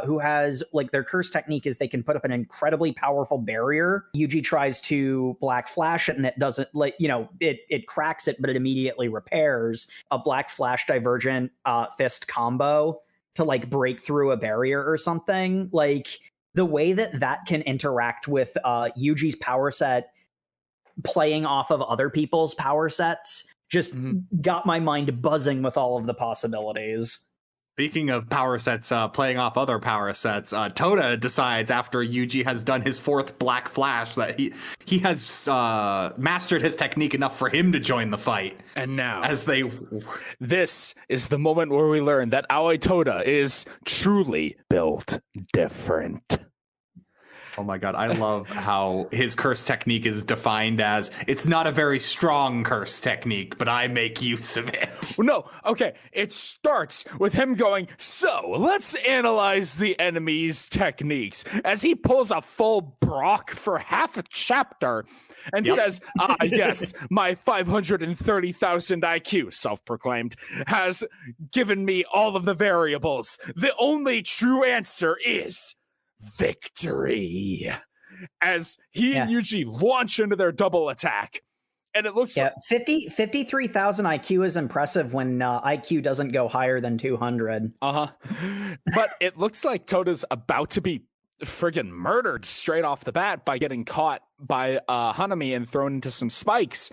Speaker 4: who has, like, their curse technique is they can put up an incredibly powerful barrier. Yuji tries to Black Flash it and it doesn't, like, it cracks it, but it immediately repairs. A Black Flash Divergent Fist combo to like break through a barrier or something. Like the way that can interact with Yuji's power set, playing off of other people's power sets, just got my mind buzzing with all of the possibilities.
Speaker 3: Speaking of power sets, playing off other power sets, Toda decides after Yuji has done his 4th Black Flash that he has mastered his technique enough for him to join the fight.
Speaker 2: And now,
Speaker 3: this
Speaker 2: is the moment where we learn that Aoi Toda is truly built different.
Speaker 3: Oh my god, I love how his curse technique is defined as, it's not a very strong curse technique, but I make use of it.
Speaker 2: No, okay, it starts with him going, so let's analyze the enemy's techniques, as he pulls a full Brock for half a chapter and says, yes, my 530,000 IQ, self-proclaimed, has given me all of the variables. The only true answer is victory, as he and Yuji launch into their double attack. And it looks like
Speaker 4: 53,000 IQ is impressive when IQ doesn't go higher than 200.
Speaker 2: But it looks like Toda's about to be friggin' murdered straight off the bat by getting caught by Hanami and thrown into some spikes.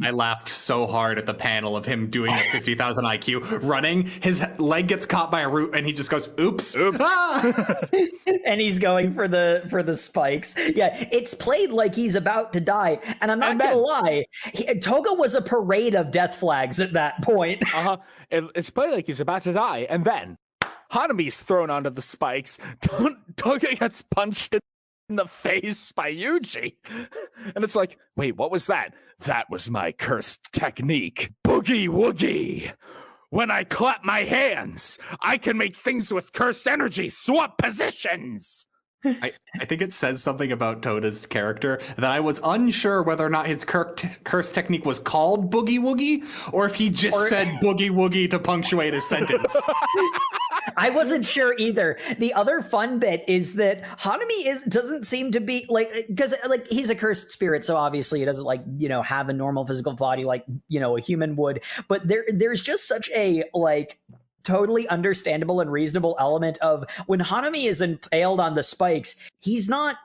Speaker 3: I laughed so hard at the panel of him doing a 50,000 IQ, running. His leg gets caught by a root, and he just goes, "Oops, oops!" Ah!
Speaker 4: And he's going for the spikes. Yeah, it's played like he's about to die, and I'm not gonna lie, Toga was a parade of death flags at that point.
Speaker 2: It's played like he's about to die, and then Hanami's thrown onto the spikes. Toga gets punched in the face by Yuji. And it's like, wait, what was that? That was my cursed technique. Boogie woogie. When I clap my hands, I can make things with cursed energy swap positions.
Speaker 3: I think it says something about Toda's character that I was unsure whether or not his curse technique was called Boogie Woogie or if he just said Boogie Woogie to punctuate his sentence.
Speaker 4: I wasn't sure either. The other fun bit is that Hanami doesn't seem to be because he's a cursed spirit, so obviously he doesn't have a normal physical body like a human would. But there's just such a totally understandable and reasonable element of when Hanami is impaled on the spikes, he's not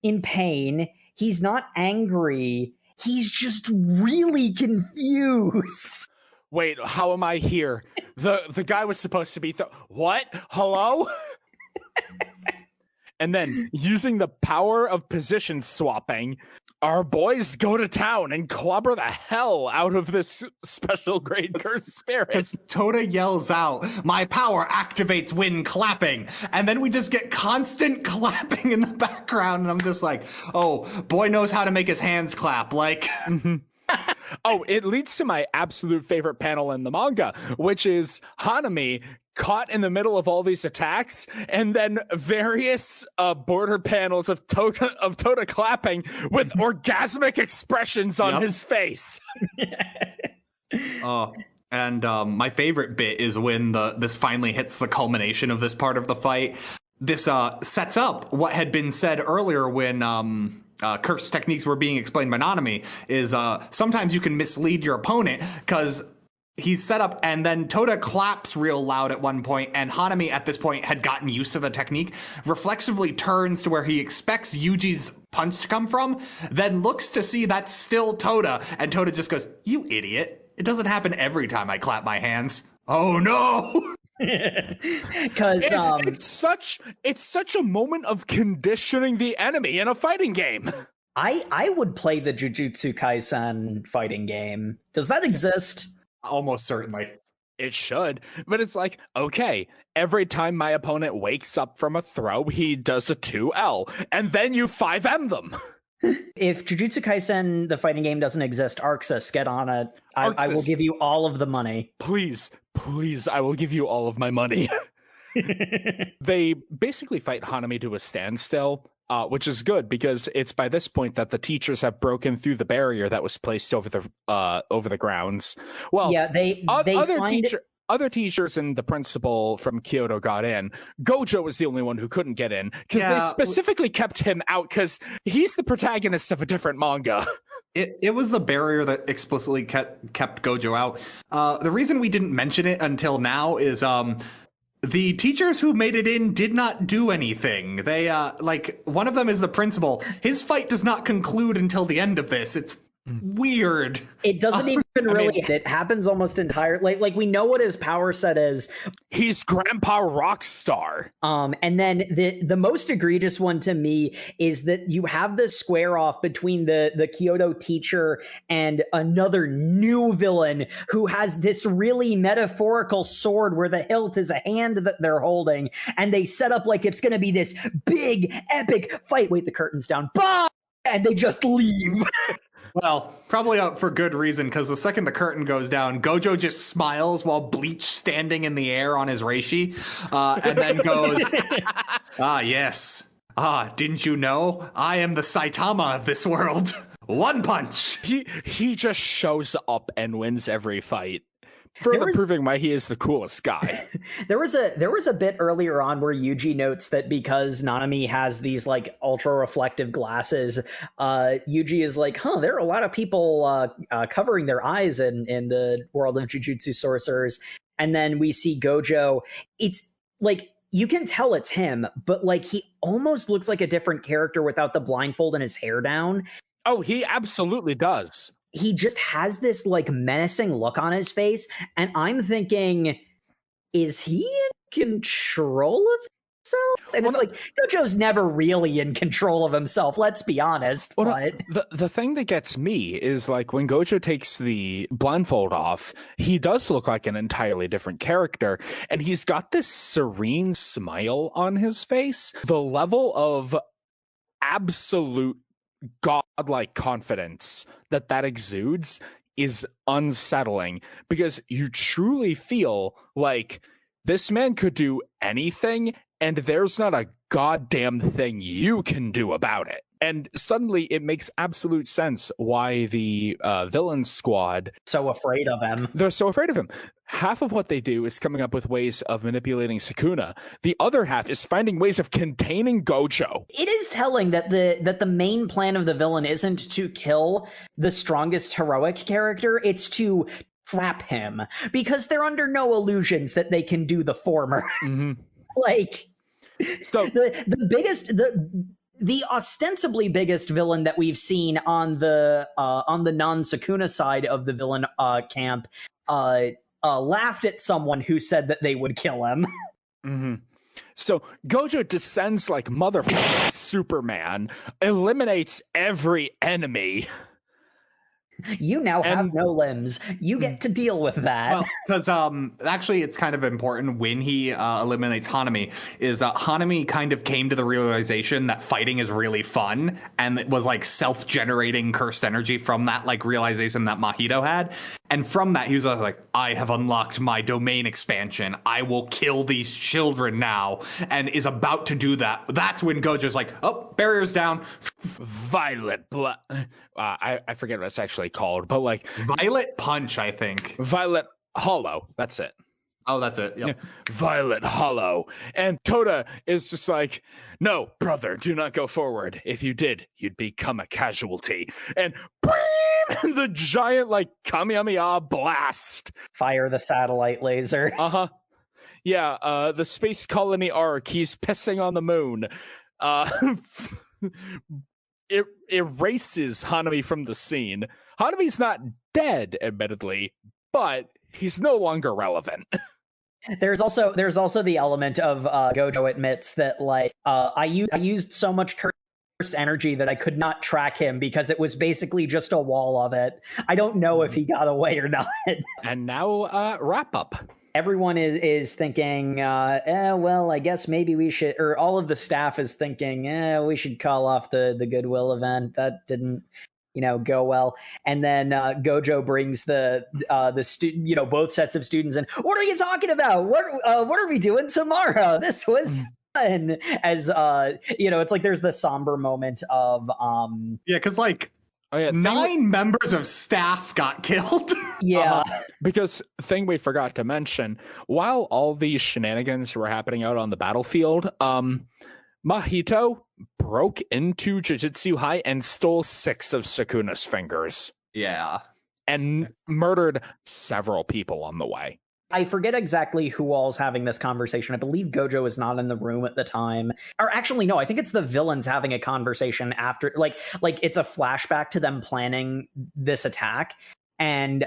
Speaker 4: in pain, he's not angry, he's just really confused.
Speaker 2: Wait, how am I here? The guy was supposed to be what? Hello? And then, using the power of position swapping, our boys go to town and clobber the hell out of this special grade cursed spirit.
Speaker 3: Because Toda yells out, "My power activates when clapping." And then we just get constant clapping in the background. And I'm just like, oh, boy knows how to make his hands clap.
Speaker 2: Oh, it leads to my absolute favorite panel in the manga, which is Hanami caught in the middle of all these attacks, and then various border panels of Toda clapping with orgasmic expressions on his face.
Speaker 3: And my favorite bit is when this finally hits the culmination of this part of the fight. This sets up what had been said earlier when curse techniques were being explained by Nanami, is sometimes you can mislead your opponent because he's set up, and then Toda claps real loud at one point, and Hanami at this point had gotten used to the technique, reflexively turns to where he expects Yuji's punch to come from, then looks to see that's still Toda, and Toda just goes, "You idiot. It doesn't happen every time I clap my hands." Oh no!
Speaker 4: Because
Speaker 2: it's such a moment of conditioning the enemy in a fighting game.
Speaker 4: I would play the Jujutsu Kaisen fighting game. Does that exist?
Speaker 3: Almost certainly.
Speaker 2: It should, but it's like, okay, every time my opponent wakes up from a throw, he does a 2L, and then you 5M them.
Speaker 4: If Jujutsu Kaisen, the fighting game, doesn't exist, Arxis, get on it. I will give you all of the money.
Speaker 2: Please, I will give you all of my money. They basically fight Hanami to a standstill, which is good because it's by this point that the teachers have broken through the barrier that was placed over the grounds. Well,
Speaker 4: yeah,
Speaker 2: other teachers and the principal from Kyoto got in. Gojo was the only one who couldn't get in because they specifically kept him out because he's the protagonist of a different manga.
Speaker 3: It was the barrier that explicitly kept Gojo out. The reason we didn't mention it until now is the teachers who made it in did not do anything. They one of them is the principal. His fight does not conclude until the end of this. It's weird.
Speaker 4: It doesn't even it happens almost entirely. Like we know what his power set is.
Speaker 2: He's Grandpa Rockstar.
Speaker 4: And then the most egregious one to me is that you have this square off between the Kyoto teacher and another new villain who has this really metaphorical sword where the hilt is a hand that they're holding, and they set up like it's going to be this big epic fight. Wait, the curtain's down. Bah! And they just leave.
Speaker 3: Well, probably for good reason, because the second the curtain goes down, Gojo just smiles while Bleach standing in the air on his reishi, and then goes, "Ah, yes. Ah, didn't you know? I am the Saitama of this world. One punch."
Speaker 2: He just shows up and wins every fight. Further proving why he is the coolest guy.
Speaker 4: There was a bit earlier on where Yuji notes that because Nanami has these like ultra reflective glasses, Yuji is like, there are a lot of people covering their eyes in the world of Jujutsu sorcerers. And then we see Gojo. It's like you can tell it's him, but like he almost looks like a different character without the blindfold and his hair down.
Speaker 2: Oh, he absolutely does.
Speaker 4: He just has this like menacing look on his face, and I'm thinking, is he in control of himself? And it's like, Gojo's never really in control of himself, let's be honest. But
Speaker 2: the thing that gets me is like when Gojo takes the blindfold off, he does look like an entirely different character, and he's got this serene smile on his face. The level of absolute godlike confidence that exudes is unsettling, because you truly feel like this man could do anything and there's not a goddamn thing you can do about it. And suddenly it makes absolute sense why the villain squad
Speaker 4: so afraid of him.
Speaker 2: They're so afraid of him. Half of what they do is coming up with ways of manipulating Sukuna. The other half is finding ways of containing Gojo.
Speaker 4: It is telling that the main plan of the villain isn't to kill the strongest heroic character, it's to trap him, because they're under no illusions that they can do the former.
Speaker 2: Mm-hmm.
Speaker 4: Like, so the ostensibly biggest villain that we've seen on the non-Sukuna side of the villain camp laughed at someone who said that they would kill him.
Speaker 2: Mm-hmm. So Gojo descends like motherfucking Superman, eliminates every enemy.
Speaker 4: You now have no limbs. You get to deal with that.
Speaker 3: Well, because actually it's kind of important when he eliminates Hanami, is Hanami kind of came to the realization that fighting is really fun, and it was like self-generating cursed energy from that like realization that Mahito had. And from that, he was like, I have unlocked my domain expansion. I will kill these children now, and is about to do that. That's when Gojo's like, oh, barrier's down.
Speaker 2: Violet blood. I forget what it's actually called, but like
Speaker 3: Violet Punch, I think.
Speaker 2: Violet Hollow. That's it.
Speaker 3: Oh, that's it. Yep.
Speaker 2: Yeah. Violet Hollow. And Toda is just like, no, brother, do not go forward. If you did, you'd become a casualty. And the giant, like, Kamehameha blast.
Speaker 4: Fire the satellite laser.
Speaker 2: Uh-huh. Yeah, the space colony arc, he's pissing on the moon. It erases Hanami from the scene. Hanami's not dead, admittedly, but he's no longer relevant.
Speaker 4: There's also the element of Gojo admits that like I used so much cursed energy that I could not track him because it was basically just a wall of it. I don't know if he got away or not.
Speaker 2: And now wrap up.
Speaker 4: Everyone is thinking, well, I guess maybe we should, or all of the staff is thinking, we should call off the Goodwill event. That didn't, go well. And then Gojo brings the student, both sets of students in. What are you talking about? What are we doing tomorrow? This was fun. As it's like there's the somber moment of
Speaker 3: because like. Oh, yeah. 9 members of staff got killed.
Speaker 4: Yeah.
Speaker 2: Because thing we forgot to mention, while all these shenanigans were happening out on the battlefield, Mahito broke into Jujutsu High and stole 6 of Sukuna's fingers.
Speaker 3: Yeah.
Speaker 2: And murdered several people on the way.
Speaker 4: I forget exactly who all's having this conversation. I believe Gojo is not in the room at the time. Or actually, no, I think it's the villains having a conversation after, like it's a flashback to them planning this attack. And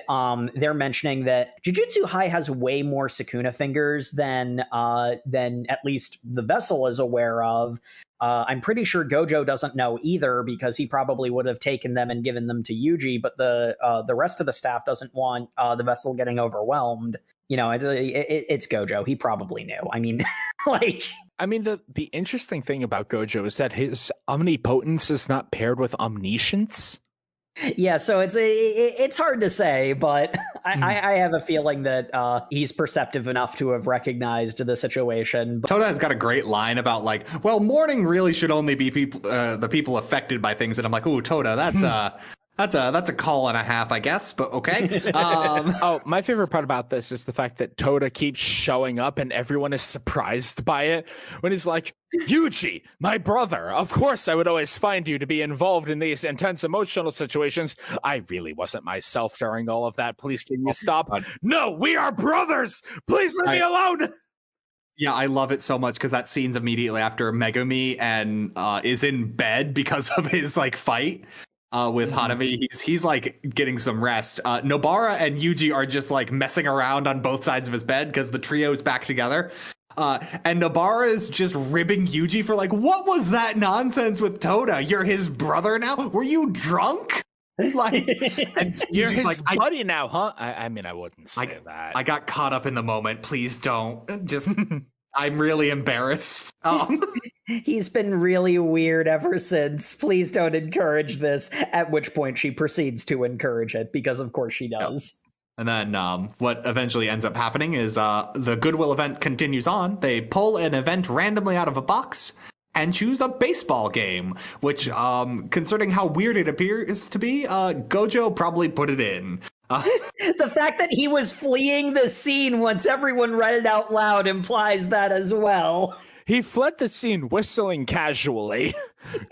Speaker 4: they're mentioning that Jujutsu High has way more Sukuna fingers than at least the vessel is aware of. I'm pretty sure Gojo doesn't know either because he probably would have taken them and given them to Yuji, but the rest of the staff doesn't want the vessel getting overwhelmed. It's Gojo. He probably knew. I mean,
Speaker 2: the interesting thing about Gojo is that his omnipotence is not paired with omniscience.
Speaker 4: Yeah, so it's hard to say, but I have a feeling that he's perceptive enough to have recognized the situation.
Speaker 3: Toda has got a great line about like, well, mourning really should only be people, the people affected by things, and I'm like, ooh, Toda, that's a call and a half, I guess, but okay.
Speaker 2: My favorite part about this is the fact that Toda keeps showing up and everyone is surprised by it when he's like, Yuji, my brother, of course I would always find you to be involved in these intense emotional situations. I really wasn't myself during all of that. Please can you stop? No, we are brothers. Please let me alone.
Speaker 3: Yeah, I love it so much because that scene's immediately after Megumi and is in bed because of his like fight with Hanami. He's like getting some rest. Nobara and Yuji are just like messing around on both sides of his bed because the trio is back together. And Nobara is just ribbing Yuji for like, what was that nonsense with Toda? You're his brother now? Were you drunk? Like, and
Speaker 2: You're his
Speaker 3: like,
Speaker 2: buddy now, huh? I mean, I wouldn't say that.
Speaker 3: I got caught up in the moment. Please don't. Just, I'm really embarrassed.
Speaker 4: He's been really weird ever since. Please don't encourage this. At which point she proceeds to encourage it, because of course she does.
Speaker 3: And then what eventually ends up happening is the Goodwill event continues on. They pull an event randomly out of a box and choose a baseball game, which, concerning how weird it appears to be, Gojo probably put it in.
Speaker 4: The fact that he was fleeing the scene once everyone read it out loud implies that as well.
Speaker 2: He fled the scene whistling casually.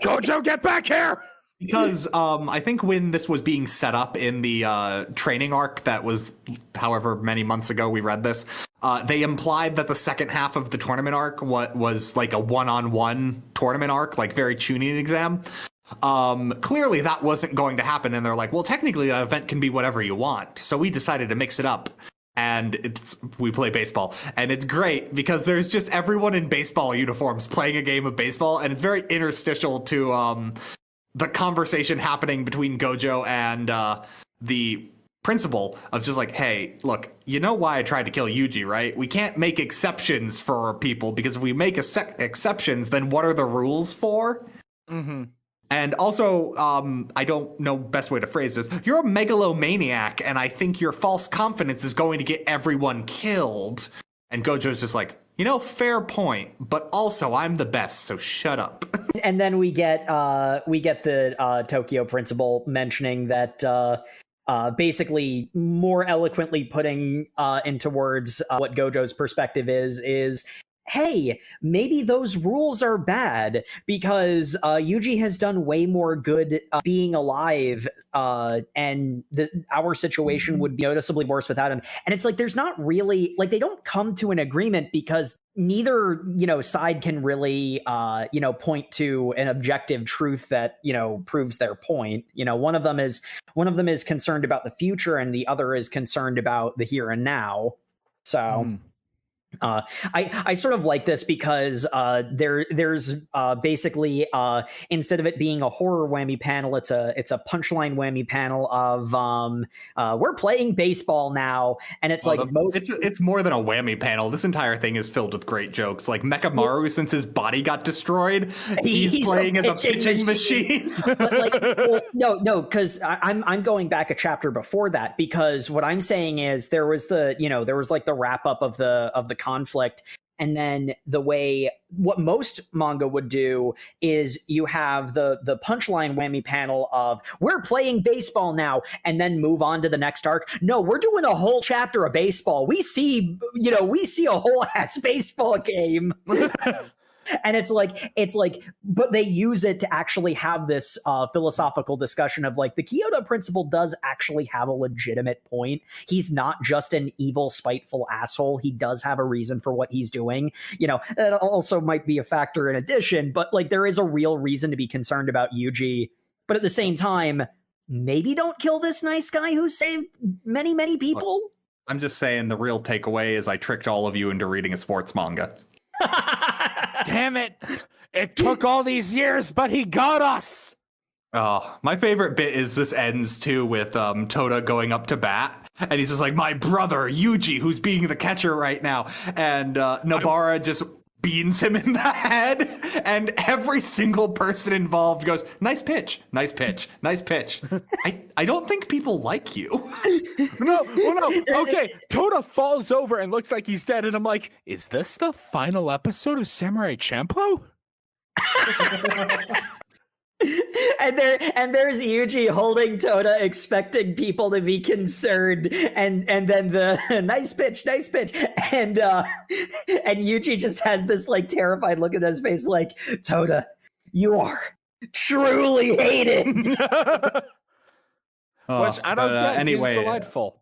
Speaker 2: Gojo, get back here!
Speaker 3: Because I think when this was being set up in the training arc that was however many months ago we read this, they implied that the second half of the tournament arc was like a one-on-one tournament arc, like very Chunin Exam. Clearly that wasn't going to happen, and they're like, well, technically an event can be whatever you want. So we decided to mix it up. And we play baseball, and it's great because there's just everyone in baseball uniforms playing a game of baseball, and it's very interstitial to the conversation happening between Gojo and the principal of just like, hey, look, you know why I tried to kill Yuji, right? We can't make exceptions for people, because if we make exceptions, then what are the rules for?
Speaker 2: Mm-hmm.
Speaker 3: And also, I don't know best way to phrase this. You're a megalomaniac, and I think your false confidence is going to get everyone killed. And Gojo's just like, you know, fair point, but also I'm the best, so shut up.
Speaker 4: And then we get the Tokyo principal mentioning that basically more eloquently putting into words what Gojo's perspective is, hey, maybe those rules are bad because Yuji has done way more good being alive, and our situation would be noticeably worse without him. And it's like, there's not really, like, they don't come to an agreement because neither, side can really, point to an objective truth that, proves their point. One of them is concerned about the future, and the other is concerned about the here and now. So. I sort of like this because there's basically instead of it being a horror whammy panel, it's a punchline whammy panel of we're playing baseball now, and it's it's more than a whammy panel. This entire thing is filled with great jokes. Like Mekamaru, since his body got destroyed, he's playing as a pitching machine. But no, because I'm going back a chapter before that, because what I'm saying is there was the wrap up of the conflict, and then what most manga would do is you have the punchline whammy panel of we're playing baseball now, and then move on to the next arc. No, we're doing a whole chapter of baseball. We see a whole ass baseball game. And it's like, but they use it to actually have this philosophical discussion of like, the Kyoto principle does actually have a legitimate point. He's not just an evil, spiteful asshole. He does have a reason for what he's doing. That also might be a factor in addition, but like, there is a real reason to be concerned about Yuji. But at the same time, maybe don't kill this nice guy who saved many, many people.
Speaker 3: I'm just saying the real takeaway is I tricked all of you into reading a sports manga.
Speaker 2: Damn it! It took all these years, but he got us!
Speaker 3: Oh, my favorite bit is this ends too with Toda going up to bat, and he's just like, my brother Yuji, who's being the catcher right now, and Nobara just beans him in the head, and every single person involved goes, nice pitch, nice pitch, nice pitch. I don't think people like you.
Speaker 2: No. Okay, Toda falls over and looks like he's dead, and I'm like, is this the final episode of Samurai Champloo?
Speaker 4: And there's Yuji holding Toda, expecting people to be concerned, and then the nice pitch, and Yuji just has this like terrified look at his face, like, Toda, you are truly hated.
Speaker 2: Which I don't get. Anyway, he's delightful.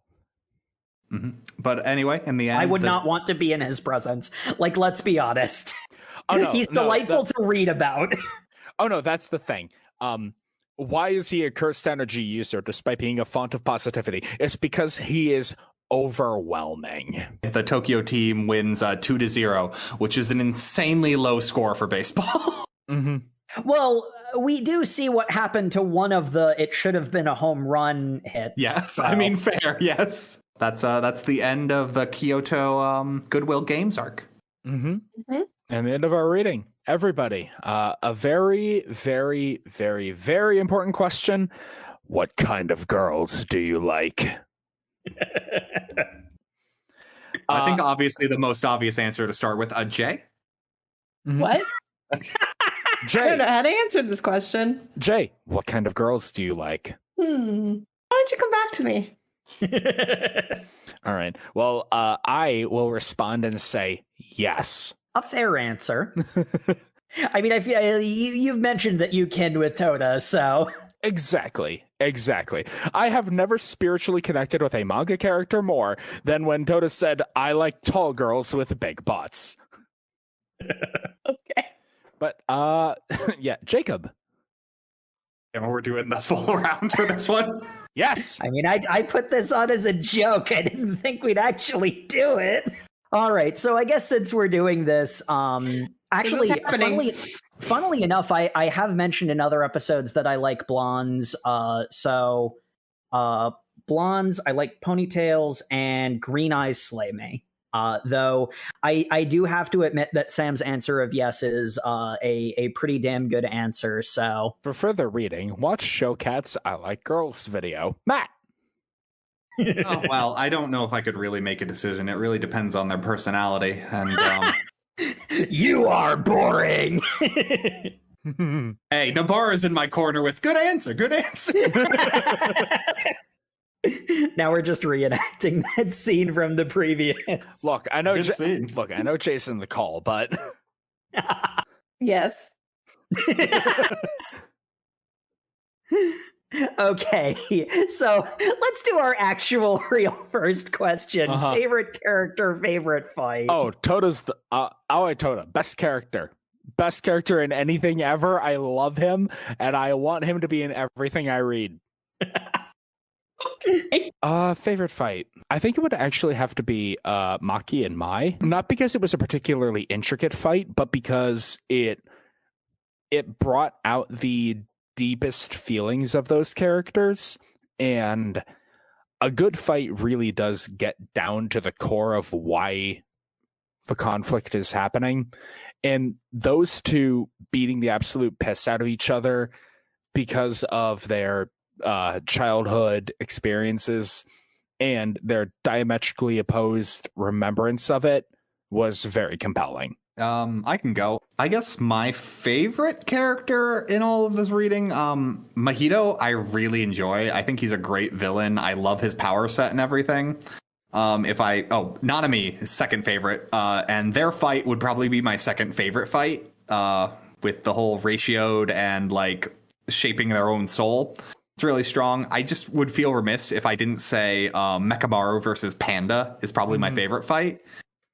Speaker 3: But anyway, in the end,
Speaker 4: I would not want to be in his presence. Like, let's be honest.
Speaker 2: Oh, no,
Speaker 4: He's delightful to read about.
Speaker 2: Oh, no, that's the thing. Why is he a cursed energy user despite being a font of positivity? It's because he is overwhelming.
Speaker 3: The Tokyo team wins 2-0, which is an insanely low score for baseball.
Speaker 4: Well, we do see what happened to one of the "it should have been a home run" hits.
Speaker 3: Yeah,
Speaker 4: so.
Speaker 3: I mean, fair, yes. That's the end of the Kyoto Goodwill Games arc.
Speaker 2: And the end of our reading. Everybody, a very, very, very, very important question. What kind of girls do you like?
Speaker 3: I think obviously the most obvious answer to start with, Jay.
Speaker 5: What?
Speaker 2: Jay.
Speaker 5: I don't know how to answer this question.
Speaker 2: Jay, what kind of girls do you like?
Speaker 5: Why don't you come back to me?
Speaker 2: All right. Well, I will respond and say yes.
Speaker 4: A fair answer. I mean, I feel you've mentioned that you kin with Toda, so
Speaker 2: Exactly. I have never spiritually connected with a manga character more than when Toda said, I like tall girls with big butts.
Speaker 5: Okay.
Speaker 2: But, yeah, Jacob.
Speaker 3: And we're doing the full round for this one.
Speaker 2: Yes.
Speaker 4: I mean, I put this on as a joke. I didn't think we'd actually do it. All right, so I guess since we're doing this, actually, funnily enough, I have mentioned in other episodes that I like blondes. So blondes, I like ponytails, and green eyes slay me. Though I do have to admit that Sam's answer of yes is a pretty damn good answer. So
Speaker 2: For further reading, watch Showcat's I Like Girls video. Matt.
Speaker 3: Oh, well, I don't know if I could really make a decision. It really depends on their personality. And
Speaker 4: you are boring.
Speaker 3: hey, Nabara's in my corner with good answer.
Speaker 4: Now we're just reenacting that scene from the previous.
Speaker 2: Look, I know.
Speaker 3: Good scene.
Speaker 2: I know Jason the call, but
Speaker 5: Yes.
Speaker 4: Okay, so let's do our actual real first question. Favorite character, favorite fight.
Speaker 2: Oh, Toda's the Aoi Toda, best character in anything ever. I love him, and I want him to be in everything I read. Favorite fight. I think it would actually have to be Maki and Mai. Not because it was a particularly intricate fight, but because it brought out the deepest feelings of those characters, and a good fight really does get down to the core of why the conflict is happening, and those two beating the absolute piss out of each other because of their childhood experiences and their diametrically opposed remembrance of it was very compelling.
Speaker 3: I can go. I guess my favorite character in all of this reading, Mahito, I really enjoy. I think he's a great villain. I love his power set and everything. Nanami is second favorite, and their fight would probably be my second favorite fight, with the whole ratioed and like shaping their own soul. It's really strong. I just would feel remiss if I didn't say Mekamaru versus Panda is probably my favorite fight.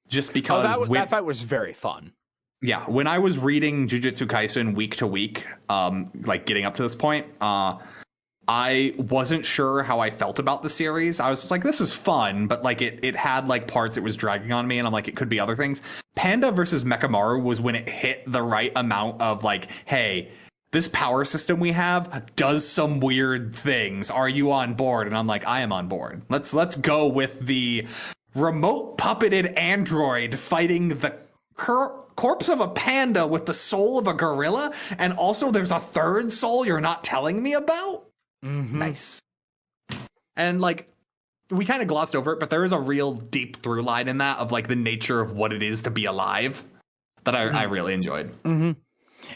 Speaker 3: Just because
Speaker 2: that fight was very fun.
Speaker 3: Yeah, when I was reading Jujutsu Kaisen week to week, like getting up to this point, I wasn't sure how I felt about the series. I was just like, this is fun, but like it had like parts it was dragging on me, and I'm like, it could be other things. Panda versus Mekamaru was when it hit the right amount of like, hey, this power system we have does some weird things. Are you on board? And I'm like, I am on board. Let's go with the remote puppeted android fighting the corpse of a panda with the soul of a gorilla, and also there's a third soul you're not telling me about. Nice. And like, we kind of glossed over it, but there is a real deep through line in that of like the nature of what it is to be alive that I really enjoyed.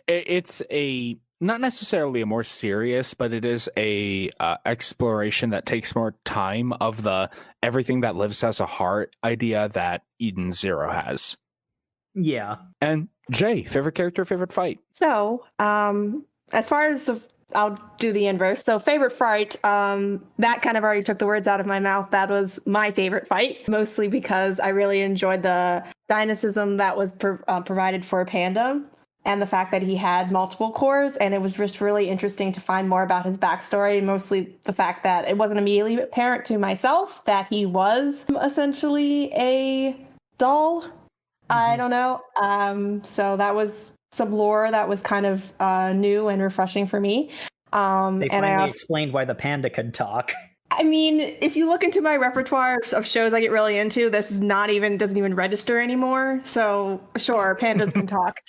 Speaker 2: It's a not necessarily a more serious, but it is a exploration that takes more time of the everything that lives has a heart idea that Eden Zero has. Yeah. And Jay, favorite character, favorite fight?
Speaker 5: So, as far as the I'll do the inverse. So favorite fight, that kind of already took the words out of my mouth. That was my favorite fight, mostly because I really enjoyed the dynamism that was provided for Panda and the fact that he had multiple cores. And it was just really interesting to find more about his backstory, mostly the fact that it wasn't immediately apparent to myself that he was essentially a doll. I don't know. So that was some lore that was kind of new and refreshing for me.
Speaker 4: They
Speaker 5: and
Speaker 4: finally
Speaker 5: I also
Speaker 4: explained why the panda could talk.
Speaker 5: I mean, if you look into my repertoire of shows I get really into, this is doesn't even register anymore. So sure, pandas can talk.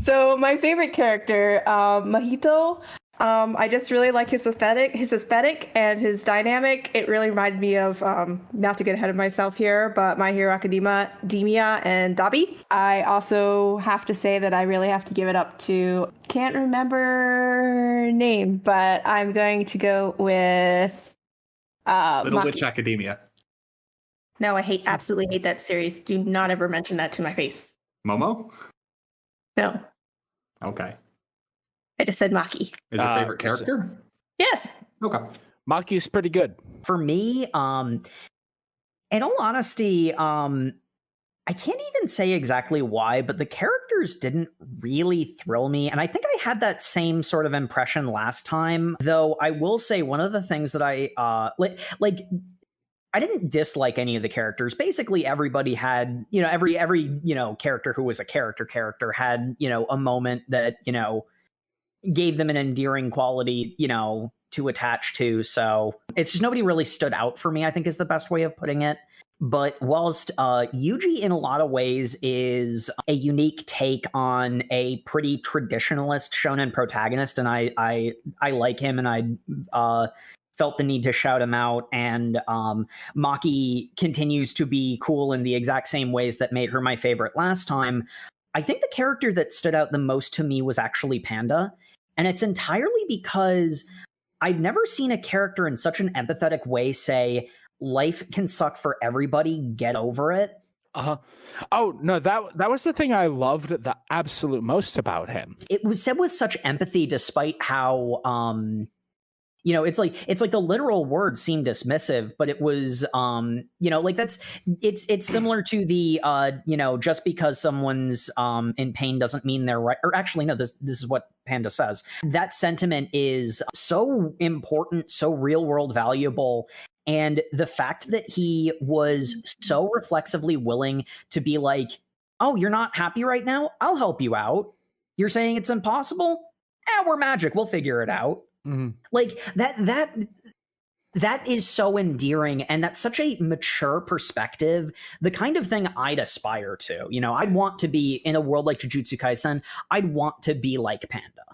Speaker 5: So my favorite character, Mahito. I just really like his aesthetic and his dynamic. It really reminded me of, not to get ahead of myself here, but My Hero Academia and Dabi. I also have to say that I really have to give it up to, can't remember name, but I'm going to go with
Speaker 3: Little
Speaker 5: Maki.
Speaker 3: Witch Academia.
Speaker 5: No, I absolutely hate that series. Do not ever mention that to my face.
Speaker 3: Momo?
Speaker 5: No,
Speaker 3: Okay.
Speaker 5: I just said Maki.
Speaker 3: Is your favorite character?
Speaker 5: Yes.
Speaker 3: Okay.
Speaker 2: Maki's pretty good.
Speaker 4: For me, in all honesty, I can't even say exactly why, but the characters didn't really thrill me. And I think I had that same sort of impression last time, though I will say one of the things that I I didn't dislike any of the characters. Basically, everybody had, every character who was a character had, a moment that, gave them an endearing quality, to attach to. So it's just nobody really stood out for me, I think is the best way of putting it. But whilst Yuji in a lot of ways is a unique take on a pretty traditionalist shonen protagonist, and I like him, and I felt the need to shout him out, and Maki continues to be cool in the exact same ways that made her my favorite last time. I think the character that stood out the most to me was actually Panda, and it's entirely because I've never seen a character in such an empathetic way say, life can suck for everybody, get over it.
Speaker 2: Uh-huh. Oh, no, that was the thing I loved the absolute most about him.
Speaker 4: It was said with such empathy, despite how it's like the literal words seem dismissive, but it was it's similar to the just because someone's in pain doesn't mean they're right. Or actually, no, this is what Panda says. That sentiment is so important, so real world valuable. And the fact that he was so reflexively willing to be like, oh, you're not happy right now? I'll help you out. You're saying it's impossible? We're magic. We'll figure it out. Mm-hmm. Like that is so endearing, and that's such a mature perspective, the kind of thing I'd aspire to. I'd want to be in a world like Jujutsu Kaisen. I'd want to be like Panda.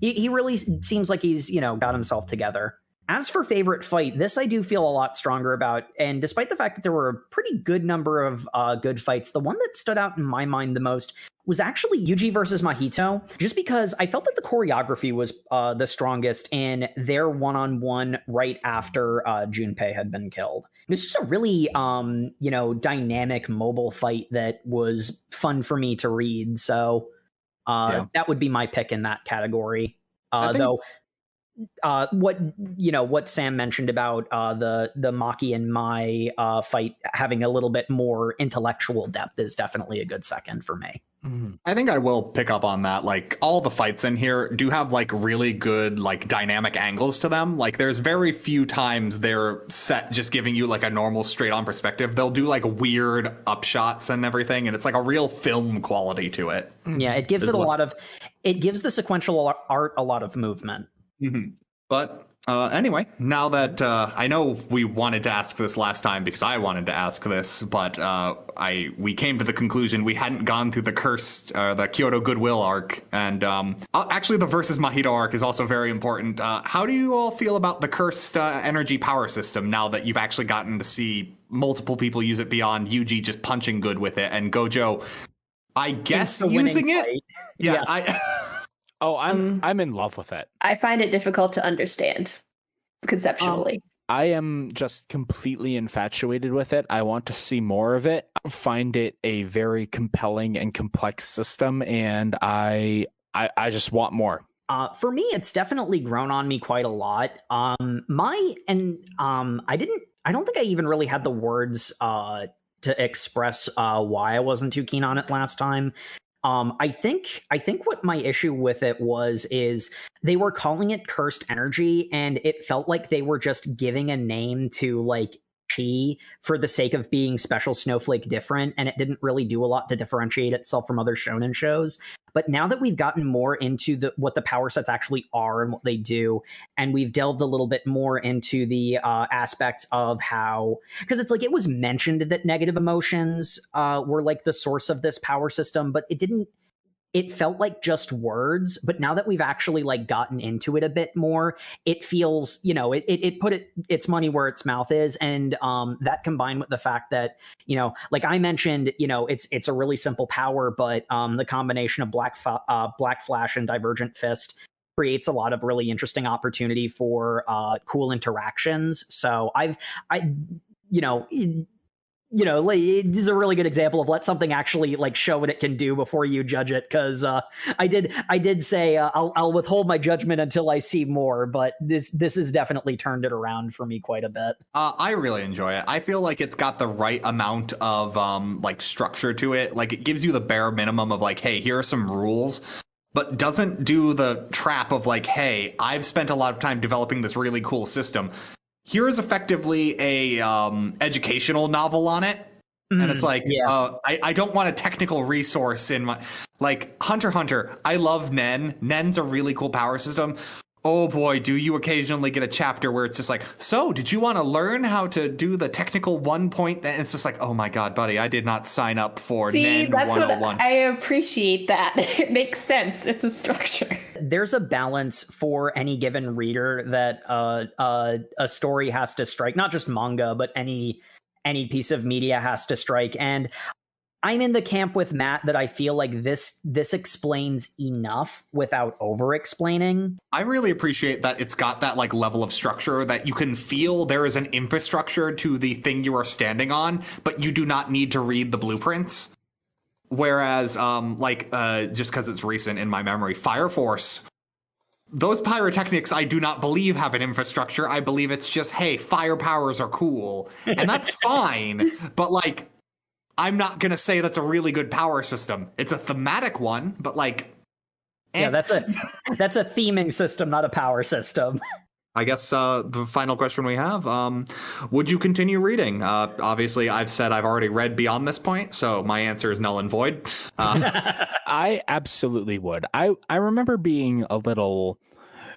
Speaker 4: He really seems like he's got himself together. As for favorite fight, this I do feel a lot stronger about, and despite the fact that there were a pretty good number of good fights, the one that stood out in my mind the most was actually Yuji versus Mahito, just because I felt that the choreography was the strongest in their one-on-one right after Junpei had been killed. It was just a really, dynamic, mobile fight that was fun for me to read, so that would be my pick in that category. Though what Sam mentioned about the Maki and Mai fight having a little bit more intellectual depth is definitely a good second for me.
Speaker 3: Mm-hmm. I think I will pick up on that. Like, all the fights in here do have like really good like dynamic angles to them. Like, there's very few times they're set just giving you like a normal straight on perspective. They'll do like weird upshots and everything, and it's like a real film quality to it.
Speaker 4: Yeah, it gives it gives the sequential art a lot of movement.
Speaker 3: Mm-hmm. But anyway, now that I know we wanted to ask this last time because I wanted to ask this, but we came to the conclusion we hadn't gone through the Kyoto Goodwill arc, and actually the versus Mahito arc is also very important. How do you all feel about the cursed energy power system now that you've actually gotten to see multiple people use it beyond Yuji just punching good with it, and Gojo, I guess, using it? Yeah.
Speaker 2: I'm in love with it.
Speaker 1: I find it difficult to understand conceptually.
Speaker 2: I am just completely infatuated with it. I want to see more of it. I find it a very compelling and complex system, and I just want more.
Speaker 4: For me, it's definitely grown on me quite a lot. I don't think I even really had the words to express why I wasn't too keen on it last time. I think what my issue with it is they were calling it cursed energy, and it felt like they were just giving a name to like chi for the sake of being special snowflake different, and it didn't really do a lot to differentiate itself from other shonen shows. But now that we've gotten more into what the power sets actually are and what they do, and we've delved a little bit more into the aspects of how, because it's like it was mentioned that negative emotions were like the source of this power system, but it felt like just words. But now that we've actually like gotten into it a bit more, it feels, it put its money where its mouth is. And that combined with the fact that, like I mentioned, it's a really simple power, but the combination of Black Flash and Divergent Fist creates a lot of really interesting opportunity for cool interactions. So this is a really good example of let something actually like show what it can do before you judge it. Because I did say I'll withhold my judgment until I see more, but this has definitely turned it around for me quite a bit.
Speaker 3: I really enjoy it. I feel like it's got the right amount of like structure to it. Like it gives you the bare minimum of like, hey, here are some rules, but doesn't do the trap of like, hey, I've spent a lot of time developing this really cool system. Here is effectively a educational novel on it. And it's like, I don't want a technical resource in my... Like, Hunter x Hunter, I love Nen. Nen's a really cool power system. Oh boy, do you occasionally get a chapter where it's just like, so did you want to learn how to do the technical 1 point? And it's just like, oh my god, buddy, I did not sign up for Nen 101.
Speaker 1: What I appreciate that. It makes sense. It's a structure.
Speaker 4: There's a balance for any given reader that a story has to strike, not just manga, but any piece of media has to strike. And I'm in the camp with Matt that I feel like this explains enough without over-explaining.
Speaker 3: I really appreciate that it's got that like level of structure that you can feel there is an infrastructure to the thing you are standing on, but you do not need to read the blueprints. Whereas, just because it's recent in my memory, Fire Force, those pyrotechnics I do not believe have an infrastructure. I believe it's just, hey, fire powers are cool. And that's fine, but like... I'm not going to say that's a really good power system. It's a thematic one, but like...
Speaker 4: Yeah, that's a theming system, not a power system.
Speaker 3: I guess the final question we have, would you continue reading? Obviously, I've said I've already read beyond this point, so my answer is null and void.
Speaker 2: I absolutely would. I remember being a little...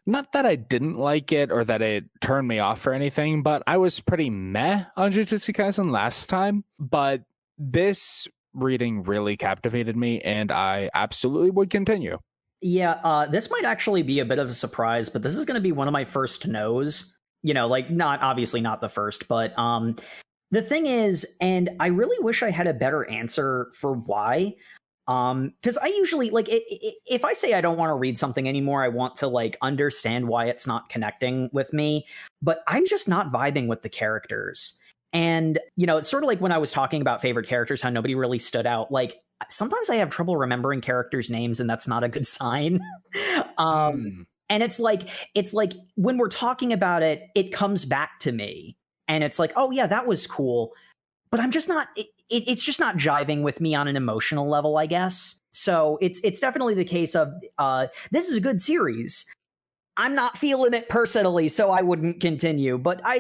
Speaker 2: Not that I didn't like it or that it turned me off or anything, but I was pretty meh on Jujutsu Kaisen last time. But this reading really captivated me, and I absolutely would continue.
Speaker 4: Yeah, this might actually be a bit of a surprise, but this is going to be one of my first no's. Obviously not the first, but the thing is, and I really wish I had a better answer for why. Because I usually, like, if I say I don't want to read something anymore, I want to, like, understand why it's not connecting with me, but I'm just not vibing with the characters. And, it's sort of like when I was talking about favorite characters, how nobody really stood out. Like, sometimes I have trouble remembering characters' names, and that's not a good sign. And it's like when we're talking about it, it comes back to me. And it's like, oh, yeah, that was cool. But I'm just not, it's just not jiving with me on an emotional level, I guess. So it's definitely the case of, this is a good series. I'm not feeling it personally, so I wouldn't continue. But I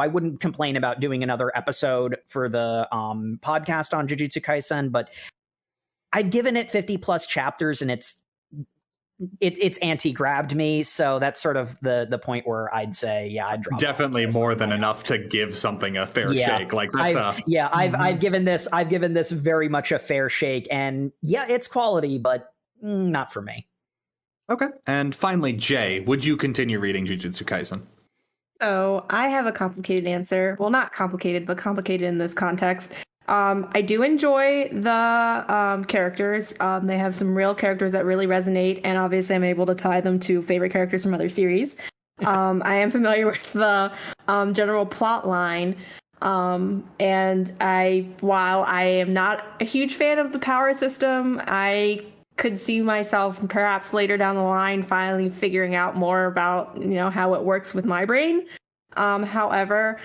Speaker 4: wouldn't complain about doing another episode for the podcast on Jujutsu Kaisen, but I'd given it 50 plus chapters, and it's anti-grabbed me, so that's sort of the point where I'd say, yeah, I'd drop
Speaker 3: definitely more than enough to give something a fair shake. Like that's
Speaker 4: I've given this very much a fair shake, and yeah, it's quality, but not for me.
Speaker 3: Okay, and finally, Jay, would you continue reading Jujutsu Kaisen?
Speaker 1: Oh, I have a complicated answer. Well, not complicated, but complicated in this context. I do enjoy the characters. They have some real characters that really resonate, and obviously I'm able to tie them to favorite characters from other series.
Speaker 5: I am familiar with the general plot line. And while I am not a huge fan of the power system, I could see myself perhaps later down the line finally figuring out more about, how it works with my brain. However,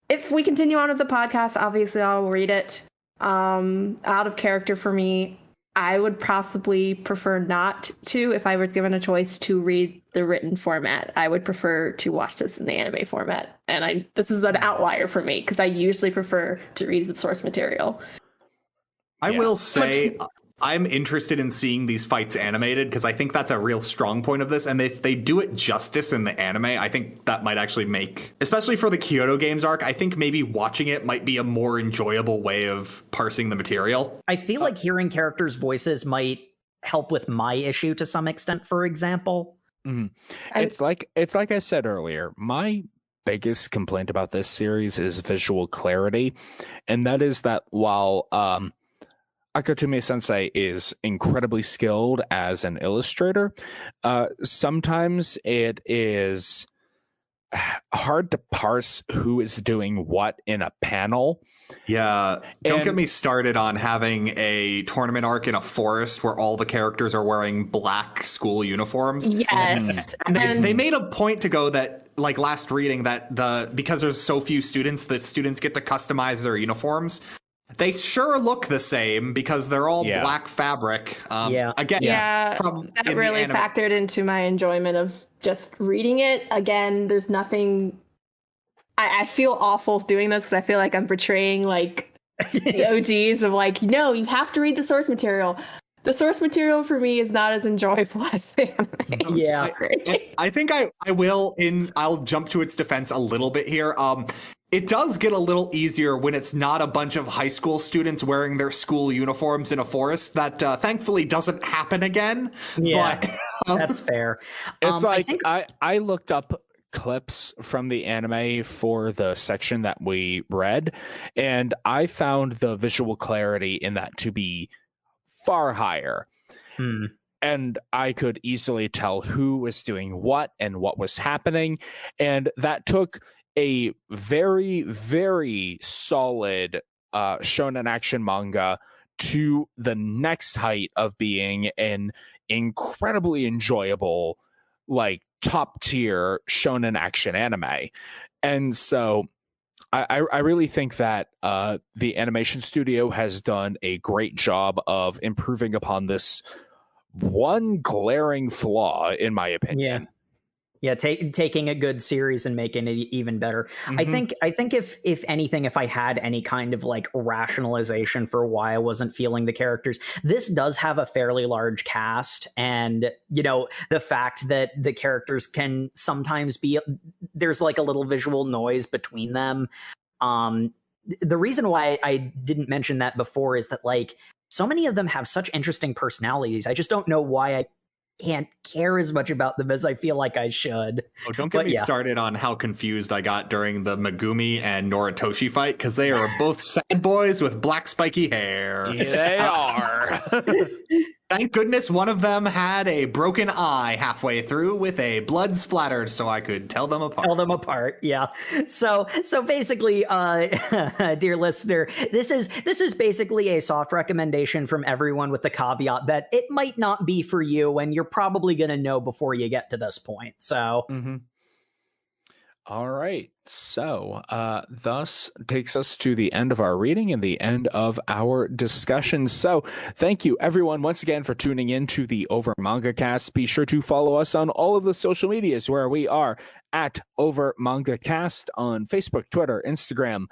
Speaker 5: if we continue on with the podcast, obviously I'll read it. Out of character for me, I would possibly prefer not to, if I were given a choice to read the written format. I would prefer to watch this in the anime format. And this is an outlier for me, because I usually prefer to read the source material.
Speaker 3: I will say I'm interested in seeing these fights animated, because I think that's a real strong point of this. And if they do it justice in the anime, I think that might actually make, especially for the Kyoto Games arc, I think maybe watching it might be a more enjoyable way of parsing the material.
Speaker 4: I feel like hearing characters' voices might help with my issue to some extent, for example.
Speaker 2: Mm-hmm. It's like I said earlier, my biggest complaint about this series is visual clarity. And that is that while Akutami Sensei is incredibly skilled as an illustrator, sometimes it is hard to parse who is doing what in a panel.
Speaker 3: Yeah, don't get me started on having a tournament arc in a forest where all the characters are wearing black school uniforms.
Speaker 5: Yes.
Speaker 3: And they made a point to go that, like last reading, that because there's so few students, the students get to customize their uniforms. They sure look the same because they're all black fabric. Again,
Speaker 5: that really factored into my enjoyment of just reading it. Again, there's nothing. I feel awful doing this because I feel like I'm portraying like the OGs of like, no, you have to read the source material. The source material for me is not as enjoyable as the anime.
Speaker 4: Yeah,
Speaker 3: I think I will. I'll jump to its defense a little bit here. It does get a little easier when it's not a bunch of high school students wearing their school uniforms in a forest. That thankfully doesn't happen again.
Speaker 4: Yeah,
Speaker 3: but,
Speaker 4: that's fair.
Speaker 2: It's I looked up clips from the anime for the section that we read, and I found the visual clarity in that to be far higher. And I could easily tell who was doing what and what was happening. And that took a very, very solid shonen action manga to the next height of being an incredibly enjoyable, like, top tier shonen action anime. And so I really think that the animation studio has done a great job of improving upon this one glaring flaw, in my opinion.
Speaker 4: Taking a good series and making it even better. I think if anything, if I had any kind of like rationalization for why I wasn't feeling the characters, this does have a fairly large cast, and the fact that the characters can sometimes be, there's like a little visual noise between them. The reason why I didn't mention that before is that like so many of them have such interesting personalities. I just don't know why I can't care as much about them as I feel like I should.
Speaker 3: Oh, don't get me started on how confused I got during the Megumi and Noritoshi fight, because they are both sad boys with black spiky hair.
Speaker 2: Yeah, they are.
Speaker 3: Thank goodness one of them had a broken eye halfway through with a blood splattered so I could tell them apart.
Speaker 4: Yeah. So basically, dear listener, this is basically a soft recommendation from everyone with the caveat that it might not be for you, and you're probably going to know before you get to this point. So
Speaker 2: All right. So, thus takes us to the end of our reading and the end of our discussion. So, thank you everyone once again for tuning in to the Over Manga Cast. Be sure to follow us on all of the social medias where we are at Over Manga Cast on Facebook, Twitter, Instagram,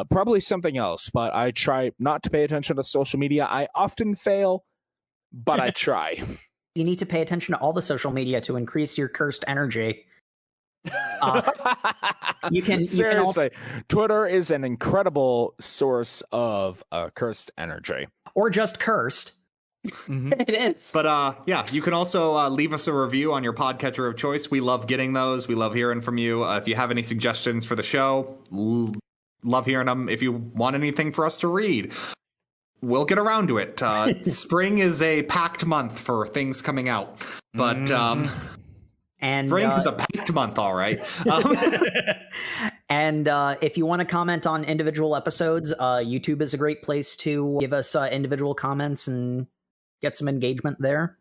Speaker 2: probably something else, but I try not to pay attention to social media. I often fail, but I try.
Speaker 4: You need to pay attention to all the social media to increase your cursed energy. You can
Speaker 2: seriously, Twitter is an incredible source of cursed energy,
Speaker 4: or just cursed.
Speaker 5: It is.
Speaker 3: But you can also leave us a review on your podcatcher of choice. We love getting those. We love hearing from you. If you have any suggestions for the show, love hearing them. If you want anything for us to read, we'll get around to it. Spring is a packed month for things coming out, but
Speaker 4: And
Speaker 3: Spring is a packed month, all right.
Speaker 4: And if you want to comment on individual episodes, YouTube is a great place to give us individual comments and get some engagement there.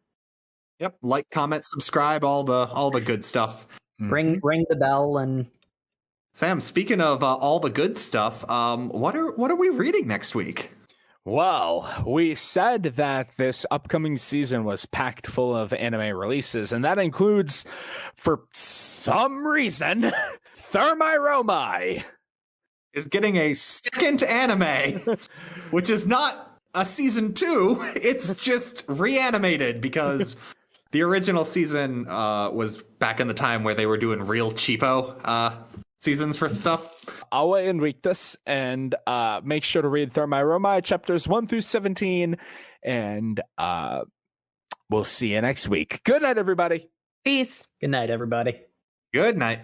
Speaker 3: Yep, like, comment, subscribe, all the good stuff.
Speaker 4: Ring the bell. And
Speaker 3: Sam, speaking of all the good stuff, what are we reading next week?
Speaker 2: Well, we said that this upcoming season was packed full of anime releases, and that includes, for some reason, Thermai
Speaker 3: Is getting a second anime, which is not a season 2. It's just reanimated because the original season was back in the time where they were doing real cheapo seasons for stuff.
Speaker 2: Awa Invictus, and make sure to read Thermai chapters 1 through 17, and we'll see you next week. Good night, everybody.
Speaker 5: Peace.
Speaker 4: good night, everybody.
Speaker 3: Good night.